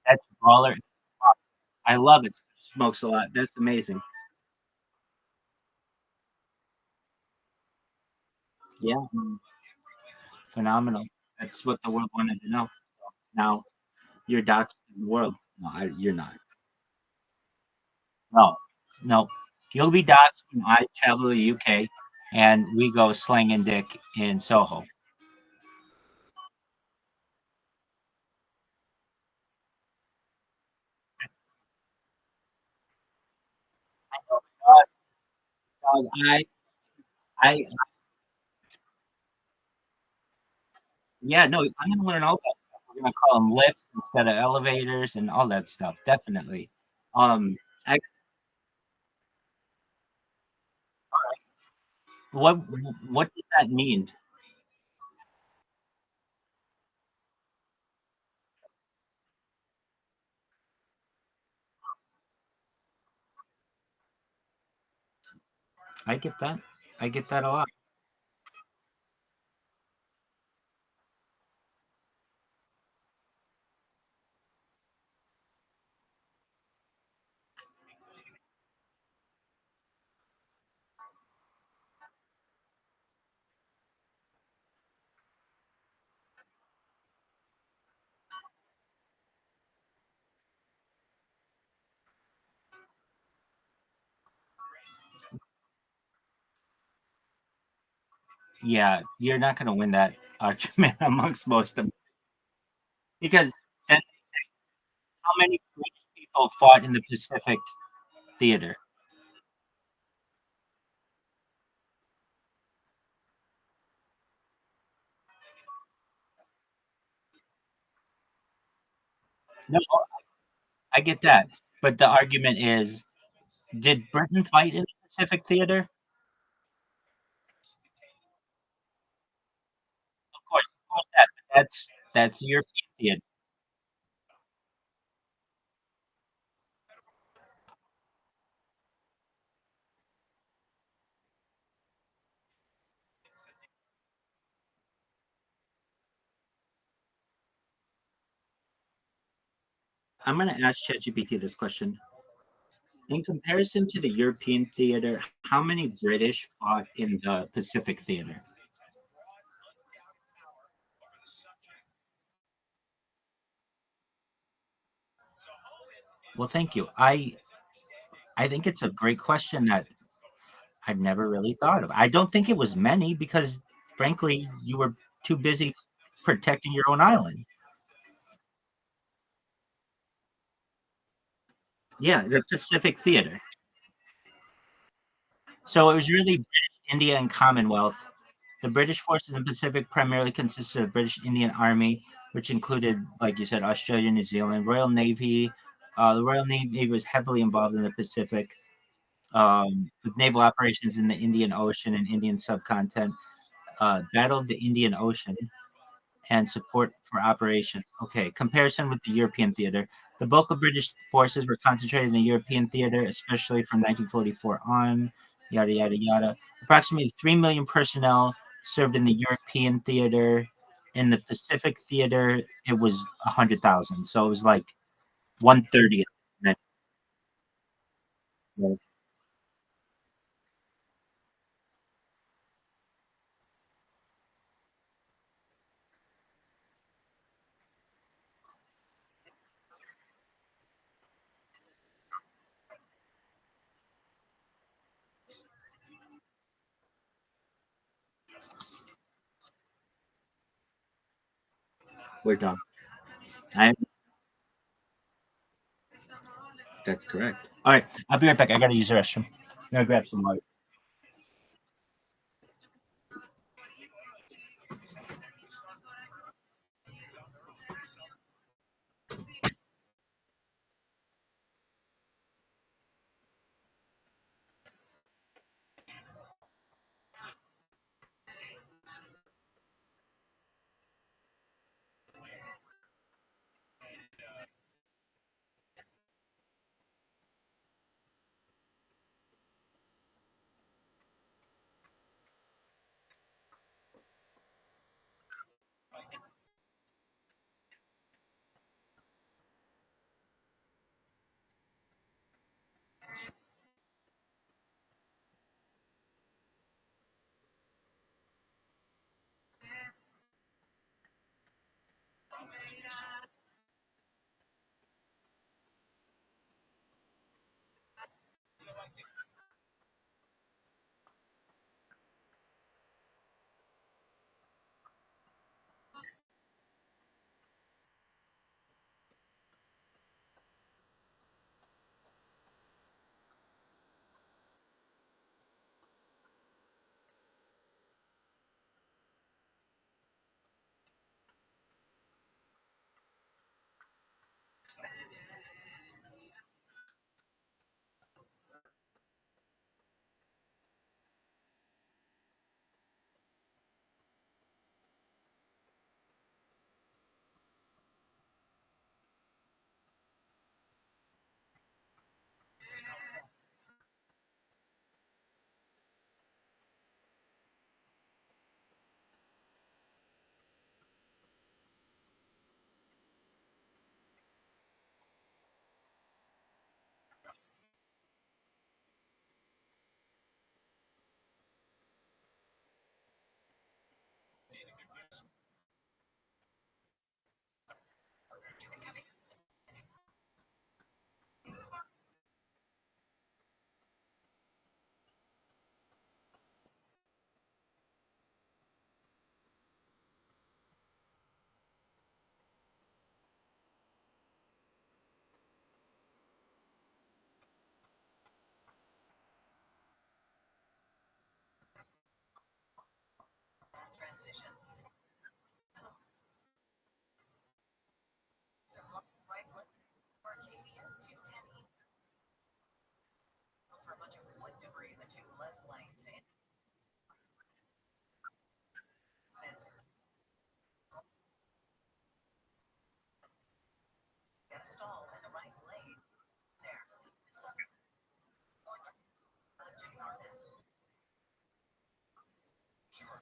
That's baller. I love it. Smokes a lot. That's amazing. Yeah, phenomenal. That's what the world wanted to know. Now you're doxed in the world. No, you're not. No, no. You'll be doxed when I travel to the UK and we go slanging dick in Soho. I, I, yeah, no, I'm gonna learn all that stuff. We're gonna call them lifts instead of elevators and all that stuff. Definitely. Um, I, what what does that mean? I get that. I get that a lot. Yeah, you're not gonna win that argument amongst most of them because then how many British people fought in the Pacific Theater? No, I get that, but the argument is, did Britain fight in the Pacific Theater? Of course, that's European theater. I'm gonna ask ChatGPT this question. In comparison to the European theater, how many British fought in the Pacific Theater? Well, thank you. I think it's a great question that I've never really thought of. I don't think it was many because, frankly, you were too busy protecting your own island. Yeah, the Pacific Theater. So it was really British India and Commonwealth. The British forces in the Pacific primarily consisted of the British Indian Army, which included, like you said, Australia, New Zealand, Royal Navy. The Royal Navy was heavily involved in the Pacific, with naval operations in the Indian Ocean and Indian subcontinent, Battle of the Indian Ocean, and support for operations. Okay, comparison with the European theater. The bulk of British forces were concentrated in the European theater, especially from 1944 on, yada, yada, yada. Approximately 3 million personnel served in the European theater. In the Pacific theater, it was 100,000. So it was like 1/30th. We're done. That's correct. All right, I'll be right back. I gotta use the restroom. I'm gonna grab some water. Transition. So right foot, Arcadia, 210 east. For a bunch of wood debris, the two left lanes in. Spencer. Got a stall in the right lane. There. Southern. Jimmy Arnett. Sure.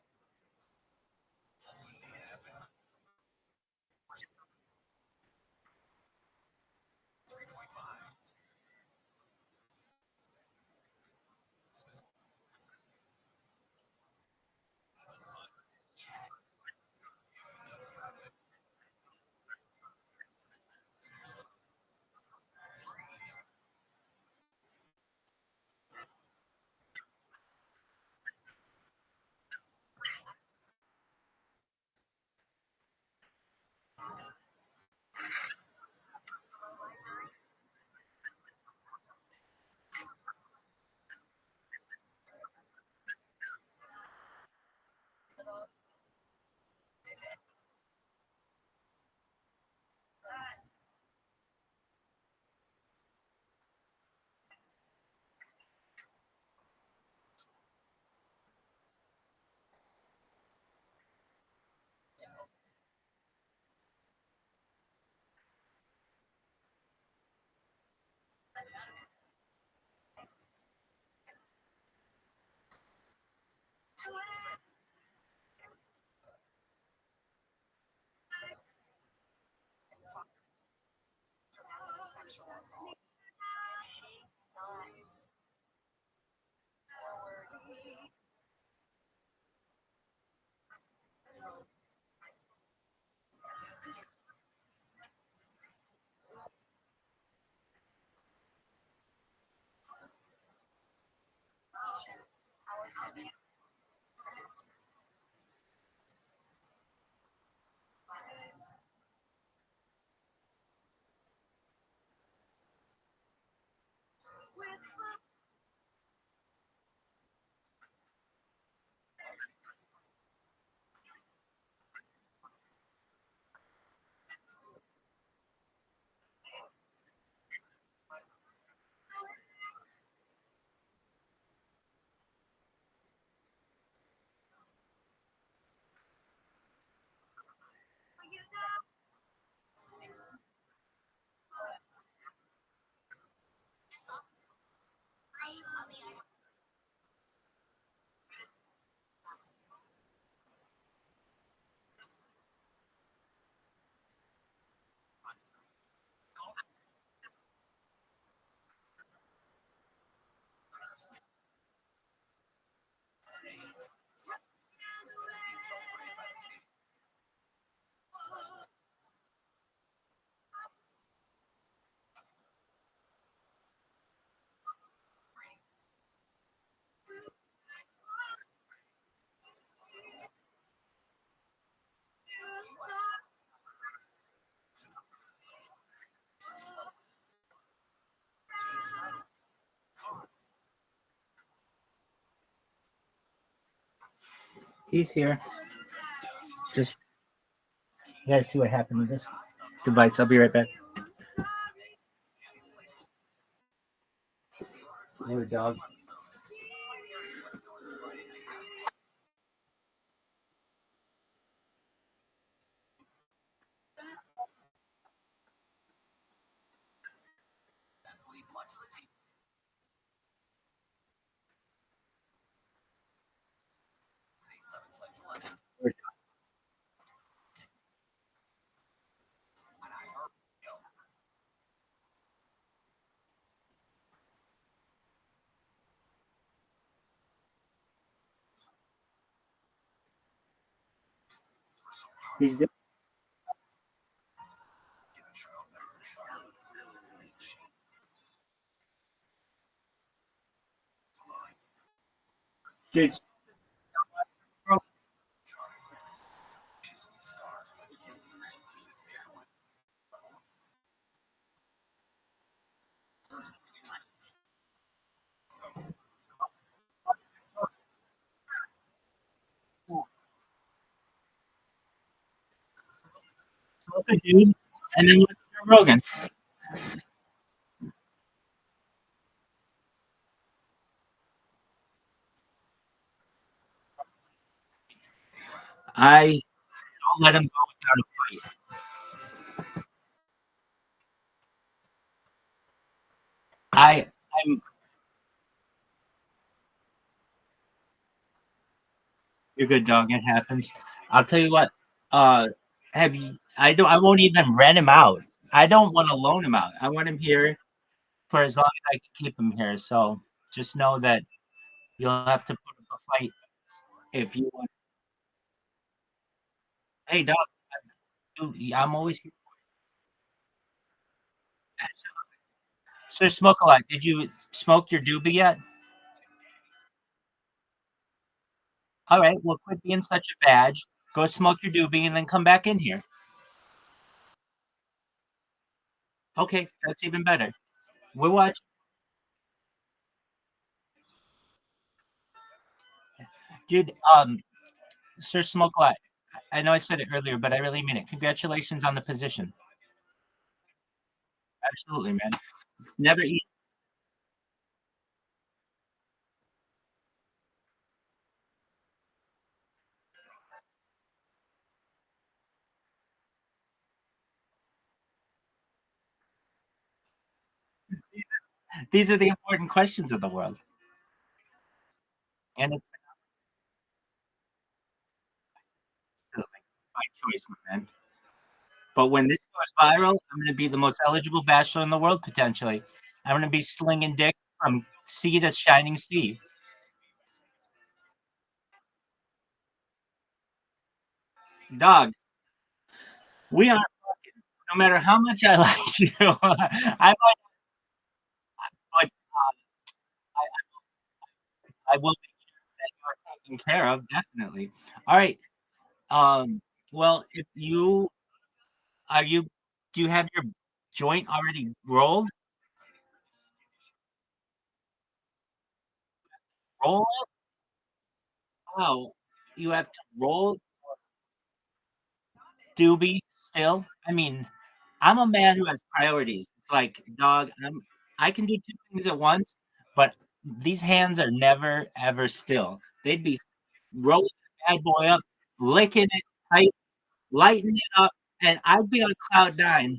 He's here. Just you gotta see what happened with this device. I'll be right back. Poor dog. He's there. Dude, okay, dude. And then what's Joe Rogan? I don't let him go without a fight. I'm you're good, dog. It happens. I'll tell you what. Have you? I don't. I won't even rent him out. I don't want to loan him out. I want him here for as long as I can keep him here. So just know that you'll have to put up a fight if you want. Hey, dog. I'm always here. So smoke a lot. Did you smoke your doobie yet? All right. Well, quit being such a badge. Go smoke your doobie and then come back in here. Okay, that's even better. We're watching, dude. Sir Smoke a lot. I know I said it earlier, but I really mean it. Congratulations on the position. Absolutely, man. It's never easy. These are the important questions of the world, and it's my choice, my man. But when this goes viral, I'm going to be the most eligible bachelor in the world potentially. I'm going to be slinging dick from sea to shining sea. Dog, we are. No matter how much I like you, I might. But I will make sure that you are taken care of. Definitely. All right. Well, if you are you, do you have your joint already rolled? roll it out. You have to roll doobie still. I mean, I'm a man who has priorities. It's like, dog, I can do two things at once, but these hands are never ever still. They'd be rolling the bad boy up, licking it tight, lighting it up, and I'd be on cloud nine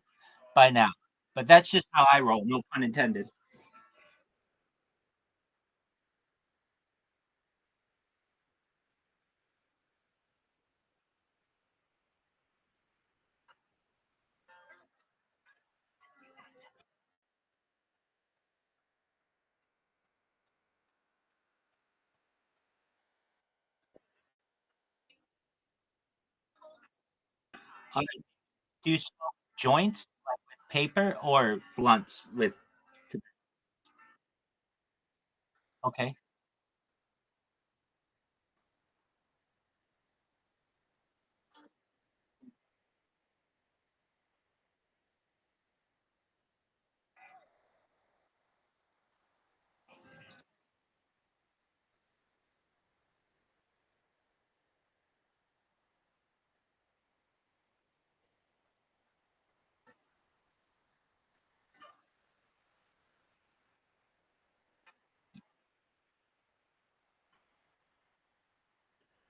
by now. But that's just how I roll, no pun intended. Uh, do you smoke joints like with paper or blunts with? Okay.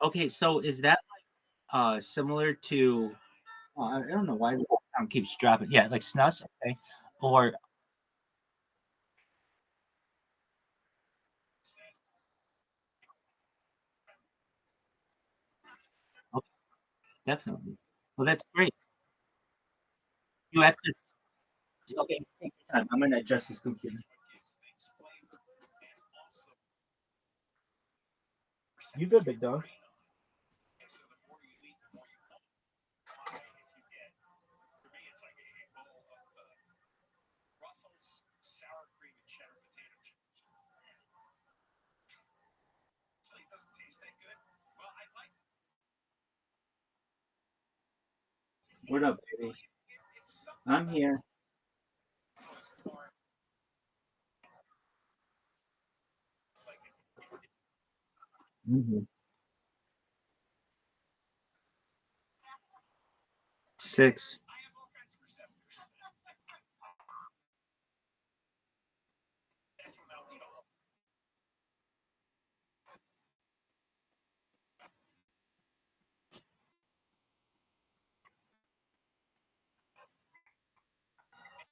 Okay, so is that similar to I don't know why the sound keeps dropping. Yeah, like snus, okay. Or okay, definitely. Well, that's great. You have to okay, take your time. I'm gonna adjust this computer. You good, big dog? What up, baby? I'm here. Mhm. 6.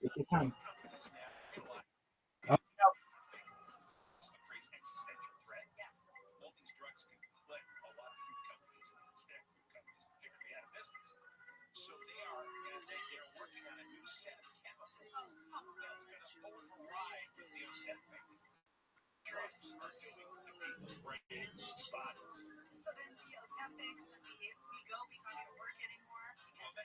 Take your time. Oh, So then the Ozempics and the Wegovys aren't going to work anymore because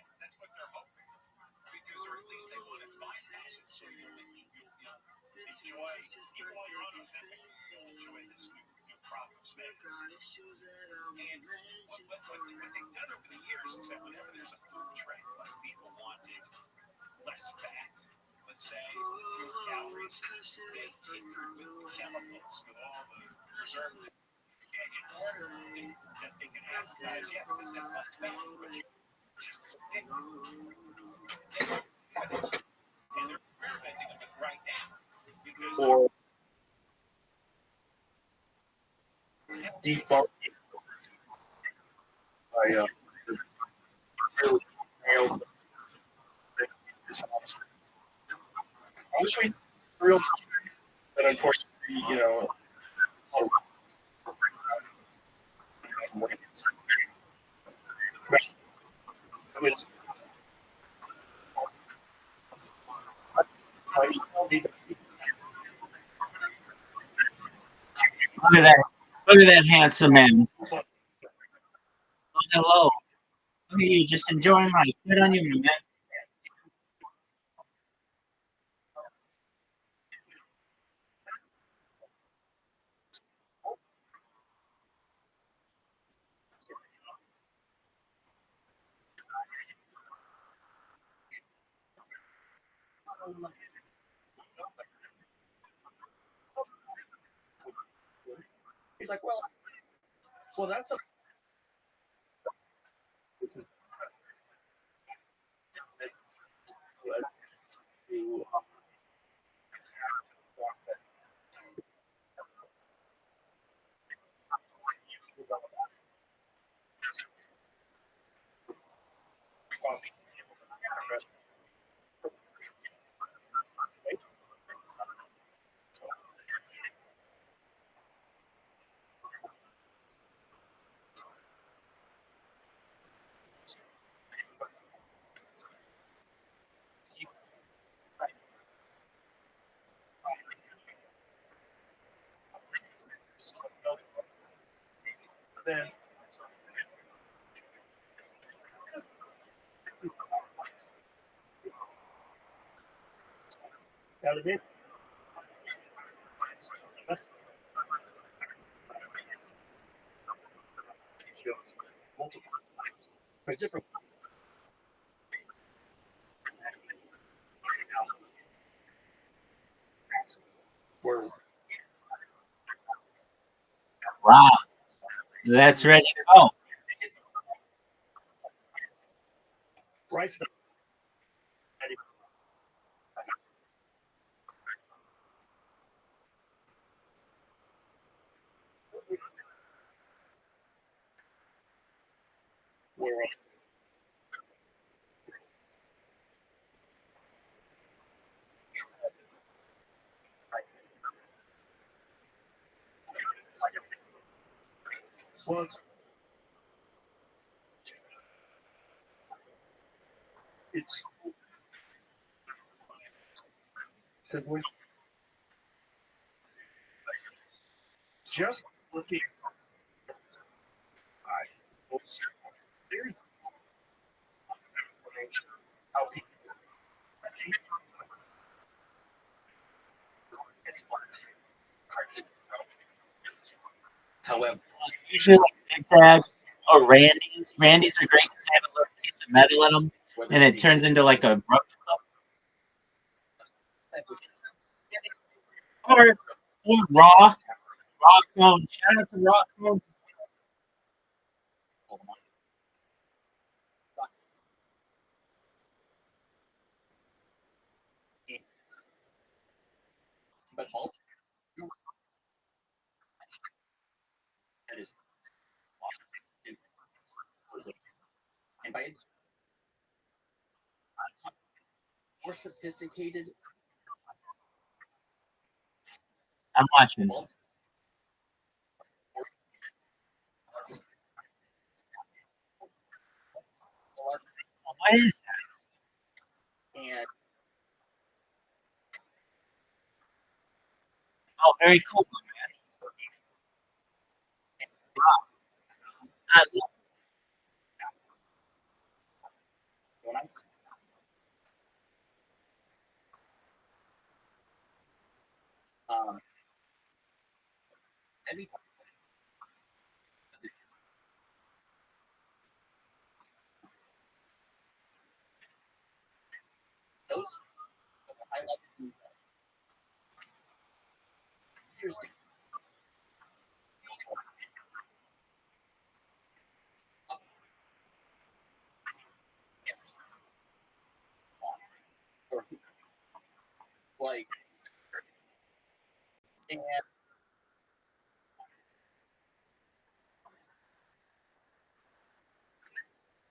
Or debunking by really nailed this honestly. I wish we real time, but unfortunately, it was look at that! Look at that handsome man. Oh, hello. Look at you, just enjoying life. Good on you, my man. He's like, well, that's a. Then that would be multiple. There's different. Where Wow, that's ready to go. rice. Where was it's because we're just looking. There's how people. However, Usually like zigzags or Randy's. Randy's are great because they have a little piece of metal in them, and it turns into like a roach clip. Or raw cone. Shout out to raw cone. but halt. That is and by more sophisticated. I'm watching. What is that? And Oh, very cool, man. I love when I every time those I like to here's the like and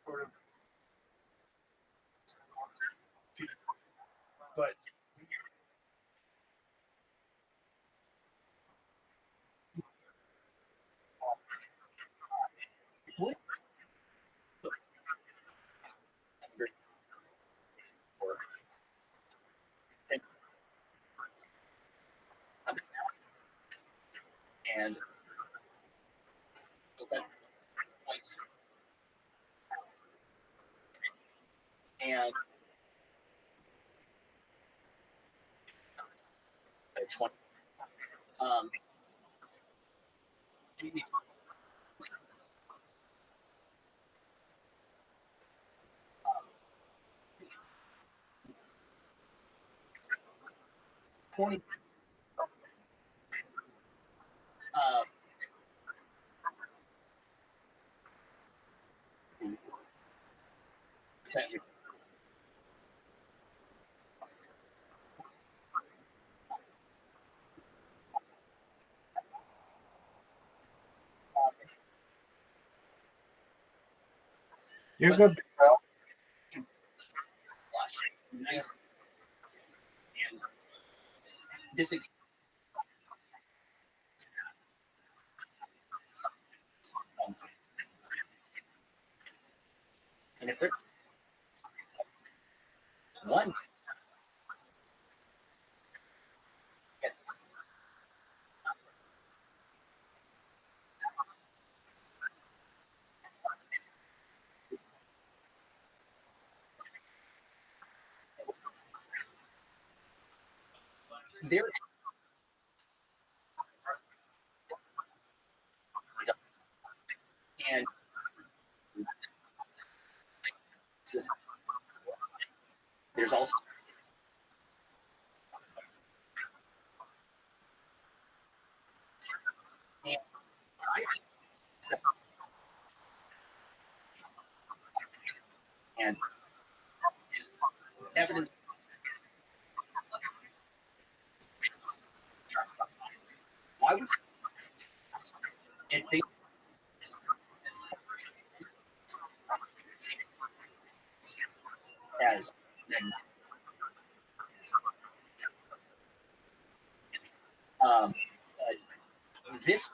sort of but what and okay, points and 20 um 20 You're good. This is and if there's one there and there's also and evidence why would it think as then this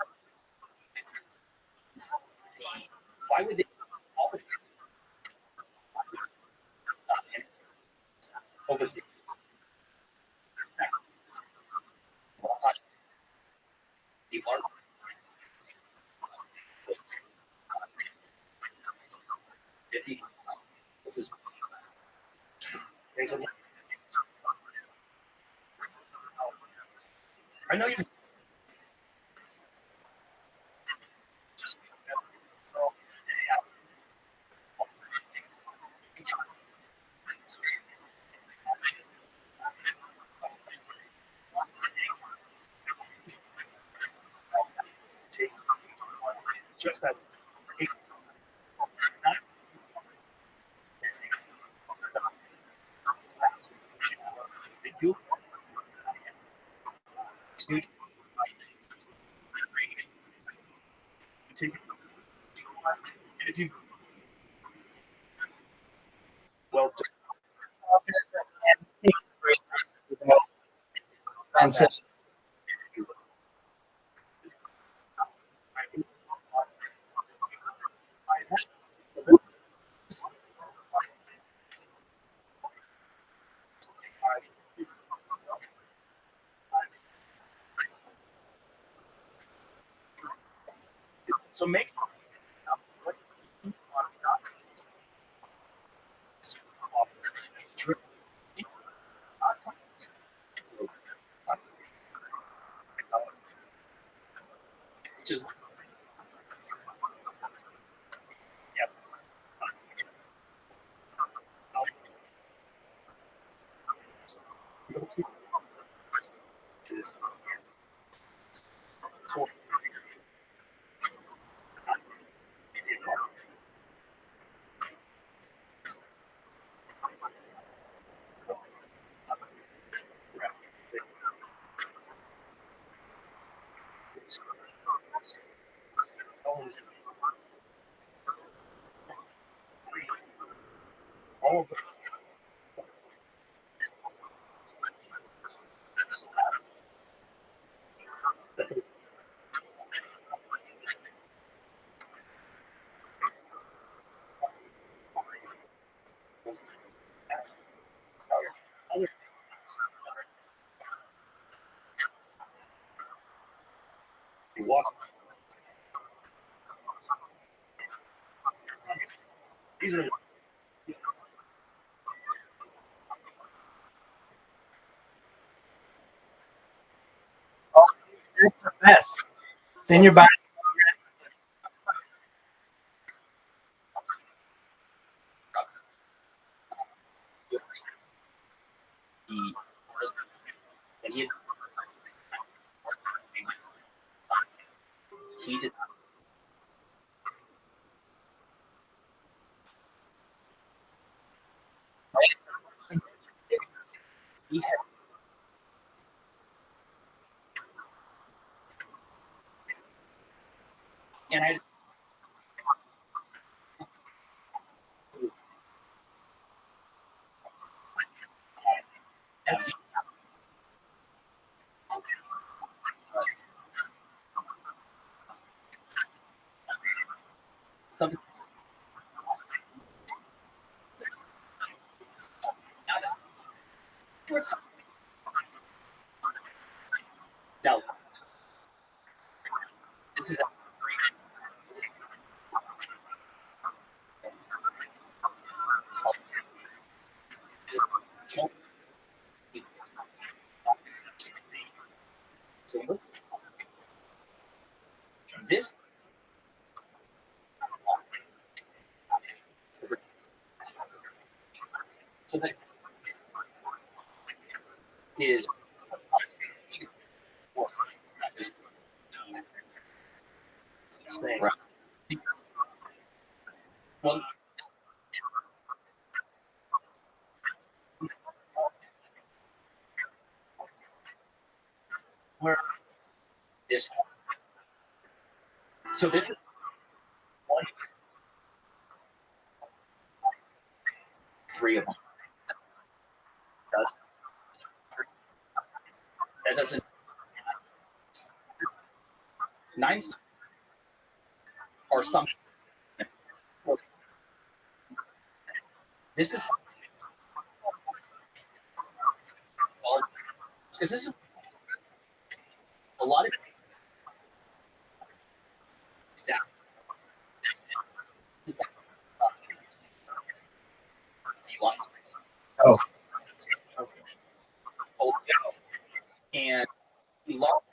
why would they all the and over the art this is I know you just just that you take if you well concept so make just yeah all of the other you walk these are it's the best then you're buying the and he did he had and I just yes. Some no, this is a this so that is right. Well, where this so this is one, three of them. Does that doesn't nine or some this is all because this is a lot of staff. You lost. Oh. Oh, and he lost.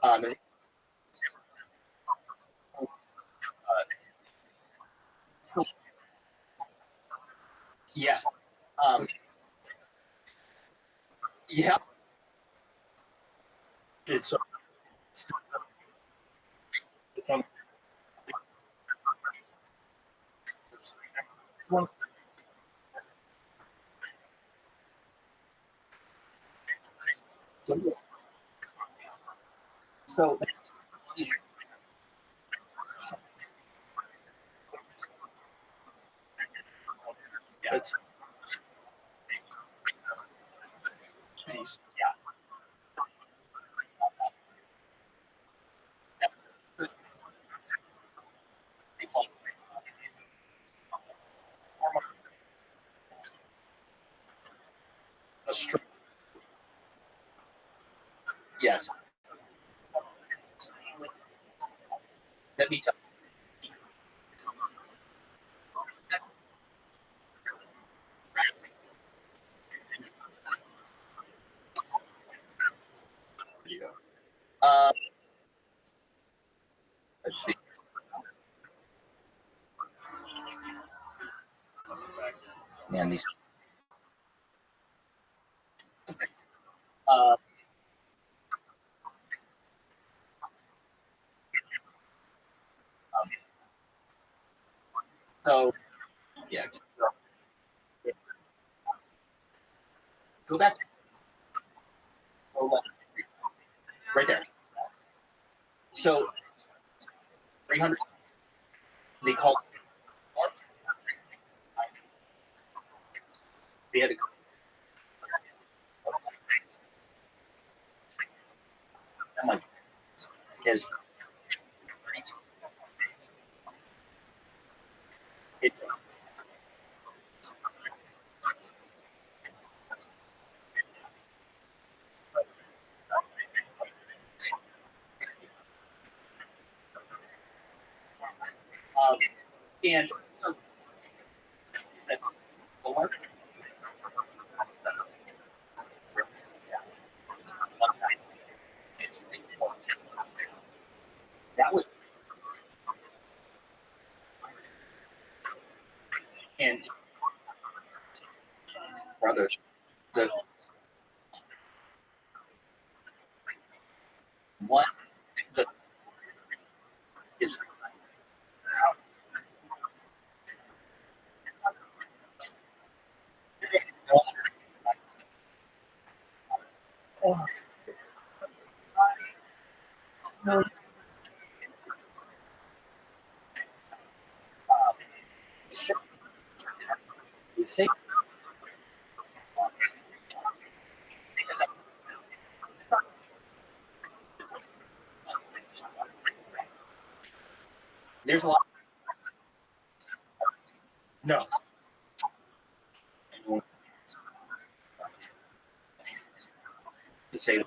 Um, yes. Yeah. It's one. So he's yeah, it's nice. Yeah. Yes. Let me tell you. Let's see. Man, these. Uh, so yeah. Go back. Go left. Right there. So 300. They called. They had to. I'm like, his. It, and so that four. That was and brothers. The one the is There's a lot. No. To say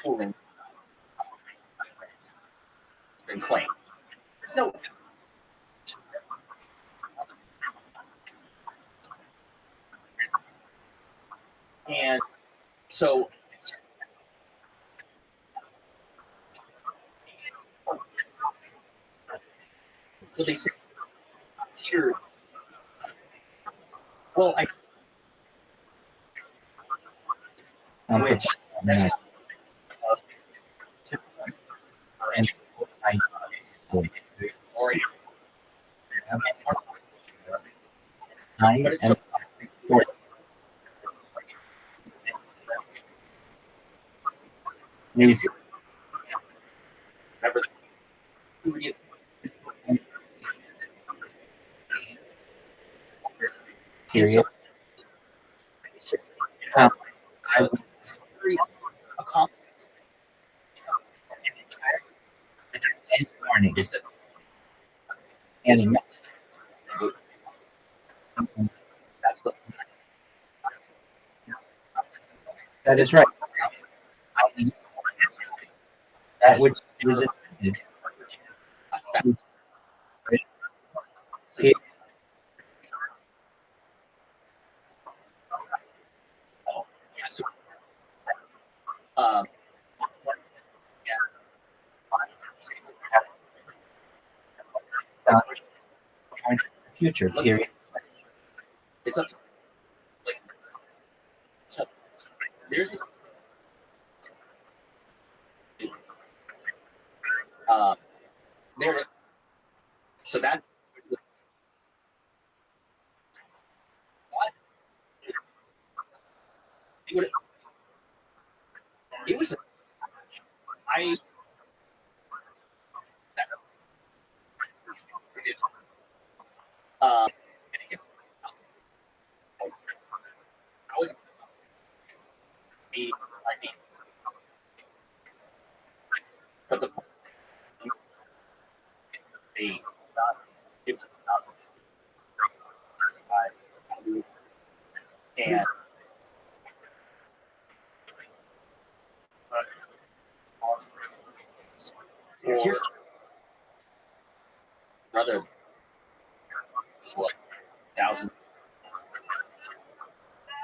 cooling has been claimed. No. And so they say cedar. Well, which but it's so never period. I was very accomplished this morning. And that's the that is right. That which is intended to yes. Future period. It's up to like there's there so that's it was I I was but the it's not and here's brother is what 1,000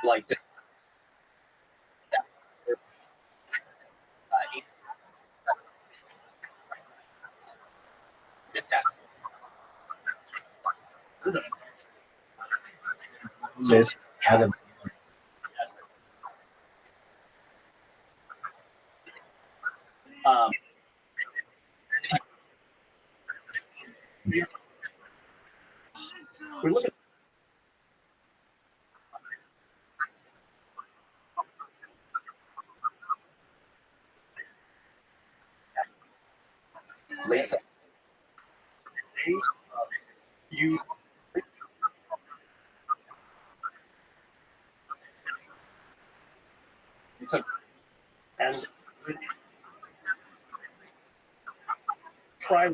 like this. Says Adam. We look at Lisa. You took and try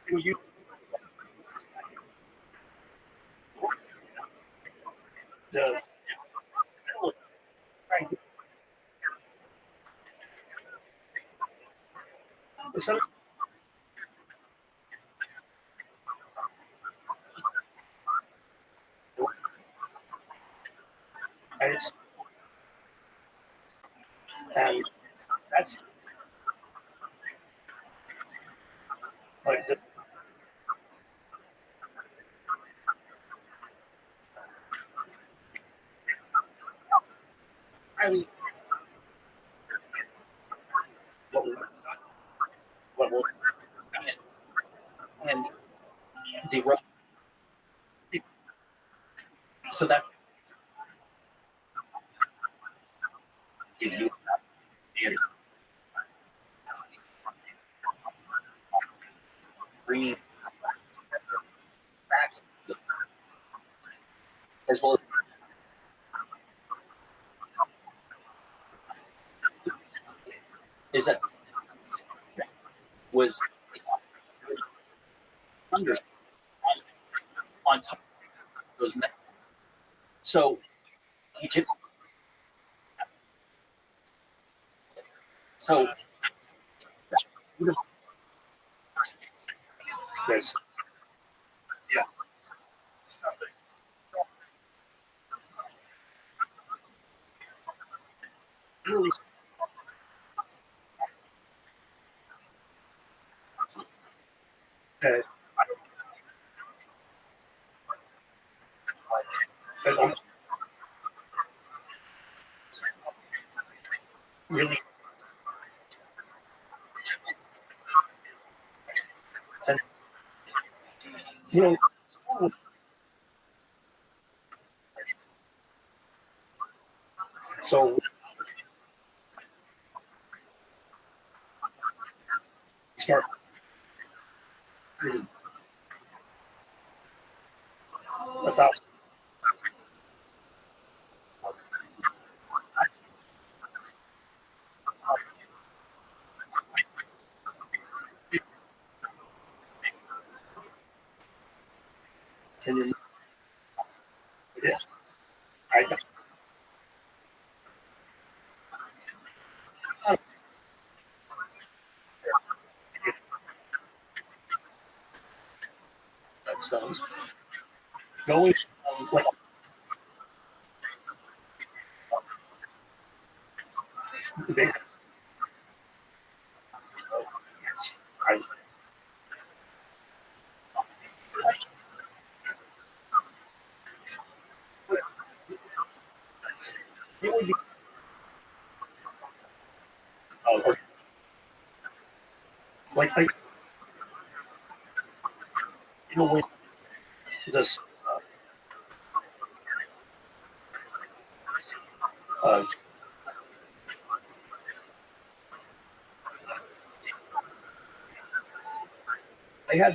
you the some and it's and that's like the I what will and the So that if you bringing facts as well as is that was under on top of those methods. So Egypt. So there's yeah. Okay. Really, and, you know, so start without and then yeah, I got that stuff. Going like they, I, it would be or like you know when this uh, I had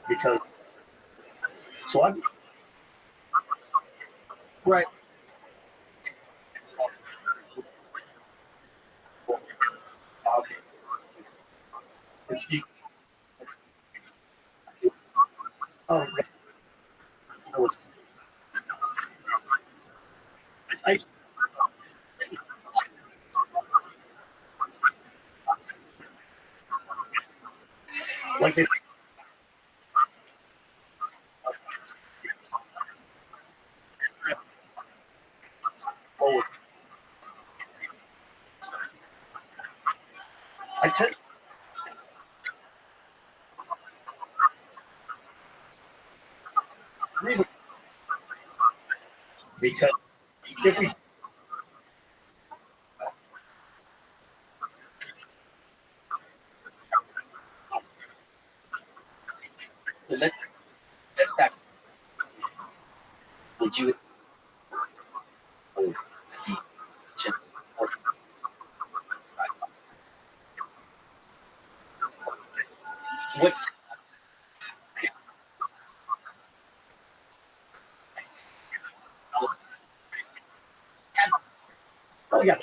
because so I'm right. It's you. Oh, I was I like they forward. I tend reason because if we the next back would you just what's oh yeah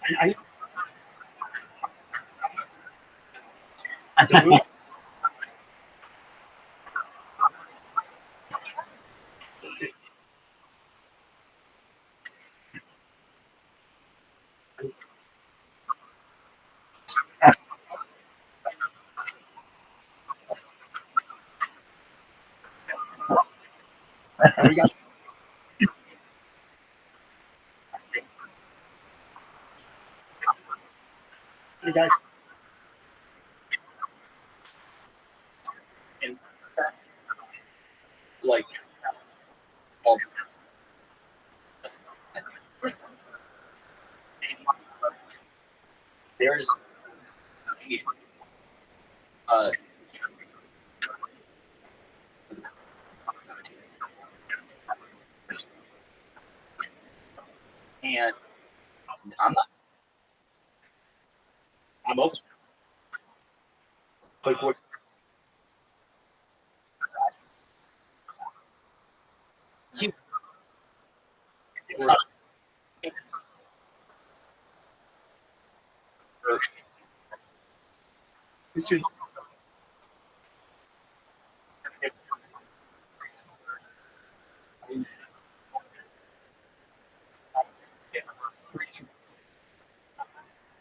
I, I the movie and we got You guys. In fact, like, all there's uh and I'm open. Like what you Mr.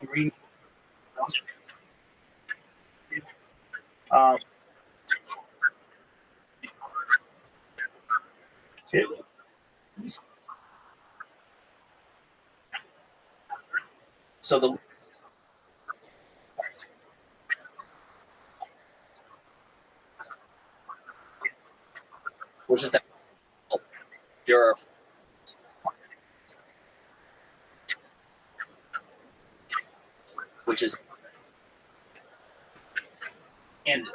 Green. Um, it, so the which is that there are which is and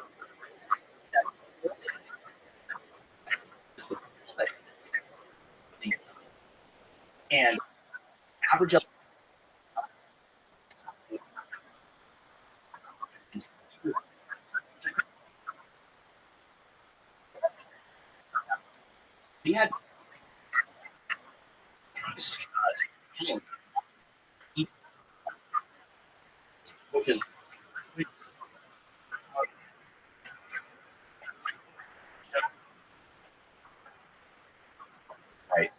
is the and average up he had which is right.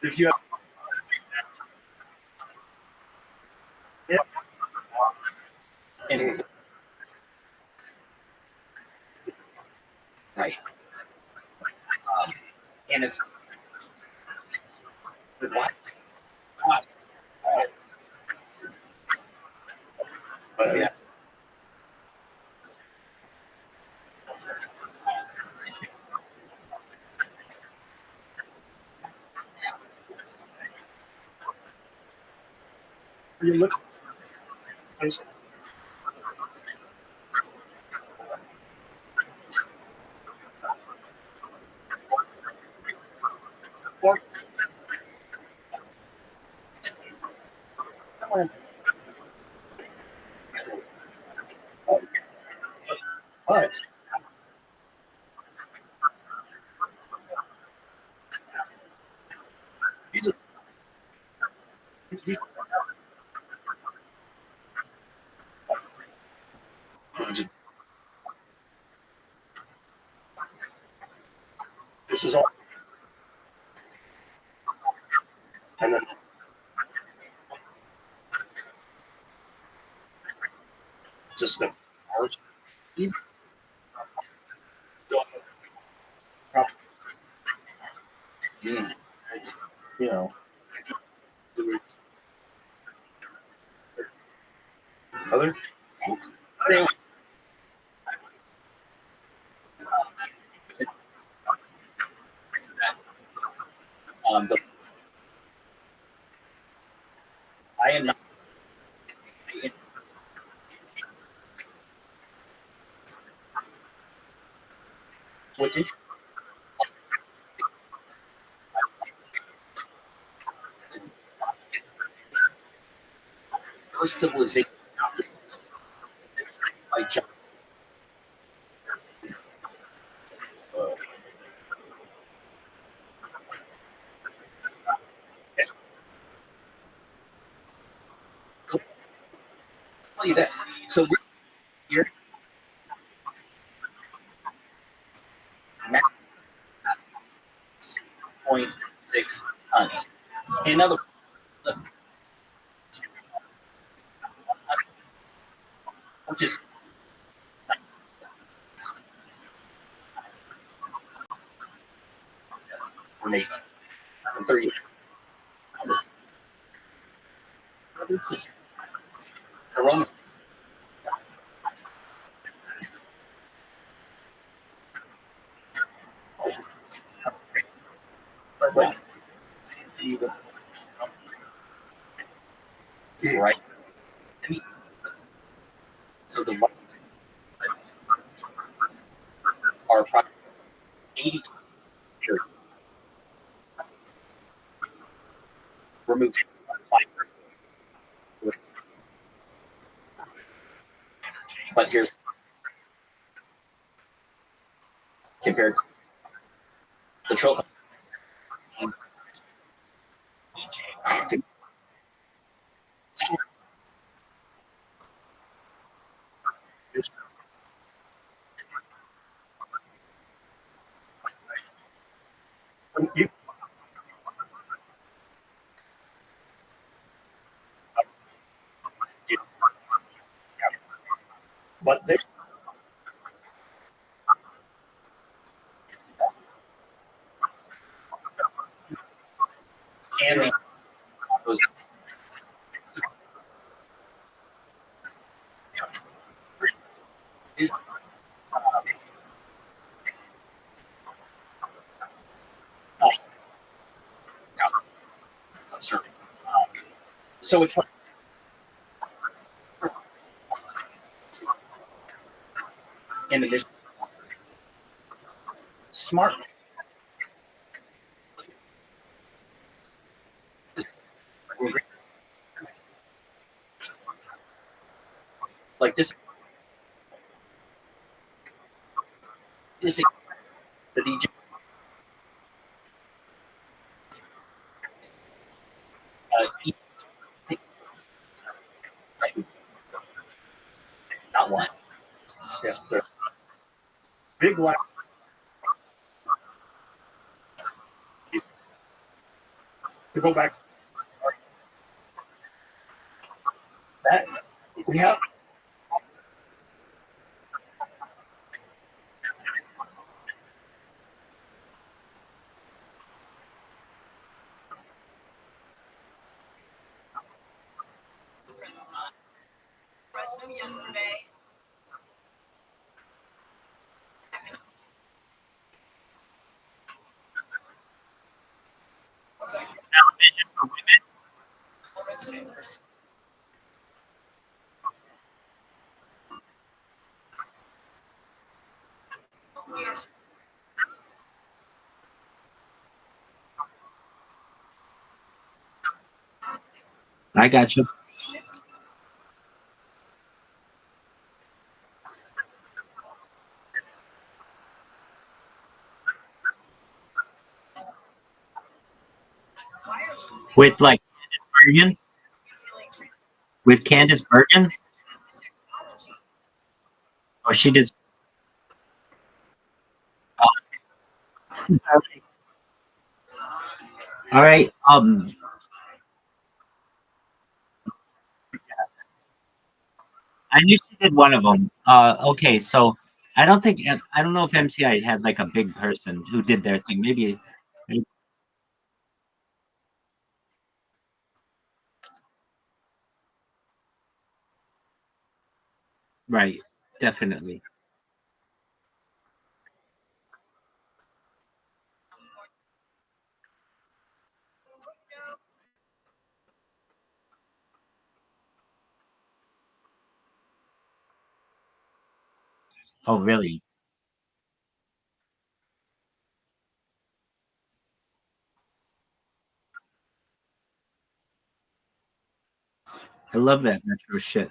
If you have and right and it's what but yeah you look for but these are these, this is all and then just the hours you don't it's, you know other anyway, the I am not what's interesting first civilization like John, tell you this so we're here 0.6 tons in other words which is amazing 30 Aroma. Right. I mean, so the whites are probably 80 removed fiber. But here's compared to the trophy. You, you, but this and those uh, sorry. So it's like in addition, smart. Like this is the DJ. Not one. Yes, the big one. To go back, that we have Fresno yesterday. television for women. I got you. With like Bergen, with Candace Bergen, or she did. All right. I knew she did one of them. Okay, so I don't know if MCI had like a big person who did their thing. Maybe, right? Definitely. Oh, really? I love that retro shit.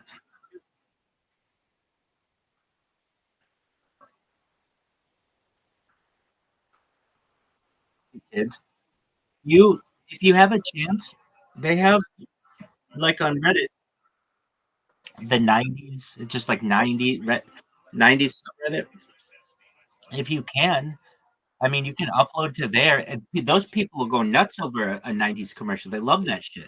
Kids, you if you have a chance, they have like on Reddit the '90s, it's just like 90s subreddit. If you can, I mean, you can upload to there, and those people will go nuts over a '90s commercial. They love that shit.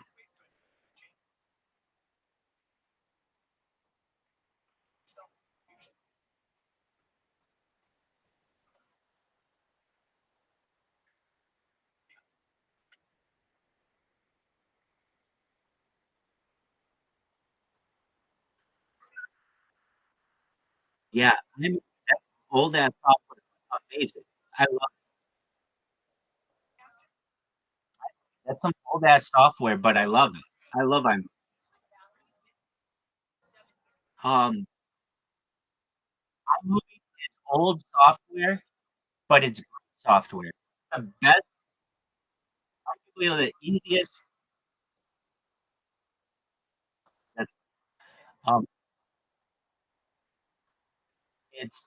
Yeah, that old ass software is amazing. I love that's some old ass software, but I love it. I love um iMovie is old software, but it's great software. The best, arguably the easiest. That's um, it's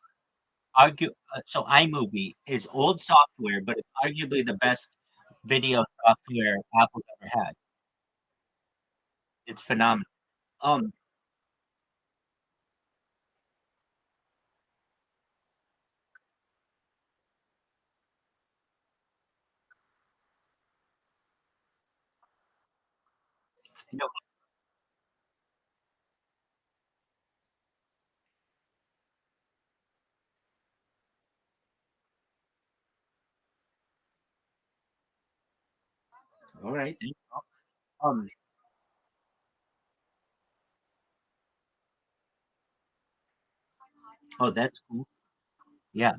so iMovie is old software, but it's arguably the best video software Apple's ever had. It's phenomenal. Um, you know, all right. Thank you. Um, oh, that's cool. Yeah.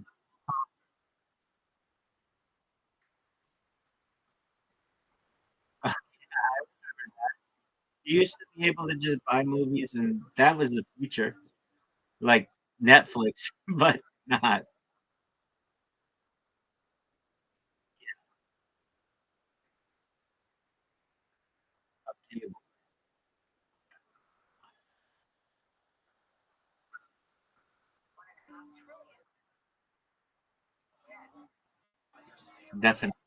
You used to be able to just buy movies, and that was the future, like Netflix, but not cable. Definitely.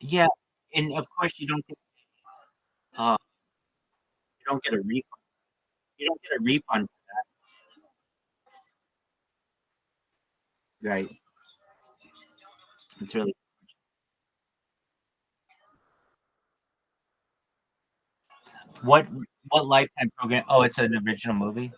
Yeah, and of course uh, you don't get a refund. You don't get a refund, right? It's really what what Lifetime program? Oh, it's an original movie.